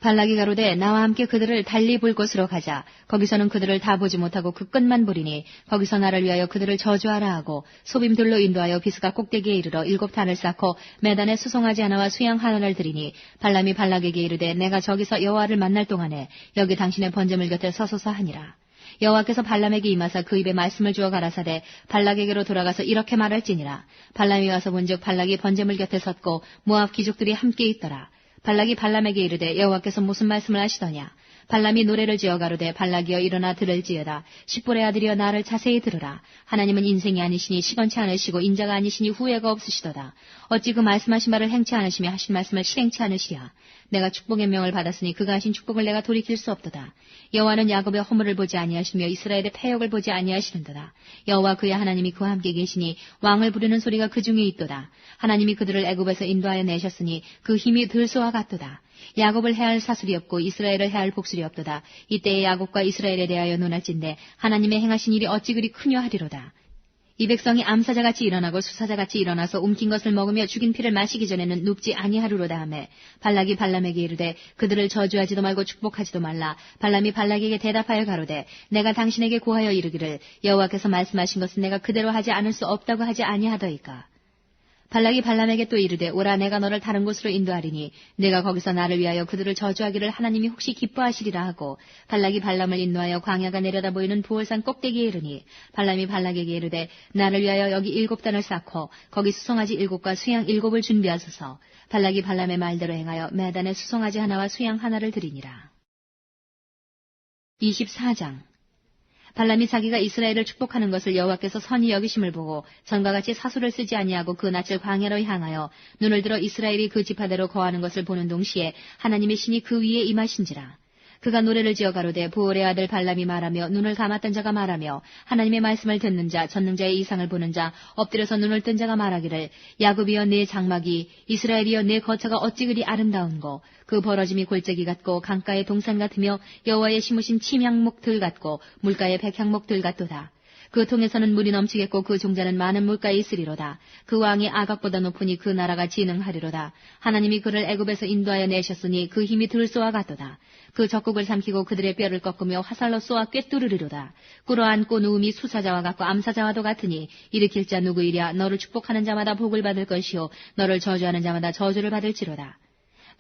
발락이 가로되 나와 함께 그들을 달리 볼 곳으로 가자. 거기서는 그들을 다 보지 못하고 그 끝만 보리니 거기서 나를 위하여 그들을 저주하라 하고 소빔들로 인도하여 비스가 꼭대기에 이르러 7단을 쌓고 매단에 수송아지 하나와 수양 하나를 드리니 발람이 발락에게 이르되 내가 저기서 여호와를 만날 동안에 여기 당신의 번제물 곁에 서소서 하니라. 여호와께서 발람에게 임하사 그 입에 말씀을 주어 가라사대 발락에게로 돌아가서 이렇게 말할지니라. 발람이 와서 본즉 발락이 번제물 곁에 섰고 모압 귀족들이 함께 있더라. 발락이 발람에게 이르되 여호와께서 무슨 말씀을 하시더냐. 발람이 노래를 지어 가로되 발락이여 일어나 들을지어다. 십볼의 아들이여 나를 자세히 들으라. 하나님은 인생이 아니시니 시건치 않으시고 인자가 아니시니 후회가 없으시도다. 어찌 그 말씀하신 바를 행치 않으시며 하신 말씀을 실행치 않으시랴. 내가 축복의 명을 받았으니 그가 하신 축복을 내가 돌이킬 수 없도다. 여호와는 야곱의 허물을 보지 아니하시며 이스라엘의 패역을 보지 아니하시는도다. 여호와 그의 하나님이 그와 함께 계시니 왕을 부르는 소리가 그 중에 있도다. 하나님이 그들을 애굽에서 인도하여 내셨으니 그 힘이 들소와 같도다. 야곱을 해할 사술이 없고 이스라엘을 해할 복술이 없도다. 이때에 야곱과 이스라엘에 대하여 논할진대 하나님의 행하신 일이 어찌 그리 크뇨 하리로다. 이 백성이 암사자같이 일어나고 수사자같이 일어나서 움킨 것을 먹으며 죽인 피를 마시기 전에는 눕지 아니하리로다 하매 발락이 발람에게 이르되 그들을 저주하지도 말고 축복하지도 말라. 발람이 발락에게 대답하여 가로되 내가 당신에게 고하여 이르기를 여호와께서 말씀하신 것은 내가 그대로 하지 않을 수 없다고 하지 아니하더이까. 발락이 발람에게 또 이르되 오라 내가 너를 다른 곳으로 인도하리니 내가 거기서 나를 위하여 그들을 저주하기를 하나님이 혹시 기뻐하시리라 하고 발락이 발람을 인도하여 광야가 내려다 보이는 부월산 꼭대기에 이르니 발람이 발락에게 이르되 나를 위하여 여기 7단을 쌓고 거기 수송아지 7과 수양 7을 준비하소서. 발락이 발람의 말대로 행하여 매단에 수송아지 하나와 수양 하나를 드리니라. 24장 발람이 자기가 이스라엘을 축복하는 것을 여호와께서 선히 여기심을 보고 전과 같이 사술을 쓰지 아니하고 그 낯을 광야로 향하여 눈을 들어 이스라엘이 그 지파대로 거하는 것을 보는 동시에 하나님의 신이 그 위에 임하신지라. 그가 노래를 지어 가로되 부올의 아들 발람이 말하며 눈을 감았던 자가 말하며 하나님의 말씀을 듣는 자 전능자의 이상을 보는 자 엎드려서 눈을 뜬 자가 말하기를 야곱이여 내 장막이 이스라엘이여 내 거처가 어찌 그리 아름다운고 그 벌어짐이 골짜기 같고 강가의 동산 같으며 여호와의 심으신 침향목들 같고 물가의 백향목들 같도다. 그 통에서는 물이 넘치겠고 그 종자는 많은 물가에 있으리로다. 그 왕이 아각보다 높으니 그 나라가 진흥하리로다. 하나님이 그를 애굽에서 인도하여 내셨으니 그 힘이 들소와 같도다. 그 적국을 삼키고 그들의 뼈를 꺾으며 화살로 쏘아 꿰뚫으리로다. 꿇어앉고 누움이 수사자와 같고 암사자와도 같으니 일으킬 자 누구이랴. 너를 축복하는 자마다 복을 받을 것이요 너를 저주하는 자마다 저주를 받을지로다.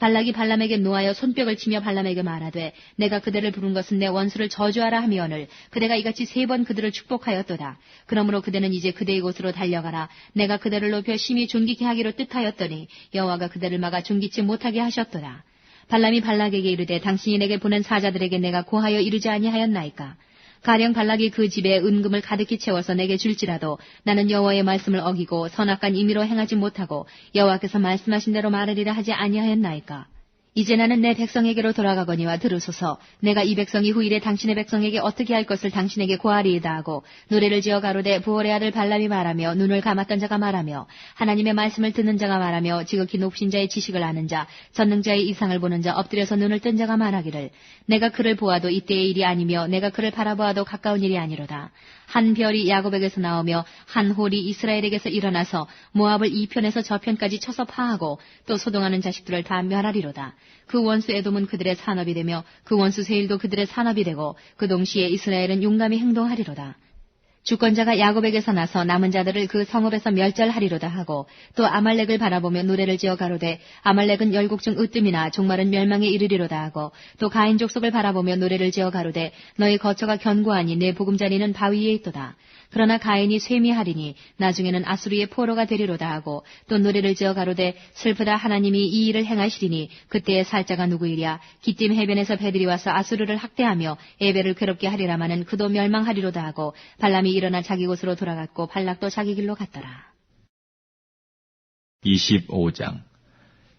발락이 발람에게 노하여 손뼉을 치며 발람에게 말하되 내가 그대를 부른 것은 내 원수를 저주하라 하미오늘 그대가 이같이 3번 그들을 축복하였도다. 그러므로 그대는 이제 그대의 곳으로 달려가라. 내가 그대를 높여 심히 존귀케 하기로 뜻하였더니 여호와가 그대를 막아 존귀치 못하게 하셨도다. 발람이 발락에게 이르되 당신이 내게 보낸 사자들에게 내가 고하여 이르지 아니하였나이까. 가령 발락이 그 집에 은금을 가득히 채워서 내게 줄지라도 나는 여호와의 말씀을 어기고 선악간 임의로 행하지 못하고 여호와께서 말씀하신 대로 말하리라 하지 아니하였나이까. 이제 나는 내 백성에게로 돌아가거니와 들으소서. 내가 이 백성이 후일에 당신의 백성에게 어떻게 할 것을 당신에게 고하리이다 하고 노래를 지어 가로되 부올의 아들 발람이 말하며 눈을 감았던 자가 말하며 하나님의 말씀을 듣는 자가 말하며 지극히 높으신 자의 지식을 아는 자 전능자의 이상을 보는 자 엎드려서 눈을 뜬 자가 말하기를 내가 그를 보아도 이때의 일이 아니며 내가 그를 바라보아도 가까운 일이 아니로다. 한 별이 야곱에게서 나오며 한 홀이 이스라엘에게서 일어나서 모압을 이 편에서 저 편까지 쳐서 파하고 또 소동하는 자식들을 다 멸하리로다. 그 원수 에돔은 그들의 산업이 되며 그 원수 세일도 그들의 산업이 되고 그 동시에 이스라엘은 용감히 행동하리로다. 주권자가 야곱에게서 나서 남은 자들을 그 성읍에서 멸절하리로다 하고 또 아말렉을 바라보며 노래를 지어 가로되 아말렉은 열국 중 으뜸이나 종말은 멸망에 이르리로다 하고 또 가인 족속을 바라보며 노래를 지어 가로되 너희 거처가 견고하니 내 보금자리는 바위에 있도다. 그러나 가인이 쇠미하리니 나중에는 아수르의 포로가 되리로다 하고 또 노래를 지어 가로되 슬프다 하나님이 이 일을 행하시리니 그때의 살자가 누구이랴. 기띔 해변에서 배들이 와서 아수르를 학대하며 에벨을 괴롭게 하리라마는 그도 멸망하리로다 하고 발람이 일어나 자기 곳으로 돌아갔고 발락도 자기 길로 갔더라. 25장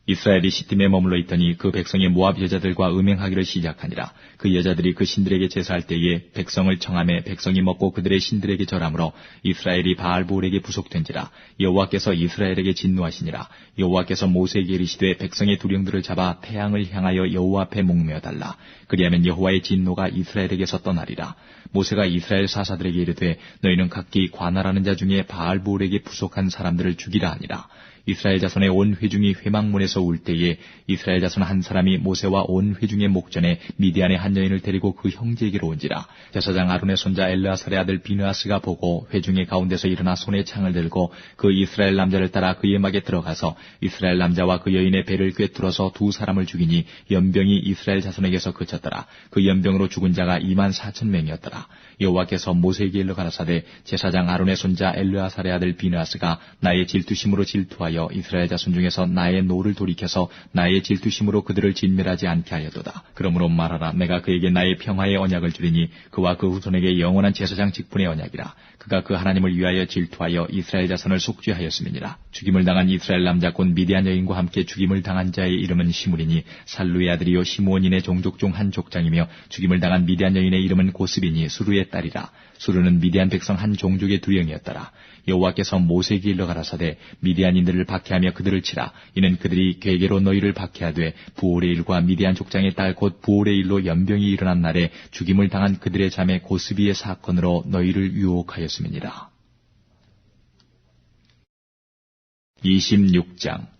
이스라엘이 시딤에 머물러 있더니 그 백성이 모압 여자들과 음행하기를 시작하니라. 그 여자들이 그 신들에게 제사할 때에 백성을 청하매 백성이 먹고 그들의 신들에게 절하므로 이스라엘이 바알보올에게 부속된지라. 여호와께서 이스라엘에게 진노하시니라. 여호와께서 모세에게 이르시되 백성의 두령들을 잡아 태양을 향하여 여호와 앞에 목매어달라. 그리하면 여호와의 진노가 이스라엘에게서 떠나리라. 모세가 이스라엘 사사들에게 이르되 너희는 각기 관할하는 자 중에 바알보올에게 부속한 사람들을 죽이라 하니라. 이스라엘 자손의 온 회중이 회막문에서 울 때에 이스라엘 자손 한 사람이 모세와 온 회중의 목전에 미디안의 한 여인을 데리고 그 형제에게로 온지라. 제사장 아론의 손자 엘르아살의 아들 비느하스가 보고 회중의 가운데서 일어나 손에 창을 들고 그 이스라엘 남자를 따라 그의 막에 들어가서 이스라엘 남자와 그 여인의 배를 꿰뚫어서 두 사람을 죽이니 연병이 이스라엘 자손에게서 그쳤더라. 그 연병으로 죽은 자가 24,000명이었더라. 여호와께서 모세에게 일러 가라사대 제사장 아론의 손자 엘르아살의 아들 비느하스가 나의 질투심으로 질투하여 이스라엘 자손 중에서 나의 노를 돌이켜서 나의 질투심으로 그들을 진멸하지 않게 하였도다. 그러므로 말하라. 내가 그에게 나의 평화의 언약을 주리니 그와 그 후손에게 영원한 제사장 직분의 언약이라. 그가 그 하나님을 위하여 질투하여 이스라엘 자손을 속죄하였음이니라. 죽임을 당한 이스라엘 남자 곧 미디안 여인과 함께 죽임을 당한 자의 이름은 시므리니 살루의 아들이요 시므온인의 종족 중 한 족장이며 죽임을 당한 미디안 여인의 이름은 고스비니 수루의 딸이라. 수루는 미디안 백성 한 종족의 두령이었더라. 여호와께서 모세에게 일러 가라사대 미디안인들을 박해하며 그들을 치라. 이는 그들이 괴계로 너희를 박해하되 부올의 일과 미디안 족장의 딸 곧 부올의 일로 연병이 일어난 날에 죽임을 당한 그들의 자매 고스비의 사건으로 너희를 유혹하였음이니라. 26장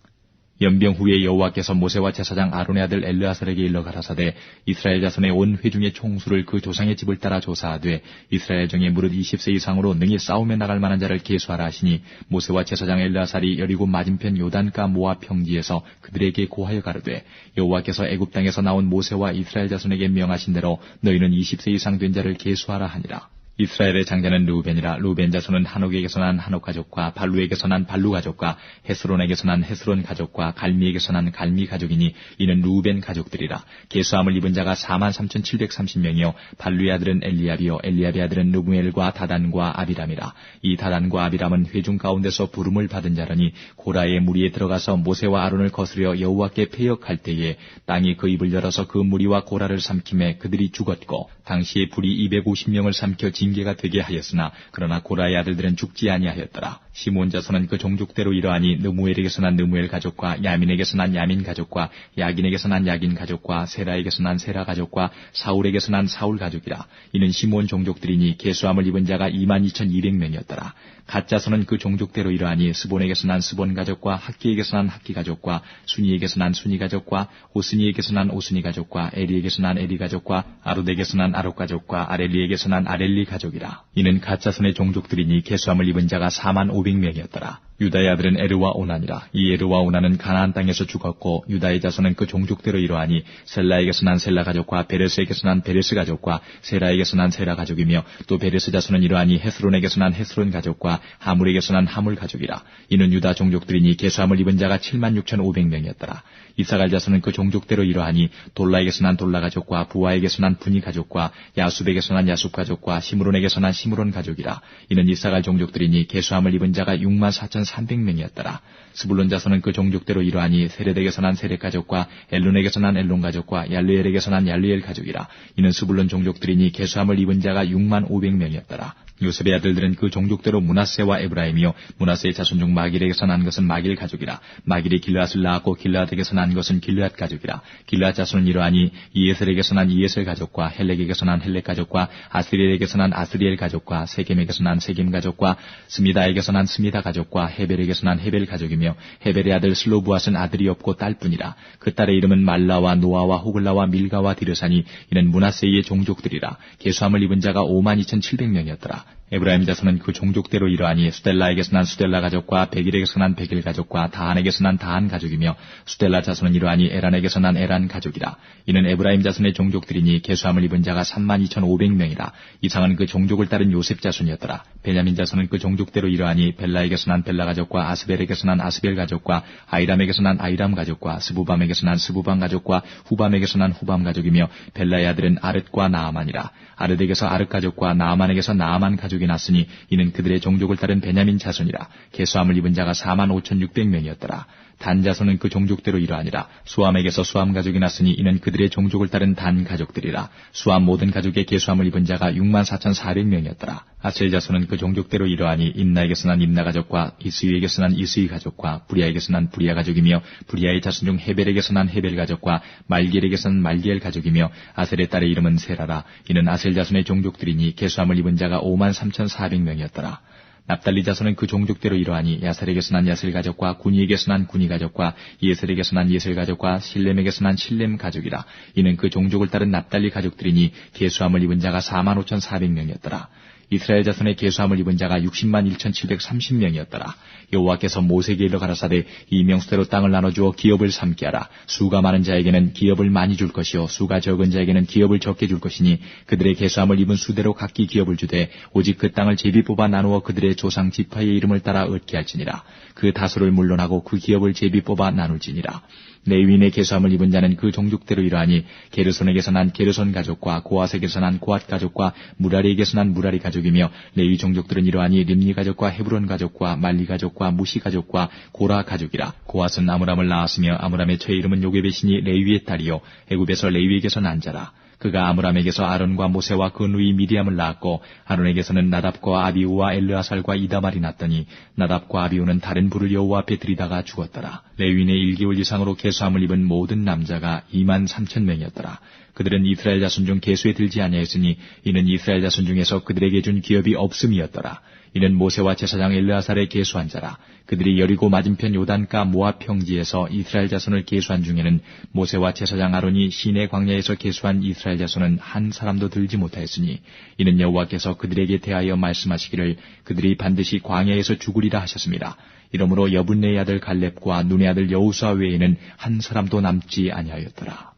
연병 후에 여호와께서 모세와 제사장 아론의 아들 엘르아살에게 일러 가라사대 이스라엘 자손의 온 회중의 총수를 그 조상의 집을 따라 조사하되 이스라엘 중에 무릇 20세 이상으로 능히 싸움에 나갈 만한 자를 계수하라 하시니 모세와 제사장 엘르아살이 여리고 맞은편 요단가 모압 평지에서 그들에게 고하여 가르되 여호와께서 애굽 땅에서 나온 모세와 이스라엘 자손에게 명하신 대로 너희는 20세 이상 된 자를 계수하라 하니라. 이스라엘의 장자는 르우벤이라. 르우벤 자손은 한옥에게서 난 한옥 가족과 발루에게서 난 발루 가족과 헤스론에게서 난 헤스론 가족과 갈미에게서 난 갈미 가족이니 이는 르우벤 가족들이라. 계수함을 입은 자가 43,730명이요 발루의 아들은 엘리압이요 엘리압의 아들은 르무엘과 다단과 아비람이라. 이 다단과 아비람은 회중 가운데서 부름을 받은 자라니 고라의 무리에 들어가서 모세와 아론을 거스려 여호와께 패역할 때에 땅이 그 입을 열어서 그 무리와 고라를 삼킴에 그들이 죽었고 당시에 불이 250명을 삼켜 징계가 되게 하였으나 그러나 고라의 아들들은 죽지 아니하였더라. 시몬 자손은 그 종족대로 이러하니 느무엘에게서 난 느무엘 가족과 야민에게서 난 야민 가족과 야긴에게서 난 야긴 가족과 세라에게서 난 세라 가족과 사울에게서 난 사울 가족이라. 이는 시몬 종족들이니 계수함을 입은 자가 22,200명이었더라. 갓 자손은 그 종족대로 이러하니 스본에게서 난 스본 가족과 학기에게서 난 학기 가족과 순이에게서 난 순이 가족과 오스니에게서 난 오스니 가족과 에리에게서 난 에리 가족과 아롯에게서 난 아롯 가족과 아렐리에게서 난 아렐리 가족이라. 이는 갓 자손의 종족들이니 계수함을 입은 자가 45,000명이었더라. 유다의 아들은 에르와 오난이라. 이 에르와 오난은 가나안 땅에서 죽었고 유다의 자손은 그 종족대로 이러하니 셀라에게서 난 셀라 가족과 베레스에게서 난 베레스 가족과 세라에게서 난 세라 가족이며 또 베레스 자손은 이러하니 헤스론에게서 난 헤스론 가족과 하물에게서 난 하물 가족이라. 이는 유다 종족들이니 계수함을 입은 자가 76,500명이었더라. 이사갈 자손은 그 종족대로 이러하니 돌라에게서 난 돌라 가족과 부하에게서 난 분이 가족과 야숲에게서 난 야숲 가족과 시므론에게서 난 시므론 가족이라. 이는 이사갈 종족들이니 계수함을 입은 자가 64,300명이었더라. 스불론 자손은 그 종족대로 이러하니 세렛에게서 난 세렛 가족과 엘론에게서 난 엘론 가족과 얄르엘에게서 난 얄르엘 가족이라. 이는 스불론 종족들이니 계수함을 입은 자가 65,000명이었더라. 요셉의 아들들은 그 종족대로 므낫세와 에브라임이요 므낫세의 자손 중 마길에게서 난 것은 마길 가족이라. 마길이 길르앗을 낳았고 길르앗에게서 난 것은 길르앗 가족이라. 길르앗 자손은 이러하니 이에셀에게서 난 이에셀 가족과 헬렉에게서 난 헬렉 가족과 아스리엘에게서 난 아스리엘 가족과 세겜에게서 난 세겜 가족과 스미다에게서 난 스미다 가족과 헤벨에게서 난 헤벨 가족이며 헤벨의 아들 슬로부앗은 아들이 없고 딸뿐이라. 그 딸의 이름은 말라와 노아와 호글라와 밀가와 디르사니 이는 므낫세의 종족들이라. 계수함을 입은 자가 52,700명이었더라. 에브라임 자손은 그 종족대로 이러하니 수델라에게서 난 수델라 가족과 베길에게서 난 베길 가족과 다한에게서 난 다한 가족이며 수델라 자손은 이러하니 에란에게서 난 에란 가족이라. 이는 에브라임 자손의 종족들이니 계수함을 입은 자가 32,500명이라. 이상은 그 종족을 따른 요셉 자손이었더라. 베냐민 자손은 그 종족대로 이러하니 벨라에게서 난 벨라 가족과 아스벨에게서 난 아스벨 가족과 아이람에게서 난 아이람 가족과 스부밤에게서 난 스부밤 가족과 후밤에게서 난 후밤 가족이며 벨라의 아들은 아릇과 나아만이라. 아릇에게서 아릇 가족과 나아만에게서 나아만 가족이 났으니 이는 그들의 종족을 따른 베냐민 자손이라. 계수함을 입은 자가 45,600명이었더라. 단 자손은 그 종족대로 이러하니라. 수함에게서 수함 가족이 났으니 이는 그들의 종족을 따른 단 가족들이라. 수함 모든 가족의 계수함을 입은 자가 64,400명이었더라. 아셀 자손은 그 종족대로 이러하니 임나에게서 난 임나 가족과 이스위에게서 난 이스위 가족과 부리아에게서 난 부리아 가족이며 부리아의 자손 중 헤벨에게서 난 헤벨 가족과 말기엘에게서 난 말기엘 가족이며 아셀의 딸의 이름은 세라라. 이는 아셀 자손의 종족들이니 계수함을 입은 자가 53,400명이었더라. 납달리 자손은 그 종족대로 이러하니 야셀에게서 난 야셀 가족과 구니에게서 난 구니 가족과 예셀에게서 난 예셀 가족과 실렘에게서 난 실렘 가족이라. 이는 그 종족을 따른 납달리 가족들이니 계수함을 입은 자가 45,400명이었더라. 이스라엘 자손의 계수함을 입은 자가 601,730명이었더라. 여호와께서 모세에게 일러 가라사대 이 명수대로 땅을 나눠주어 기업을 삼게 하라. 수가 많은 자에게는 기업을 많이 줄 것이요 수가 적은 자에게는 기업을 적게 줄 것이니 그들의 계수함을 입은 수대로 각기 기업을 주되 오직 그 땅을 제비 뽑아 나누어 그들의 조상 지파의 이름을 따라 얻게 할지니라. 그 다수를 물론하고 그 기업을 제비 뽑아 나눌지니라. 레위인의 계수함을 입은 자는 그 종족대로 이러하니 게르손에게서 난 게르손 가족과 고앗에게서 난 고앗 가족과 무라리에게서 난 무라리 가족이며 레위 종족들은 이러하니 림니 가족과 헤브론 가족과 말리 가족과 무시 가족과 고라 가족이라. 고앗은 아므람을 낳았으며 아므람의 처의 이름은 요게벳이니 레위의 딸이요 애굽에서 레위에게서 난 자라. 그가 아므람에게서 아론과 모세와 그 누이 미디암을 낳았고 아론에게서는 나답과 아비우와 엘르아살과 이다말이 낳더니 나답과 아비우는 다른 불을 여호와 앞에 들이다가 죽었더라. 레위인의 1개월 이상으로 계수함을 입은 모든 남자가 23,000명이었더라. 그들은 이스라엘 자손 중 계수에 들지 아니하였으니 이는 이스라엘 자손 중에서 그들에게 준 기업이 없음이었더라. 이는 모세와 제사장 엘르아살의 계수한 자라. 그들이 여리고 맞은편 요단가 모압 평지에서 이스라엘 자손을 계수한 중에는 모세와 제사장 아론이 시내 광야에서 계수한 이스라엘 자손은 한 사람도 들지 못하였으니 이는 여호와께서 그들에게 대하여 말씀하시기를 그들이 반드시 광야에서 죽으리라 하셨습니다. 이러므로 여분네의 아들 갈렙과 눈의 아들 여호수아 외에는 한 사람도 남지 아니하였더라.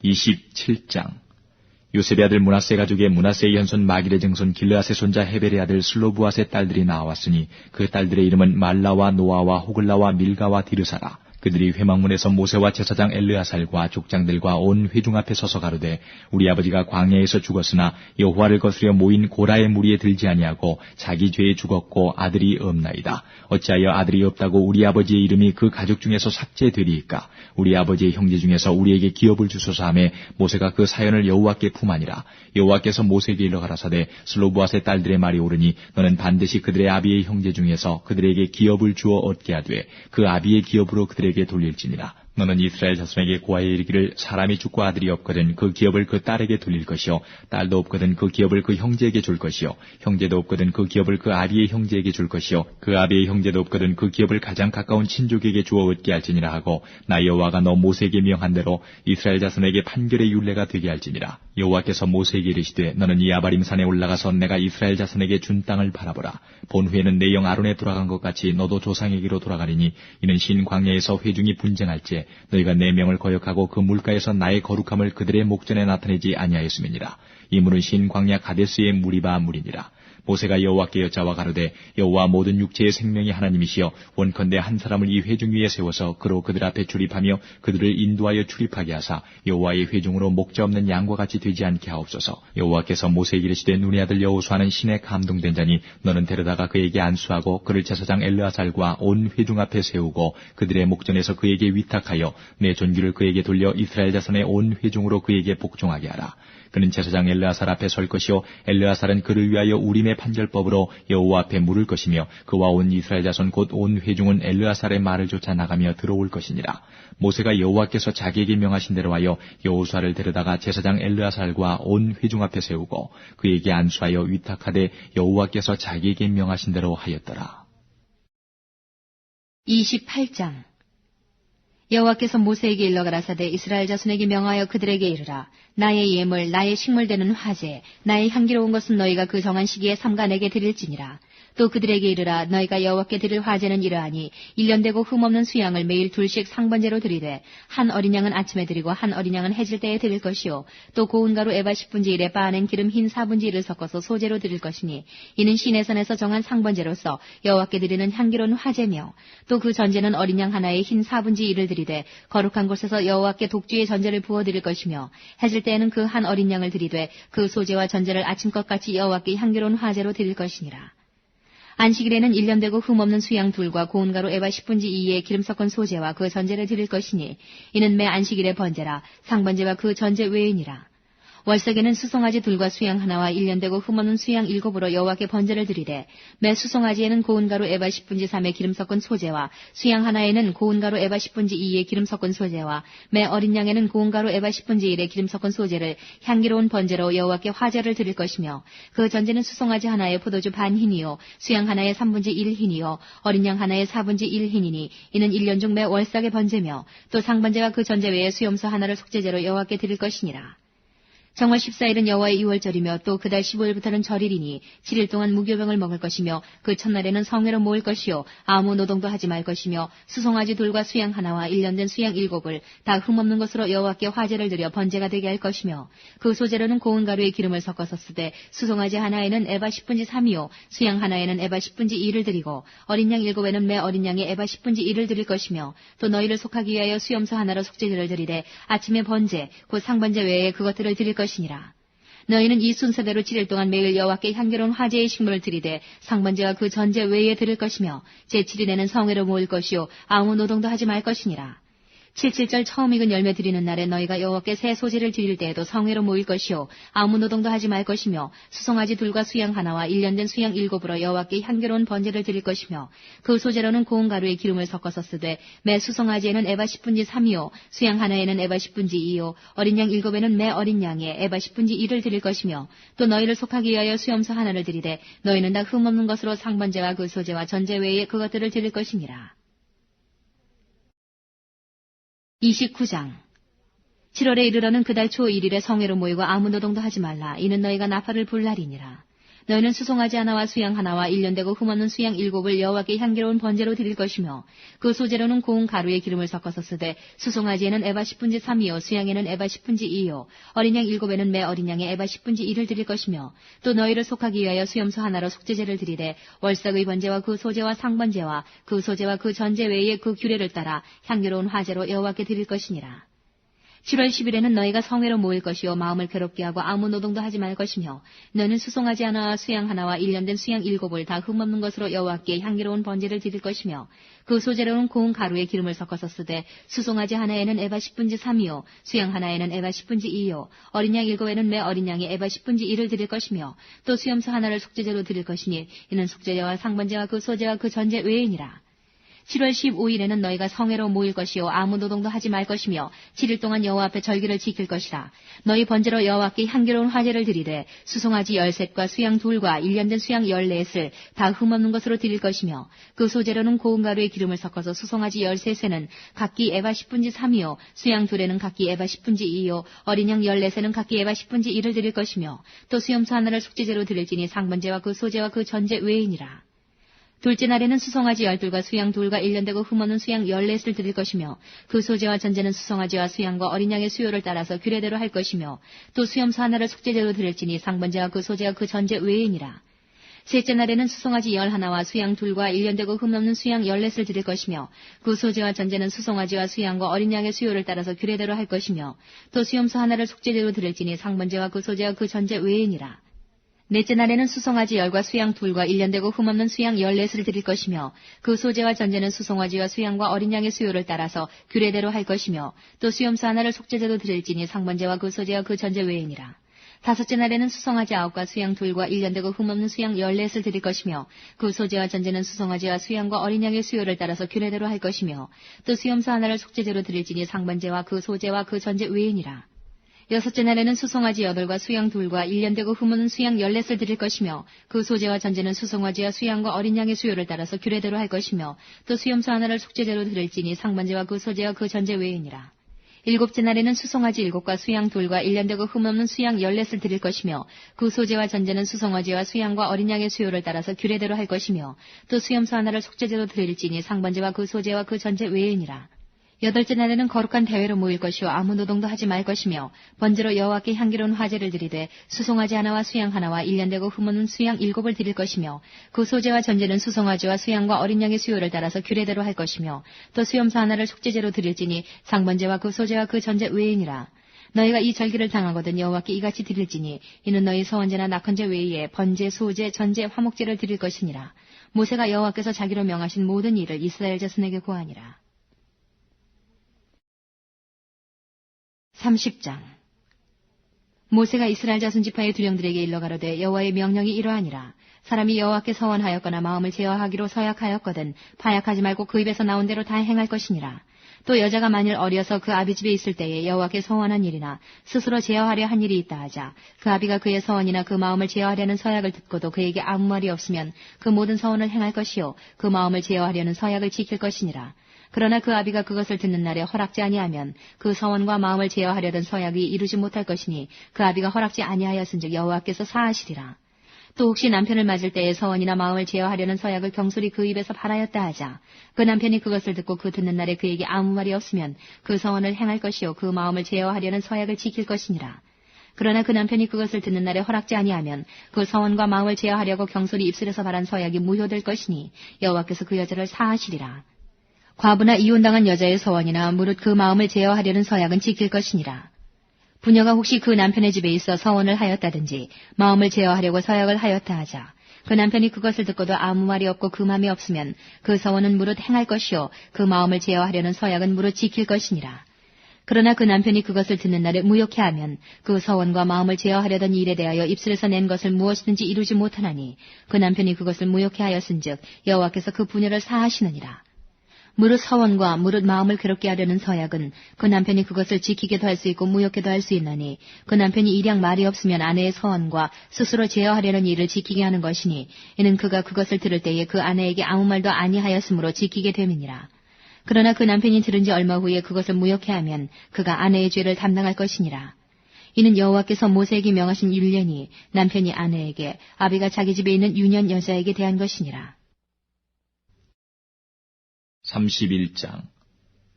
27장 요셉의 아들 므낫세 가족의 므낫세의 현손 마길의 증손 길르앗의 손자 헤벨의 아들 슬로브앗의 딸들이 나왔으니 그 딸들의 이름은 말라와 노아와 호글라와 밀가와 디르사라. 그들이 회막문에서 모세와 제사장 엘르아살과 족장들과 온 회중 앞에 서서 가로되 우리 아버지가 광야에서 죽었으나 여호와를 거스려 모인 고라의 무리에 들지 아니하고 자기 죄에 죽었고 아들이 없나이다. 어찌하여 아들이 없다고 우리 아버지의 이름이 그 가족 중에서 삭제되리이까. 우리 아버지의 형제 중에서 우리에게 기업을 주소서 하매 모세가 그 사연을 여호와께 품하니라. 여호와께서 모세에게 일러 가라사대 슬로브앗의 딸들의 말이 옳으니 너는 반드시 그들의 아비의 형제 중에서 그들에게 기업을 주어 얻게 하되 그 아비의 기업으로 그들에게 돌릴지니라. 너는 이스라엘 자손에게 고하여 이르기를 사람이 죽고 아들이 없거든 그 기업을 그 딸에게 돌릴 것이요 딸도 없거든 그 기업을 그 형제에게 줄 것이요 형제도 없거든 그 기업을 그 아비의 형제에게 줄 것이요 그 아비의 형제도 없거든 그 기업을 가장 가까운 친족에게 주어 얻게 할지니라 하고 나 여호와가 너 모세에게 명한 대로 이스라엘 자손에게 판결의 율례가 되게 할지니라. 여호와께서 모세에게 이르시되 너는 이 아바림 산에 올라가서 내가 이스라엘 자손에게 준 땅을 바라보라. 본 후에는 내 영 아론에 돌아간 것 같이 너도 조상에게로 돌아가리니 이는 신 광야에서 회중이 분쟁할지 너희가 내 명을 거역하고 그 물가에서 나의 거룩함을 그들의 목전에 나타내지 아니하였음이니라. 이 물은 신 광야 가데스의 무리바 물이니라. 모세가 여호와께 여짜와 가로되 여호와 모든 육체의 생명이 하나님이시여 원컨대 한 사람을 이 회중 위에 세워서 그로 그들 앞에 출입하며 그들을 인도하여 출입하게 하사 여호와의 회중으로 목자 없는 양과 같이 되지 않게 하옵소서. 여호와께서 모세에게 이르시되 눈의 아들 여호수아는 신에 감동된 자니 너는 데려다가 그에게 안수하고 그를 제사장 엘르아살과 온 회중 앞에 세우고 그들의 목전에서 그에게 위탁하여 내 존귀를 그에게 돌려 이스라엘 자손의 온 회중으로 그에게 복종하게 하라. 그는 제사장 엘르아살 앞에 설 것이요 엘르아살은 그를 위하여 우림의 판결법으로 여호와 앞에 물을 것이며 그와 온 이스라엘 자손 곧 온 회중은 엘르아살의 말을 쫓아 나가며 들어올 것이니라. 모세가 여호와께서 자기에게 명하신 대로 하여 여호수아를 데려다가 제사장 엘르아살과 온 회중 앞에 세우고 그에게 안수하여 위탁하되 여호와께서 자기에게 명하신 대로 하였더라. 28장 여호와께서 모세에게 일러 가라사대 이스라엘 자손에게 명하여 그들에게 이르라. 나의 예물, 나의 식물 되는 화제, 나의 향기로운 것은 너희가 그 정한 시기에 삼가 내게 드릴지니라. 또 그들에게 이르라. 너희가 여호와께 드릴 화제는 이러하니 1년 되고 흠없는 수양을 매일 둘씩 상번제로 드리되 한 어린 양은 아침에 드리고 한 어린 양은 해질 때에 드릴 것이요 또 고운 가루 에바 10분지 1에 빻아낸 기름 흰 4분지 1을 섞어서 소제로 드릴 것이니 이는 시내산에서 정한 상번제로서 여호와께 드리는 향기로운 화제며 또 그 전제는 어린 양 하나에 흰 4분지 1을 드리되 거룩한 곳에서 여호와께 독주의 전제를 부어 드릴 것이며 해질 때에는 그 한 어린 양을 드리되 그 소제와 전제를 아침것 같이 여호와께 향기로운 화제로 드릴 것이니라. 안식일에는 1년 되고 흠없는 수양 둘과 고운 가루 에바 10분지 2의 기름 섞은 소제와 그 전제를 드릴 것이니 이는 매 안식일의 번제라 상번제와 그 전제 외이니라. 월세계는 수송아지 둘과 수양 하나와 1년되고 흠없는 수양 7으로 여호와께 번제를 드리되 매 수송아지에는 고운 가루 에바 10분지 3의 기름 섞은 소재와 수양 하나에는 고운 가루 에바 10분지 2의 기름 섞은 소재와 매 어린 양에는 고운 가루 에바 10분지 1의 기름 섞은 소재를 향기로운 번제로 여호와께 화제를 드릴 것이며 그 전제는 수송아지 하나에 포도주 반 흰이요 수양 하나에 3분지 1 흰이요 어린 양 하나에 4분지 1 흰이니 이는 1년 중 매 월삭의 번제며 또 상번제와 그 전제 외에 수염소 하나를 속죄제로 여호와께 드릴 것이니라. 정월 14일은 여호와의 유월절이며 또 그달 15일부터는 절일이니 7일 동안 무교병을 먹을 것이며 그 첫날에는 성회로 모을 것이요 아무 노동도 하지 말 것이며 수송아지 둘과 수양 하나와 1년 된 수양 7을 다 흠없는 것으로 여호와께 화제를 드려 번제가 되게 할 것이며 그 소재로는 고운 가루에 기름을 섞어서 쓰되 수송아지 하나에는 에바 10분지 3이요 수양 하나에는 에바 10분지 2를 드리고 어린 양 7에는 매 어린 양에 에바 10분지 2를 드릴 것이며 또 너희를 속하기 위하여 수염소 하나로 속죄제를 드리되 아침에 번제 곧 상번제 외에 그것들을 드릴 것이니라. 너희는 이 순서대로 7일 동안 매일 여호와께 향기로운 화제의 식물을 드리되 상번제와 그 전제 외에 드릴 것이며 제7일에는 성회로 모일 것이요 아무 노동도 하지 말 것이니라. 77절 처음 익은 열매 드리는 날에 너희가 여호와께 새 소재를 드릴 때에도 성회로 모일 것이요 아무 노동도 하지 말 것이며 수송아지 둘과 수양 하나와 1년 된 수양 7으로 여호와께 향기로운 번제를 드릴 것이며 그 소재로는 고운 가루에 기름을 섞어서 쓰되 매 수송아지에는 에바 10분지 3이요 수양 하나에는 에바 10분지 2요 어린 양 7에는 매 어린 양에 에바 10분지 1을 드릴 것이며 또 너희를 속하기 위하여 수염소 하나를 드리되 너희는 다 흠없는 것으로 상번제와 그 소재와 전제 외에 그것들을 드릴 것이니라. 29장 7월에 이르러는 그달 초 1일에 성회로 모이고 아무 노동도 하지 말라. 이는 너희가 나팔을 불 날이니라. 너희는 수송아지 하나와 수양 하나와 1년 되고 흠없는 수양 7을 여호와께 향기로운 번제로 드릴 것이며 그 소재로는 고운 가루에 기름을 섞어서 쓰되 수송아지에는 에바 10분지 3이요 수양에는 에바 10분지 2요 어린 양 7에는 매 어린 양에 에바 10분지 1을 드릴 것이며 또 너희를 속하기 위하여 수염소 하나로 속죄제를 드리되 월삭의 번제와 그 소재와 상번제와 그 소재와 그 전제 외에 그 규례를 따라 향기로운 화제로 여호와께 드릴 것이니라. 7월 10일에는 너희가 성회로 모일 것이요 마음을 괴롭게 하고 아무 노동도 하지 말 것이며 너는 수송아지 하나와 수양 하나와 1년 된 수양 7을 다 흠없는 것으로 여호와께 향기로운 번제를 드릴 것이며 그 소재로는 고운 가루에 기름을 섞어서 쓰되 수송아지 하나에는 에바 10분지 3이요 수양 하나에는 에바 10분지 2요 어린 양 7에는 매 어린 양에 에바 10분지 1을 드릴 것이며 또 수염소 하나를 속죄제로 드릴 것이니 이는 속죄제와 상번제와 그 소재와 그 전제 외이니라. 7월 15일에는 너희가 성회로 모일 것이요 아무 노동도 하지 말 것이며 7일 동안 여호와 앞에 절기를 지킬 것이라. 너희 번제로 여호와께 향기로운 화제를 드리되 수송아지 13과 수양 2과 1년 된 수양 14을 다 흠없는 것으로 드릴 것이며 그 소재로는 고운 가루에 기름을 섞어서 수송아지 13새는 각기 에바 10분지 3이요 수양 2에는 각기 에바 10분지 2요 어린 양 14새는 각기 에바 10분지 1을 드릴 것이며 또 수염소 하나를 속죄제로 드릴지니 상번제와 그 소재와 그 전제 외이니라. 둘째 날에는 수송아지 12과 수양 2과 1년 되고 흠없는 수양 14을 드릴 것이며 그 소재와 전제는 수송아지와 수양과 어린 양의 수요를 따라서 규례대로 할 것이며 또 수염소 하나를 속죄제로 드릴지니 상번제와 그 소재와 그 전제 외이니라. 셋째 날에는 수송아지 11와 수양 2과 1년 되고 흠없는 수양 14을 드릴 것이며 그 소재와 전제는 수송아지와 수양과 어린 양의 수요를 따라서 규례대로 할 것이며 또 수염소 하나를 속죄제로 드릴지니 상번제와 그 소재와 그 전제 외이니라. 넷째 날에는 수송아지 10과 수양 2과 1년 되고 흠없는 수양 14을 드릴 것이며 그 소재와 전제는 수송아지와 수양과 어린 양의 수요를 따라서 규례대로 할 것이며 또 수염소 하나를 속죄제로 드릴지니 상번제와 그 소재와 그 전제 외이니라. 다섯째 날에는 수송아지 9과 수양 2과 1년 되고 흠없는 수양 14을 드릴 것이며 그 소재와 전제는 수송아지와 수양과 어린 양의 수요를 따라서 규례대로 할 것이며 또 수염소 하나를 속죄제로 드릴지니 상번제와 그 소재와 그 전제 외이니라. 여섯째 날에는 수송아지 8과 수양 2과 1년 되고 흠없는 수양 14을 드릴 것이며 그 소재와 전제는 수송아지와 수양과 어린 양의 수요를 따라서 규례대로 할 것이며 또 수염소 하나를 속죄제로 드릴지니 상번제와 그 소재와 그 전제 외이니라. 일곱째 날에는 수송아지 7과 수양 2과 1년 되고 흠없는 수양 14을 드릴 것이며 그 소재와 전제는 수송아지와 수양과 어린 양의 수요를 따라서 규례대로 할 것이며 또 수염소 하나를 속죄제로 드릴지니 상번제와 그 소재와 그 전제 외이니라. 여덟째 날에는 거룩한 대회로 모일 것이요 아무 노동도 하지 말 것이며 번제로 여호와께 향기로운 화제를 드리되 수송아지 하나와 수양 하나와 1년 되고 흠없는 수양 7을 드릴 것이며 그 소재와 전제는 수송아지와 수양과 어린 양의 수요를 따라서 규례대로 할 것이며 또 수염소 하나를 속죄제로 드릴지니 상번제와 그 소재와 그 전제 외이니라. 너희가 이 절기를 당하거든 여호와께 이같이 드릴지니 이는 너희 서원제나 낙헌제 외에 번제, 소제, 전제, 화목제를 드릴 것이니라. 모세가 여호와께서 자기로 명하신 모든 일을 이스라엘 자손에게 고하니라. 30장 모세가 이스라엘 자손 지파의 두령들에게 일러 가로되 여호와의 명령이 이러하니라. 사람이 여호와께 서원하였거나 마음을 제어하기로 서약하였거든 파약하지 말고 그 입에서 나온 대로 다 행할 것이니라. 또 여자가 만일 어려서 그 아비 집에 있을 때에 여호와께 서원한 일이나 스스로 제어하려 한 일이 있다 하자 그 아비가 그의 서원이나 그 마음을 제어하려는 서약을 듣고도 그에게 아무 말이 없으면 그 모든 서원을 행할 것이요 그 마음을 제어하려는 서약을 지킬 것이니라. 그러나 그 아비가 그것을 듣는 날에 허락지 아니하면 그 서원과 마음을 제어하려던 서약이 이루지 못할 것이니 그 아비가 허락지 아니하였은즉 여호와께서 사하시리라. 또 혹시 남편을 맞을 때에 서원이나 마음을 제어하려는 서약을 경솔히 그 입에서 발하였다 하자 그 남편이 그것을 듣고 그 듣는 날에 그에게 아무 말이 없으면 그 서원을 행할 것이요 그 마음을 제어하려는 서약을 지킬 것이니라. 그러나 그 남편이 그것을 듣는 날에 허락지 아니하면 그 서원과 마음을 제어하려고 경솔히 입술에서 발한 서약이 무효될 것이니 여호와께서 그 여자를 사하시리라. 과부나 이혼당한 여자의 서원이나 무릇 그 마음을 제어하려는 서약은 지킬 것이니라. 부녀가 혹시 그 남편의 집에 있어 서원을 하였다든지 마음을 제어하려고 서약을 하였다 하자 그 남편이 그것을 듣고도 아무 말이 없고 그 마음이 없으면 그 서원은 무릇 행할 것이요 그 마음을 제어하려는 서약은 무릇 지킬 것이니라. 그러나 그 남편이 그것을 듣는 날에 무효케 하면 그 서원과 마음을 제어하려던 일에 대하여 입술에서 낸 것을 무엇이든지 이루지 못하나니 그 남편이 그것을 무효케 하였은즉 여호와께서 그 부녀를 사하시느니라. 무릇 서원과 무릇 마음을 괴롭게 하려는 서약은 그 남편이 그것을 지키게도 할 수 있고 무효케도 할 수 있나니 그 남편이 일양 말이 없으면 아내의 서원과 스스로 제어하려는 일을 지키게 하는 것이니 이는 그가 그것을 들을 때에 그 아내에게 아무 말도 아니하였으므로 지키게 됨이니라. 그러나 그 남편이 들은 지 얼마 후에 그것을 무효케 하면 그가 아내의 죄를 담당할 것이니라. 이는 여호와께서 모세에게 명하신 율례니 남편이 아내에게 아비가 자기 집에 있는 유년 여자에게 대한 것이니라. 31장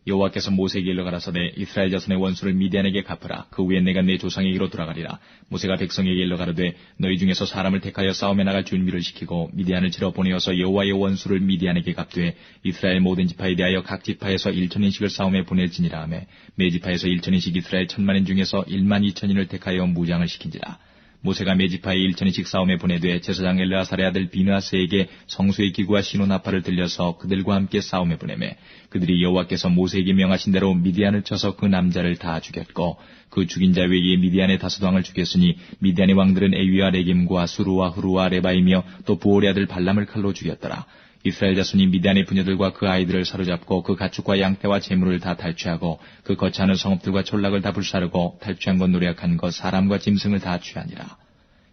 여호와께서 모세에게 일러 가라사대 이스라엘 자손의 원수를 미디안에게 갚으라. 그 후에 내가 내 조상에게로 돌아가리라. 모세가 백성에게 일러 가로되 너희 중에서 사람을 택하여 싸움에 나갈 준비를 시키고 미디안을 치러 보내어서 여호와의 원수를 미디안에게 갚되 이스라엘 모든 지파에 대하여 각 지파에서 1,000인씩을 싸움에 보낼지니라 하며 매 지파에서 1,000인씩 이스라엘 1,000만인 중에서 12,000인을 택하여 무장을 시킨지라. 모세가 메지파에 1,000인씩 싸움에 보내되 제사장 엘르아살의 아들 비느하스에게 성소의 기구와 시노나팔을 들려서 그들과 함께 싸움에 보내매 그들이 여호와께서 모세에게 명하신 대로 미디안을 쳐서 그 남자를 다 죽였고 그 죽인 자 외에 미디안의 다섯 왕을 죽였으니 미디안의 왕들은 에위와 레김과 수루와 후루와 레바이며 또 부올의 아들 발람을 칼로 죽였더라. 이스라엘 자손이 미디안의 부녀들과 그 아이들을 사로잡고 그 가축과 양떼와 재물을 다 탈취하고 그 거처하는 성읍들과 촌락을 다 불사르고 탈취한 것 노력한 것 사람과 짐승을 다 취하니라.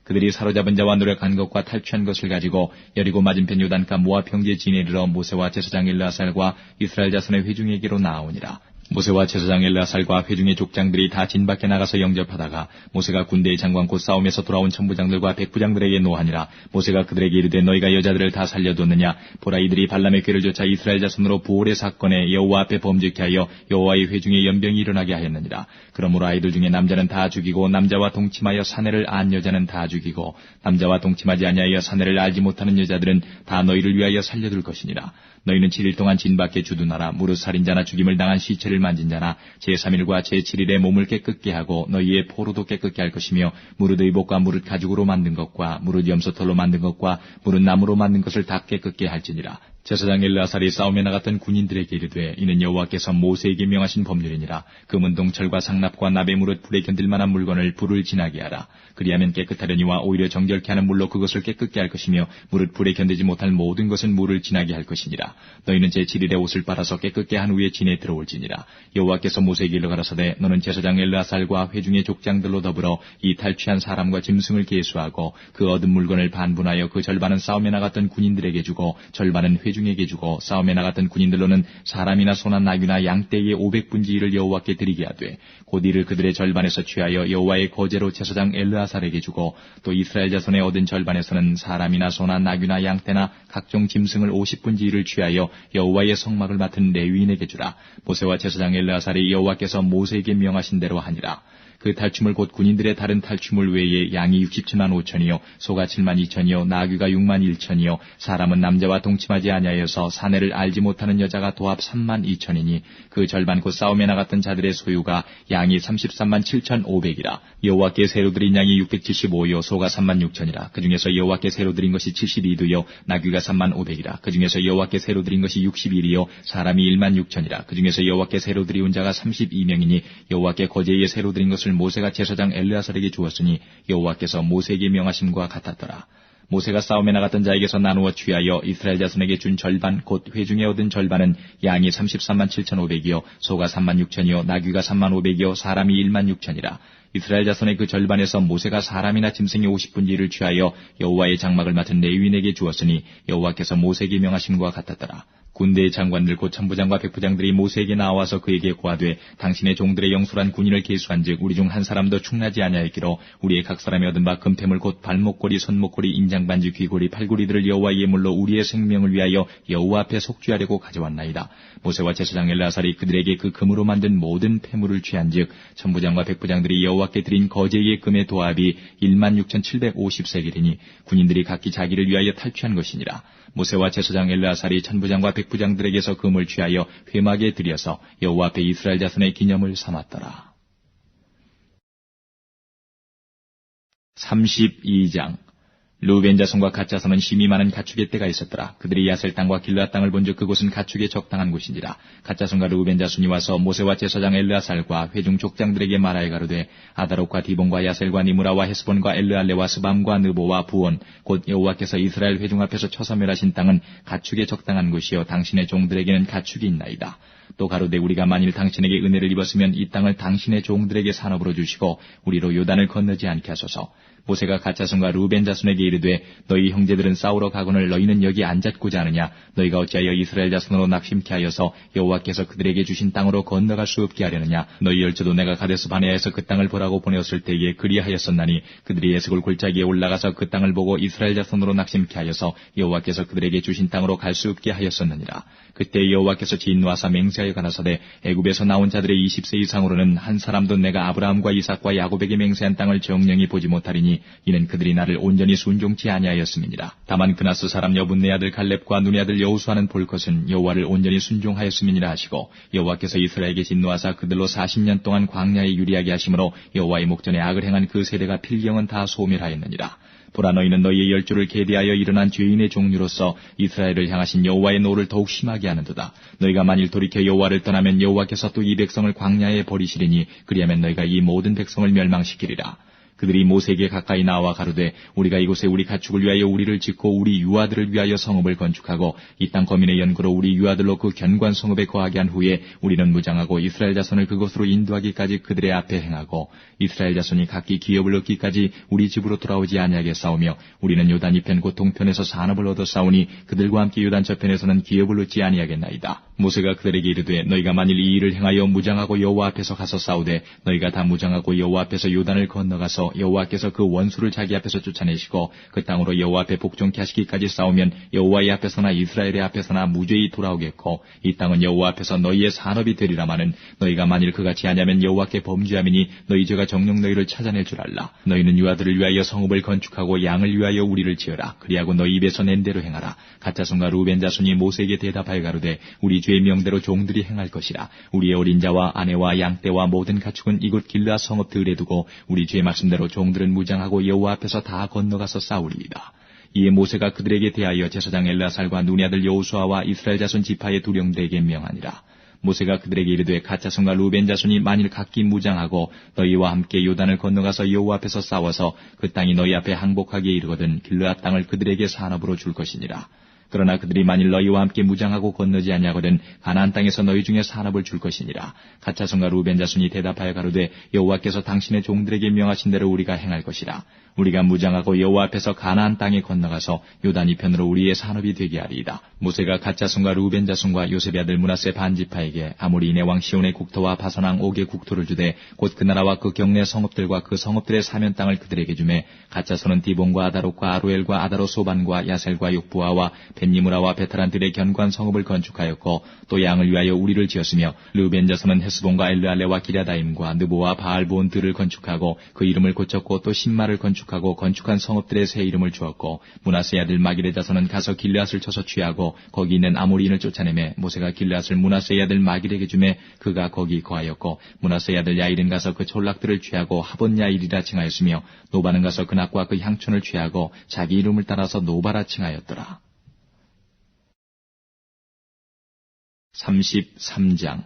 그들이 사로잡은 자와 노력한 것과 탈취한 것을 가지고 여리고 맞은편 요단가 모압 평지에 진에 이르러 모세와 제사장 엘르아살과 이스라엘 자손의 회중에게로 나아오니라. 모세와 제사장 엘르아살과 회중의 족장들이 다 진 밖에 나가서 영접하다가 모세가 군대의 장관 곧 싸움에서 돌아온 천부장들과 백부장들에게 노하니라. 모세가 그들에게 이르되 너희가 여자들을 다 살려뒀느냐. 보라 이들이 발람의 꾀를 좇아 이스라엘 자손으로 부올의 사건에 여호와 앞에 범죄케 하여 여호와의 회중에 연병이 일어나게 하였느니라. 그러므로 아이들 중에 남자는 다 죽이고 남자와 동침하여 사내를 안 여자는 다 죽이고 남자와 동침하지 아니하여 사내를 알지 못하는 여자들은 다 너희를 위하여 살려둘 것이니라. 너희는 7일 동안 진 밖에 주둔하라. 무릇 살인자나 죽임을 당한 시체를 만진 자나 제3일과 제7일에 몸을 깨끗게 하고 너희의 포로도 깨끗게 할 것이며 무릇 의복과 무릇 가죽으로 만든 것과 무릇 염소털로 만든 것과 무릇 나무로 만든 것을 다 깨끗게 할지니라. 제사장 엘르아살이 싸움에 나갔던 군인들에게 이르되 이는 여호와께서 모세에게 명하신 법률이니라. 금은동철과 상납과 나베 무릇 불에 견딜 만한 물건을 불을 지나게 하라. 그리하면 깨끗하려니와 오히려 정결케 하는 물로 그것을 깨끗게 할 것이며 무릇 불에 견디지 못할 모든 것은 물을 지나게 할 것이니라. 너희는 제7일에 옷을 빨아서 깨끗게 한 후에 진에 들어올지니라. 여호와께서 모세에게 일러 가라사대 너는 제사장 엘르아살과 회중의 족장들로 더불어 이 탈취한 사람과 짐승을 계수하고 그 얻은 물건을 반분하여 그 절반은 싸움에 나갔던 군인들에게 주고 절반은 회중에게 주고 싸움에 나갔던 군인들로는 사람이나 소나 나귀나 양떼의 500분지 1을 여호와께 드리게 하되 곧 이를 그들의 절반에서 취하여 여호와의 거제로 제사장 엘르아살에게 주고 또 이스라엘 자손의 얻은 절반에서는 사람이나 소나 나귀나 양떼나 각종 짐승을 50분지 1을 취하여 여호와의 성막을 맡은 레위인에게 주라. 모세와 제사장 엘르아살이 여호와께서 모세에게 명하신 대로 하니라. 그 탈춤을 곧 군인들의 다른 탈춤을 외에 양이 67만 5천이요 소가 7만 2천이요 나귀가 6만 1천이요 사람은 남자와 동침하지 아니하여서 사내를 알지 못하는 여자가 도합 3만 2천이니 그 절반 곧 싸움에 나갔던 자들의 소유가 양이 33만 7,500이라. 여호와께 새로 드린 양이 675요 소가 3만 6천이라. 그 중에서 여호와께 새로 드린 것이 72두요 나귀가 3만 500이라. 그 중에서 여호와께 새로 드린 것이 61이요 사람이 1만 6천이라. 그 중에서 여호와께 새로 드리운 자가 32명이니 여호와께 거제에 새로 드린 것을 것을 모세가 제사장 엘르아살에게 주었으니 여호와께서 모세에게 명하심과 같았더라. 모세가 싸움에 나갔던 자에게서 나누어 취하여 이스라엘 자손에게 준 절반 곧 회중에 얻은 절반은 양이 33만 7,500이요 소가 3만 6천이요 나귀가 3만 500이요 사람이 1만 6천이라. 이스라엘 자손의 그 절반에서 모세가 사람이나 짐승의 50분지를 취하여 여호와의 장막을 맡은 레위인에게 주었으니 여호와께서 모세에게 명하심과 같았더라. 군대의 장관들 곧 천부장과 백부장들이 모세에게 나와서 그에게 고하되 당신의 종들의 영술한 군인을 계수한즉 우리 중 한 사람도 충나지 아니하였기로 우리의 각 사람이 얻은 바 금태물 곧 발목걸이 손목걸이 인장반지 귀걸이 팔걸이들을 여호와의 예물로 우리의 생명을 위하여 여호와 앞에 속죄하려고 가져왔나이다. 모세와 제사장 엘르아살이 그들에게 그 금으로 만든 모든 폐물을 취한즉 천부장과 백부장들이 여호와께 드린 거제의 금의 도합이 16,750세겔이니 군인들이 각기 자기를 위하여 탈취한 것이니라. 모세와 제사장 엘르아살이 천부장과 백부장들에게서 금을 취하여 회막에 들여서 여호와 앞에 이스라엘 자손의 기념을 삼았더라. 32장 르우벤 자손과 갓 자손은 심히 많은 가축의 떼가 있었더라. 그들이 야셀 땅과 길르앗 땅을 본즉 그곳은 가축에 적당한 곳인지라. 갓 자손과 르우벤 자손이 와서 모세와 제사장 엘르아살과 회중 족장들에게 말하여 가로되 아다롯과 디본과 야셀과 니무라와 헤스본과 엘르알레와 스밤과 느보와 부온 곧 여호와께서 이스라엘 회중 앞에서 쳐서 멸하신 땅은 가축에 적당한 곳이요 당신의 종들에게는 가축이 있나이다. 또 가로되 우리가 만일 당신에게 은혜를 입었으면 이 땅을 당신의 종들에게 산업으로 주시고 우리로 요단을 건너지 않게 하소서. 모세가 갓 자손과 르우벤 자손에게 이르되 너희 형제들은 싸우러 가거늘 너희는 여기 앉았고자 하느냐. 너희가 어찌하여 이스라엘 자손으로 낙심케 하여서 여호와께서 그들에게 주신 땅으로 건너갈 수 없게 하려느냐. 너희 열조도 내가 가데스 바네아에서 그 땅을 보라고 보내었을 때에 그리하였었나니 그들이 에스골 골짜기에 올라가서 그 땅을 보고 이스라엘 자손으로 낙심케 하여서 여호와께서 그들에게 주신 땅으로 갈 수 없게 하였었느니라. 그때 여호와께서 진노하사 맹세하여 가라사대 애굽에서 나온 자들의 20세 이상으로는 한 사람도 내가 아브라함과 이삭과 야곱에게 맹세한 땅을 정령히 보지 못하리니 이는 그들이 나를 온전히 순종치 아니하였음이니라. 다만 그나스 사람 여분네 아들 갈렙과 눈의 아들 여호수아는 볼 것은 여호와를 온전히 순종하였음이니라 하시고 여호와께서 이스라엘에게 진노하사 그들로 40년 동안 광야에 유리하게 하심으로 여호와의 목전에 악을 행한 그 세대가 필경은 다 소멸하였느니라. 보라 너희는 너희의 열조를 계대하여 일어난 죄인의 종류로서 이스라엘을 향하신 여호와의 노를 더욱 심하게 하는도다. 너희가 만일 돌이켜 여호와를 떠나면 여호와께서 또 이 백성을 광야에 버리시리니 그리하면 너희가 이 모든 백성을 멸망시키리라. 그들이 모세에게 가까이 나와 가로되 우리가 이곳에 우리 가축을 위하여 우리를 짓고 우리 유아들을 위하여 성읍을 건축하고 이 땅 거민의 연고로 우리 유아들로 그 견고한 성읍에 거하게 한 후에 우리는 무장하고 이스라엘 자손을 그곳으로 인도하기까지 그들의 앞에 행하고 이스라엘 자손이 각기 기업을 얻기까지 우리 집으로 돌아오지 아니하게 싸우며 우리는 요단 이편 곧 동편에서 산업을 얻어 싸우니 그들과 함께 요단 저편에서는 기업을 얻지 아니하겠나이다. 모세가 그들에게 이르되 너희가 만일 이 일을 행하여 무장하고 여호와 앞에서 가서 싸우되 너희가 다 무장하고 여호와 앞에서 요단을 건너가서 여호와께서 그 원수를 자기 앞에서 쫓아내시고 그 땅으로 여호와 앞에 복종케 하시기까지 싸우면 여호와의 앞에서나 이스라엘의 앞에서나 무죄히 돌아오겠고 이 땅은 여호와 앞에서 너희의 산업이 되리라마는 너희가 만일 그같이 하냐면 여호와께 범죄함이니 너희 죄가 정녕 너희를 찾아낼 줄 알라. 너희는 유아들을 위하여 성읍을 건축하고 양을 위하여 우리를 지어라. 그리하고 너희 입에서 낸 대로 행하라. 갓 자손과 르우벤 자손이 모세에게 대답하여 가로되 우리 주의 명대로 종들이 행할 것이라. 우리의 어린 자와 아내와 양떼와 모든 가축은 이곳 길르앗 성읍 들에 두고 우리 주의 말씀대로 종들은 무장하고 여호와 앞에서 다 건너가서 싸우리이다. 이에 모세가 그들에게 대하여 제사장 엘르아살과 눈의 아들 여호수아와 이스라엘 자손 지파의 두령들에게 명하니라. 모세가 그들에게 이르되 갓 자손과 르우벤 자손이 만일 각기 무장하고 너희와 함께 요단을 건너가서 여호와 앞에서 싸워서 그 땅이 너희 앞에 항복하게 이르거든 길르앗 땅을 그들에게 산업으로 줄 것이니라. 그러나 그들이 만일 너희와 함께 무장하고 건너지 아니하거든 가나안 땅에서 너희 중에 산업을 줄 것이니라. 갓 자손과 르우벤 자손이 대답하여 가로되 여호와께서 당신의 종들에게 명하신 대로 우리가 행할 것이라. 우리가 무장하고 여호와 앞에서 가나안 땅에 건너가서 요단 이편으로 우리의 산업이 되게 하리이다. 모세가 갓 자손과 르우벤 자손과 요셉의 아들 므낫세 반지파에게 아모리인의 왕 시온의 국토와 바산 왕 옥의 국토를 주되 곧 그 나라와 그 경내 성읍들과 그 성읍들의 사면 땅을 그들에게 주매 갓 자손은 디본과 아다롯과 아루엘과 아다롯 소반과 야셀과 욕부아와 벤니무라와 베타란들의 견고한 성읍을 건축하였고 또 양을 위하여 우리를 지었으며 르우벤 자손은 헤스본과 엘르알레와 기랴다임과 느보와 바알본들을 건축하고 그 이름을 고쳤고 또 신마를 건축하고 건축한 성읍들의 새 이름을 주었고 므낫세 아들 마길의 자손은 가서 길르앗을 쳐서 취하고 거기 있는 아모리인을 쫓아내매 모세가 길르앗을 므낫세 아들 마길에게 주매 그가 거기 거하였고 므낫세 아들 야일은 가서 그 촌락들을 취하고 하본 야일이라 칭하였으며 노바는 가서 그 낙과 그 향촌을 취하고 자기 이름을 따라서 노바라 칭하였더라. 33장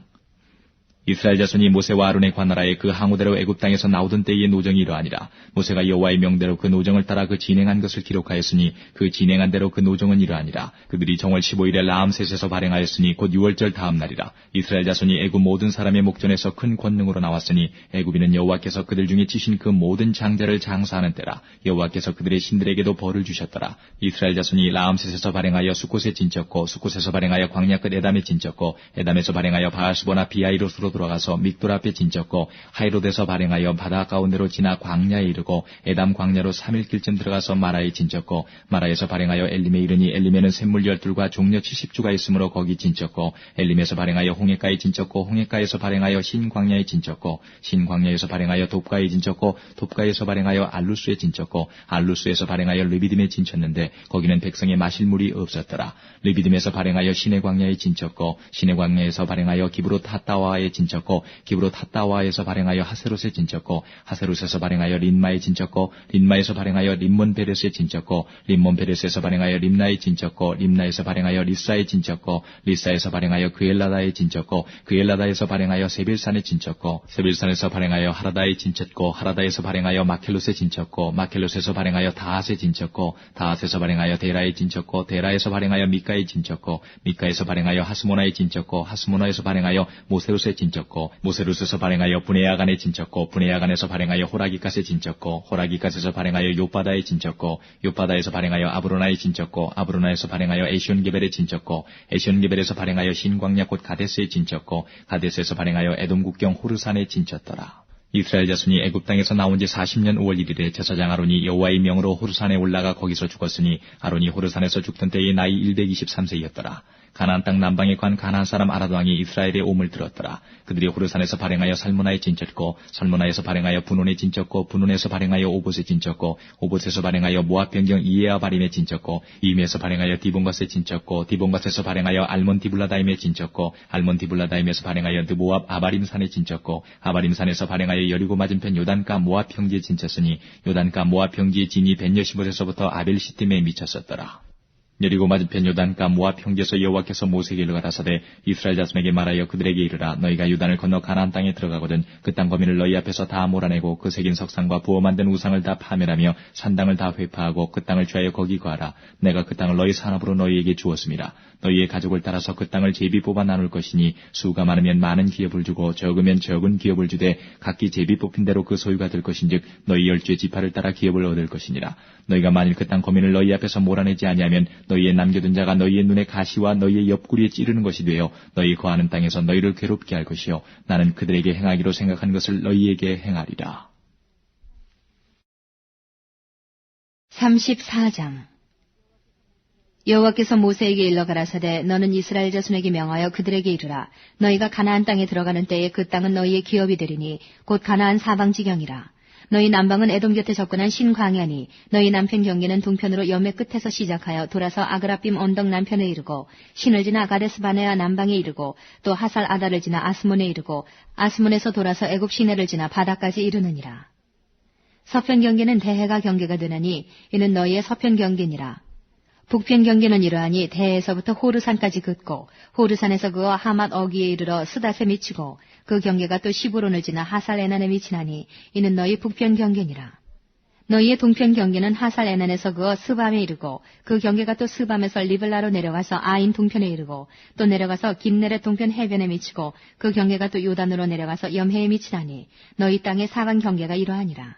이스라엘 자손이 모세와 아론의 관나라에 그 항우대로 애굽 땅에서 나오던 때의 노정이 이러하니라. 모세가 여호와의 명대로 그 노정을 따라 그 진행한 것을 기록하였으니 그 진행한 대로 그 노정은 이러하니라. 그들이 정월 15일에 라암셋에서 발행하였으니 곧 6월절 다음 날이라. 이스라엘 자손이 애굽 모든 사람의 목전에서 큰 권능으로 나왔으니 애굽인은 여호와께서 그들 중에 치신 그 모든 장자를 장사하는 때라. 여호와께서 그들의 신들에게도 벌을 주셨더라. 이스라엘 자손이 라암셋에서 발행하여 숫곳에 진쳤고 숫곳에서 발행하여 광야 끝 에담에 진쳤고 에담에서 발행하여 바하스보나 비하이롯으로 돌아가서 믹돌 앞에 진쳤고 하이롯에서 발행하여 바다 가운데로 지나 광야에 이르고 에담 광야로 3일 길쯤 들어가서 마라에 진쳤고 마라에서 발행하여 엘림에 이르니 엘림에는 샘물 12과 종려 70주가 있으므로 거기 진쳤고 엘림에서 발행하여 홍해가에 진쳤고 홍해가에서 발행하여 신광야에 진쳤고 신광야에서 발행하여 돕가에 진쳤고 돕가에서 발행하여 알루스에 진쳤고 알루스에서 발행하여 르비딤에 진쳤는데 거기는 백성의 마실 물이 없었더라. 르비딤에서 발행하여 시내 광야에 진쳤고 시내 광야에서 발행하여 기브롯 핫다와에 진쳤고 기브롯 핫다와에서 발행하여 하세롯에 진쳤고 하세롯에서 발행하여 린마에 진쳤고 린마에서 발행하여 림몬 베레스에 진쳤고 림몬 베레스에서 발행하여 림나에 진쳤고 림나에서 발행하여 리사에 진쳤고 리사에서 발행하여 그엘라다에 진쳤고 그엘라다에서 발행하여 세빌산에 진쳤고 세빌산에서 발행하여 하라다에 진쳤고 하라다에서 발행하여 마켈롯에 진쳤고 마켈롯에서 발행하여 다핫에 진쳤고 다핫에서 발행하여 데라에 진쳤고 데라에서 발행하여 미카에 진쳤고 미카에서 발행하여 하스모나에 진쳤고 하스모나에서 발행하여 모세롯에 진쳤고 모세롯에서 발행하여 브네야간에 진쳤고 브네야간에서 발행하여 호라기갓에 진쳤고 호라기갓에서 발행하여 요바다에 진쳤고 요바다에서 발행하여 아브로나에 진쳤고 아브로나에서 발행하여 에시온게벨에 진쳤고 에시온게벨에서 발행하여 신광야 곧 가데스에 진쳤고 가데스에서 발행하여 에돔 국경 호르산에 진쳤더라. 이스라엘 자손이 애굽 땅에서 나온 지 40년 5월 1일에 제사장 아론이 여호와의 명으로 호르산에 올라가 거기서 죽었으니 아론이 호르산에서 죽던 때의 나이 123세였더라. 가나안 땅 남방에 관 가나안 사람 아랏 왕이 이스라엘의 옴을 들었더라. 그들이 호르산에서 발행하여 살무나에 진쳤고 살무나에서 발행하여 분온에 진쳤고 분온에서 발행하여 오봇에 진쳤고 오봇에서 발행하여 모압 변경 이에아바림에 진쳤고 이임에서 발행하여 디본갓에 진쳤고 디본갓에서 발행하여 알몬디블라다임에 진쳤고 알몬디블라다임에서 발행하여 느모압 아바림산에 진쳤고 아바림산에서 발행하여 여리고 맞은편 요단가 모압 평지에 진쳤으니 요단가 모압 평지의 진이 벤여시봇에서부터 아벨시팀에 미쳤었더라. 여리고 맞은편 요단가 모압 평지에서 여호와께서 모세에게 가라사대 이스라엘 자손에게 말하여 그들에게 이르라. 너희가 요단을 건너 가나안 땅에 들어가거든 그 땅 거민을 너희 앞에서 다 몰아내고 그 새긴 석상과 부어 만든 우상을 다 파멸하며 산당을 다 회파하고 그 땅을 취하여 거기 거하라. 내가 그 땅을 너희 산업으로 너희에게 주었습니다. 너희의 가족을 따라서 그 땅을 제비 뽑아 나눌 것이니 수가 많으면 많은 기업을 주고 적으면 적은 기업을 주되 각기 제비 뽑힌 대로 그 소유가 될 것인즉 너희 12 지파를 따라 기업을 얻을 것이니라. 너희가 만일 그 땅 거민을 너희 앞에서 몰아내지 아니하면 너희의 남겨둔 자가 너희의 눈에 가시와 너희의 옆구리에 찌르는 것이 되어 너희 거하는 땅에서 너희를 괴롭게 할 것이요 나는 그들에게 행하기로 생각한 것을 너희에게 행하리라. 34장 여호와께서 모세에게 일러 가라사대 너는 이스라엘 자손에게 명하여 그들에게 이르라. 너희가 가나안 땅에 들어가는 때에 그 땅은 너희의 기업이 되리니 곧 가나안 사방지경이라. 너희 남방은 에돔 곁에 접근한 신광야니 너희 남편 경계는 동편으로 여매 끝에서 시작하여 돌아서 아그라빔 언덕 남편에 이르고 신을 지나 가데스 바네아 남방에 이르고 또 하살 아다를 지나 아스몬에 이르고 아스몬에서 돌아서 애굽 시내를 지나 바다까지 이르느니라. 서편 경계는 대해가 경계가 되나니 이는 너희의 서편 경계니라. 북편 경계는 이러하니 대에서부터 호르산까지 긋고 호르산에서 그어 하맛 어기에 이르러 스닷에 미치고 그 경계가 또 시브론을 지나 하살 에난에 미치나니 이는 너희 북편 경계니라. 너희의 동편 경계는 하살 에난에서 그어 스밤에 이르고 그 경계가 또 스밤에서 리블라로 내려가서 아인 동편에 이르고 또 내려가서 긴네렛 동편 해변에 미치고 그 경계가 또 요단으로 내려가서 염해에 미치나니 너희 땅의 사방 경계가 이러하니라.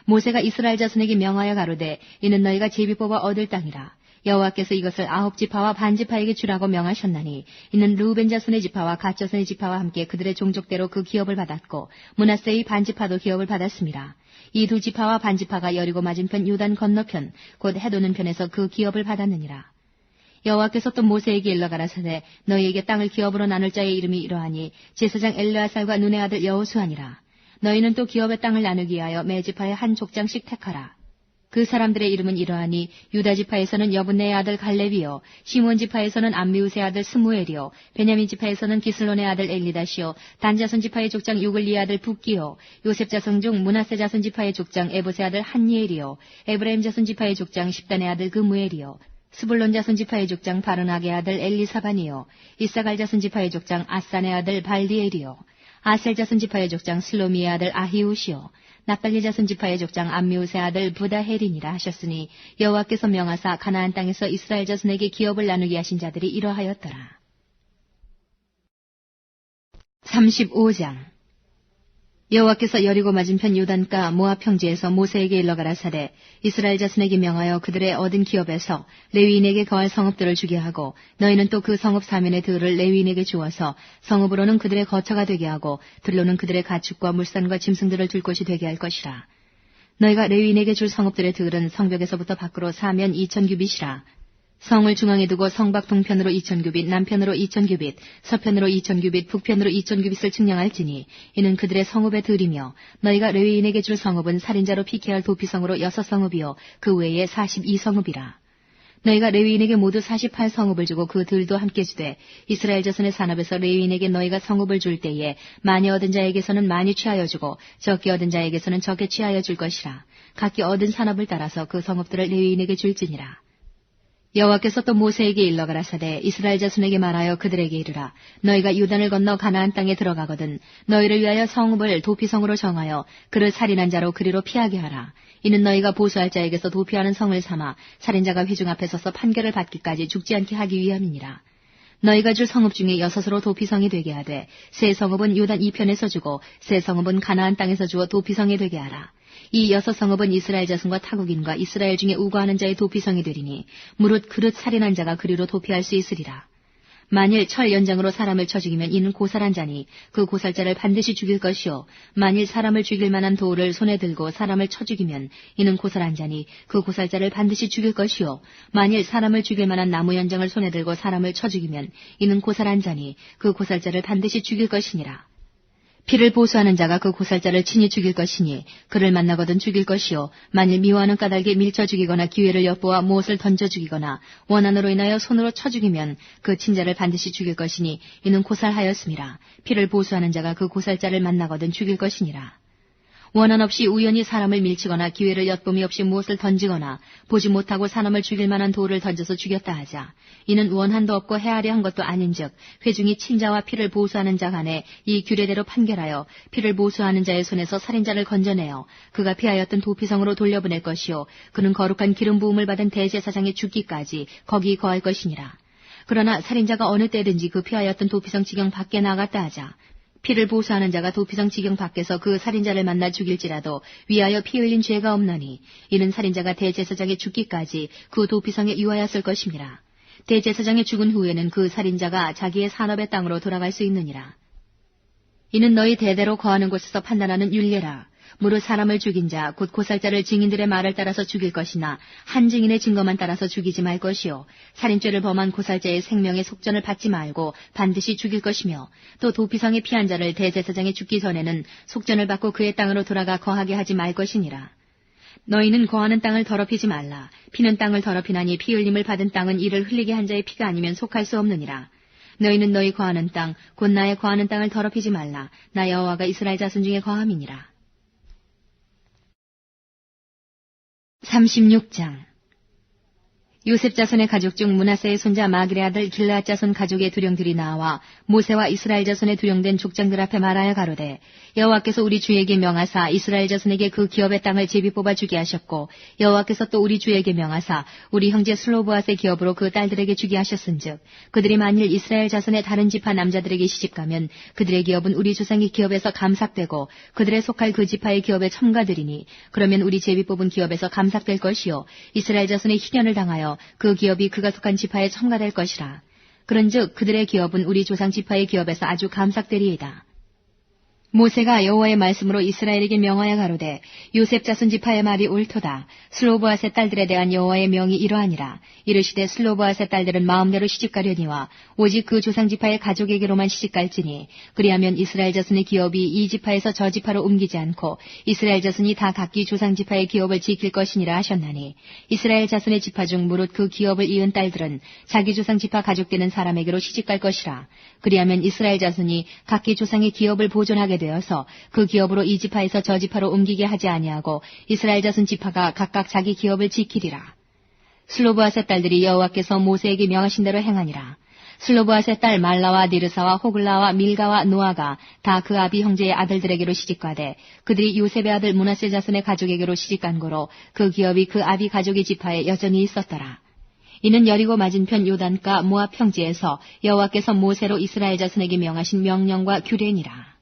모세가 이스라엘 자손에게 명하여 가로되 이는 너희가 제비 뽑아 얻을 땅이라. 여호와께서 이것을 9지파와 반지파에게 주라고 명하셨나니 이는 르우벤 자손의 지파와 갓 자손의 지파와 함께 그들의 종족대로 그 기업을 받았고 므낫세의 반지파도 기업을 받았습니다. 이 두 지파와 반지파가 여리고 맞은편 요단 건너편 곧 해도는 편에서 그 기업을 받았느니라. 여호와께서 또 모세에게 일러 가라사대 너희에게 땅을 기업으로 나눌 자의 이름이 이러하니 제사장 엘르아살과 눈의 아들 여호수아니라. 너희는 또 기업의 땅을 나누기 위하여 매 지파의 한 족장씩 택하라. 그 사람들의 이름은 이러하니 유다 지파에서는 여분네의 아들 갈렙이요 시몬 지파에서는 암미우스의 아들 스무엘이요 베냐민 지파에서는 기슬론의 아들 엘리다시요 단 자손 지파의 족장 유글리의 아들 붓기요 요셉 자손 중 므낫세 자손 지파의 족장 에봇의 아들 한니엘이요 에브라임 자손 지파의 족장 십단의 아들 그무엘이요 스불론 자손 지파의 족장 바르낙의 아들 엘리사반이요 이사갈 자손 지파의 족장 아산의 아들 발디엘이요 아셀 자손 지파의 족장 슬로미의 아들 아히우시오 납달리 자손 지파의 족장 암미우스의 아들 부다헤린이라 하셨으니 여호와께서 명하사 가나안 땅에서 이스라엘 자손에게 기업을 나누게 하신 자들이 이러하였더라. 35장 여호와께서 여리고 맞은편 요단가 모압 평지에서 모세에게 일러 가라사대 이스라엘 자손에게 명하여 그들의 얻은 기업에서 레위인에게 거할 성읍들을 주게 하고 너희는 또 그 성읍 사면의 들을 레위인에게 주어서 성읍으로는 그들의 거처가 되게 하고 들로는 그들의 가축과 물산과 짐승들을 둘 곳이 되게 할 것이라. 너희가 레위인에게 줄 성읍들의 들은 성벽에서부터 밖으로 사면 2000규빗이라. 성을 중앙에 두고 성밖 동편으로 2000규빗, 남편으로 2000규빗, 서편으로 2000규빗, 북편으로 2000규빗을 측량할지니 이는 그들의 성읍의 들이며 너희가 레위인에게 줄 성읍은 살인자로 피케할 도피성으로 6성읍이요 그 외에 42성읍이라. 너희가 레위인에게 모두 48성읍을 주고 그 들도 함께 주되 이스라엘 자손의 산업에서 레위인에게 너희가 성읍을 줄 때에 많이 얻은 자에게서는 많이 취하여 주고 적게 얻은 자에게서는 적게 취하여 줄 것이라. 각기 얻은 산업을 따라서 그 성읍들을 레위인에게 줄지니라. 여호와께서 또 모세에게 일러 가라사대 이스라엘 자손에게 말하여 그들에게 이르라. 너희가 요단을 건너 가나안 땅에 들어가거든 너희를 위하여 성읍을 도피성으로 정하여 그를 살인한 자로 그리로 피하게 하라. 이는 너희가 보수할 자에게서 도피하는 성을 삼아 살인자가 회중 앞에 서서 판결을 받기까지 죽지 않게 하기 위함이니라. 너희가 줄 성읍 중에 6으로 도피성이 되게 하되 세 성읍은 요단 이편에서 주고 세 성읍은 가나안 땅에서 주어 도피성이 되게 하라. 이 6성읍은 이스라엘 자손과 타국인과 이스라엘 중에 우거하는 자의 도피성이 되리니 무릇 그릇 살인한 자가 그리로 도피할 수 있으리라. 만일 철 연장으로 사람을 쳐 죽이면 이는 고살한 자니 그 고살자를 반드시 죽일 것이요 만일 사람을 죽일 만한 돌을 손에 들고 사람을 쳐 죽이면 이는 고살한 자니 그 고살자를 반드시 죽일 것이요 만일 사람을 죽일 만한 나무 연장을 손에 들고 사람을 쳐 죽이면 이는 고살한 자니 그 고살자를 반드시 죽일 것이니라. 피를 보수하는 자가 그 고살자를 친히 죽일 것이니 그를 만나거든 죽일 것이요 만일 미워하는 까닭에 밀쳐 죽이거나 기회를 엿보아 무엇을 던져 죽이거나 원한으로 인하여 손으로 쳐 죽이면 그 친자를 반드시 죽일 것이니 이는 고살하였음이라. 피를 보수하는 자가 그 고살자를 만나거든 죽일 것이니라. 원한 없이 우연히 사람을 밀치거나 기회를 엿봄이 없이 무엇을 던지거나 보지 못하고 사람을 죽일 만한 돌을 던져서 죽였다 하자. 이는 원한도 없고 헤아려 한 것도 아닌즉 회중이 친자와 피를 보수하는 자 간에 이 규례대로 판결하여 피를 보수하는 자의 손에서 살인자를 건져내어 그가 피하였던 도피성으로 돌려보낼 것이요 그는 거룩한 기름 부음을 받은 대제사장의 죽기까지 거기 거할 것이니라. 그러나 살인자가 어느 때든지 그 피하였던 도피성 지경 밖에 나갔다 하자. 피를 보수하는 자가 도피성 지경 밖에서 그 살인자를 만나 죽일지라도 위하여 피 흘린 죄가 없나니 이는 살인자가 대제사장의 죽기까지 그 도피성에 유하였을 것임이라. 대제사장의 죽은 후에는 그 살인자가 자기의 산업의 땅으로 돌아갈 수 있느니라. 이는 너희 대대로 거하는 곳에서 판단하는 율례라. 무릇 사람을 죽인 자 곧 고살자를 증인들의 말을 따라서 죽일 것이나 한 증인의 증거만 따라서 죽이지 말 것이요 살인죄를 범한 고살자의 생명의 속전을 받지 말고 반드시 죽일 것이며 또 도피성에 피한 자를 대제사장에 죽기 전에는 속전을 받고 그의 땅으로 돌아가 거하게 하지 말 것이니라. 너희는 거하는 땅을 더럽히지 말라. 피는 땅을 더럽히나니 피 흘림을 받은 땅은 이를 흘리게 한 자의 피가 아니면 속할 수 없느니라. 너희는 너희 거하는 땅 곧 나의 거하는 땅을 더럽히지 말라. 나 여호와가 이스라엘 자손 중에 거함이니라. 36장 요셉 자손의 가족 중 므낫세의 손자 마길의 아들 길르앗 자손 가족의 두령들이 나와 모세와 이스라엘 자손의 두령된 족장들 앞에 말하여 가로되 여호와께서 우리 주에게 명하사 이스라엘 자손에게 그 기업의 땅을 제비 뽑아 주게 하셨고 여호와께서 또 우리 주에게 명하사 우리 형제 슬로브앗의 기업으로 그 딸들에게 주게 하셨은즉 그들이 만일 이스라엘 자손의 다른 지파 남자들에게 시집가면 그들의 기업은 우리 조상의 기업에서 감삭되고 그들의 속할 그 지파의 기업에 첨가되리니 그러면 우리 제비 뽑은 기업에서 감삭될 것이요 이스라엘 자손의 희년을 당하여 그 기업이 그가 속한 지파에 첨가될 것이라. 그런즉 그들의 기업은 우리 조상 지파의 기업에서 아주 감삭되리이다. 모세가 여호와의 말씀으로 이스라엘에게 명하여 가로되 요셉 자손 지파의 말이 옳도다. 슬로브앗의 딸들에 대한 여호와의 명이 이러하니라. 이르시되 슬로브앗의 딸들은 마음대로 시집가려니와 오직 그 조상 지파의 가족에게로만 시집갈지니 그리하면 이스라엘 자손의 기업이 이 지파에서 저 지파로 옮기지 않고 이스라엘 자손이 다 각기 조상 지파의 기업을 지킬 것이니라 하셨나니 이스라엘 자손의 지파 중 무릇 그 기업을 이은 딸들은 자기 조상 지파 가족되는 사람에게로 시집갈 것이라. 그리하면 이스라엘 자손이 각기 조상의 기업을 보존하게 되어서 그 기업으로 이 지파에서 저 지파로 옮기게 하지 아니하고 이스라엘 자손 지파가 각각 자기 기업을 지키리라. 슬로브앗의 딸들이 여호와께서 모세에게 명하신 대로 행하니라. 슬로보앗의 딸 말라와 니르사와 호글라와 밀가와 노아가 다 그 아비 형제의 아들들에게로 시집가되 그들이 요셉의 아들 므낫세 자손의 가족에게로 시집간 거로 그 기업이 그 아비 가족의 지파에 여전히 있었더라. 이는 여리고 맞은편 요단가 모압 평지에서 여호와께서 모세로 이스라엘 자손에게 명하신 명령과 규례니라.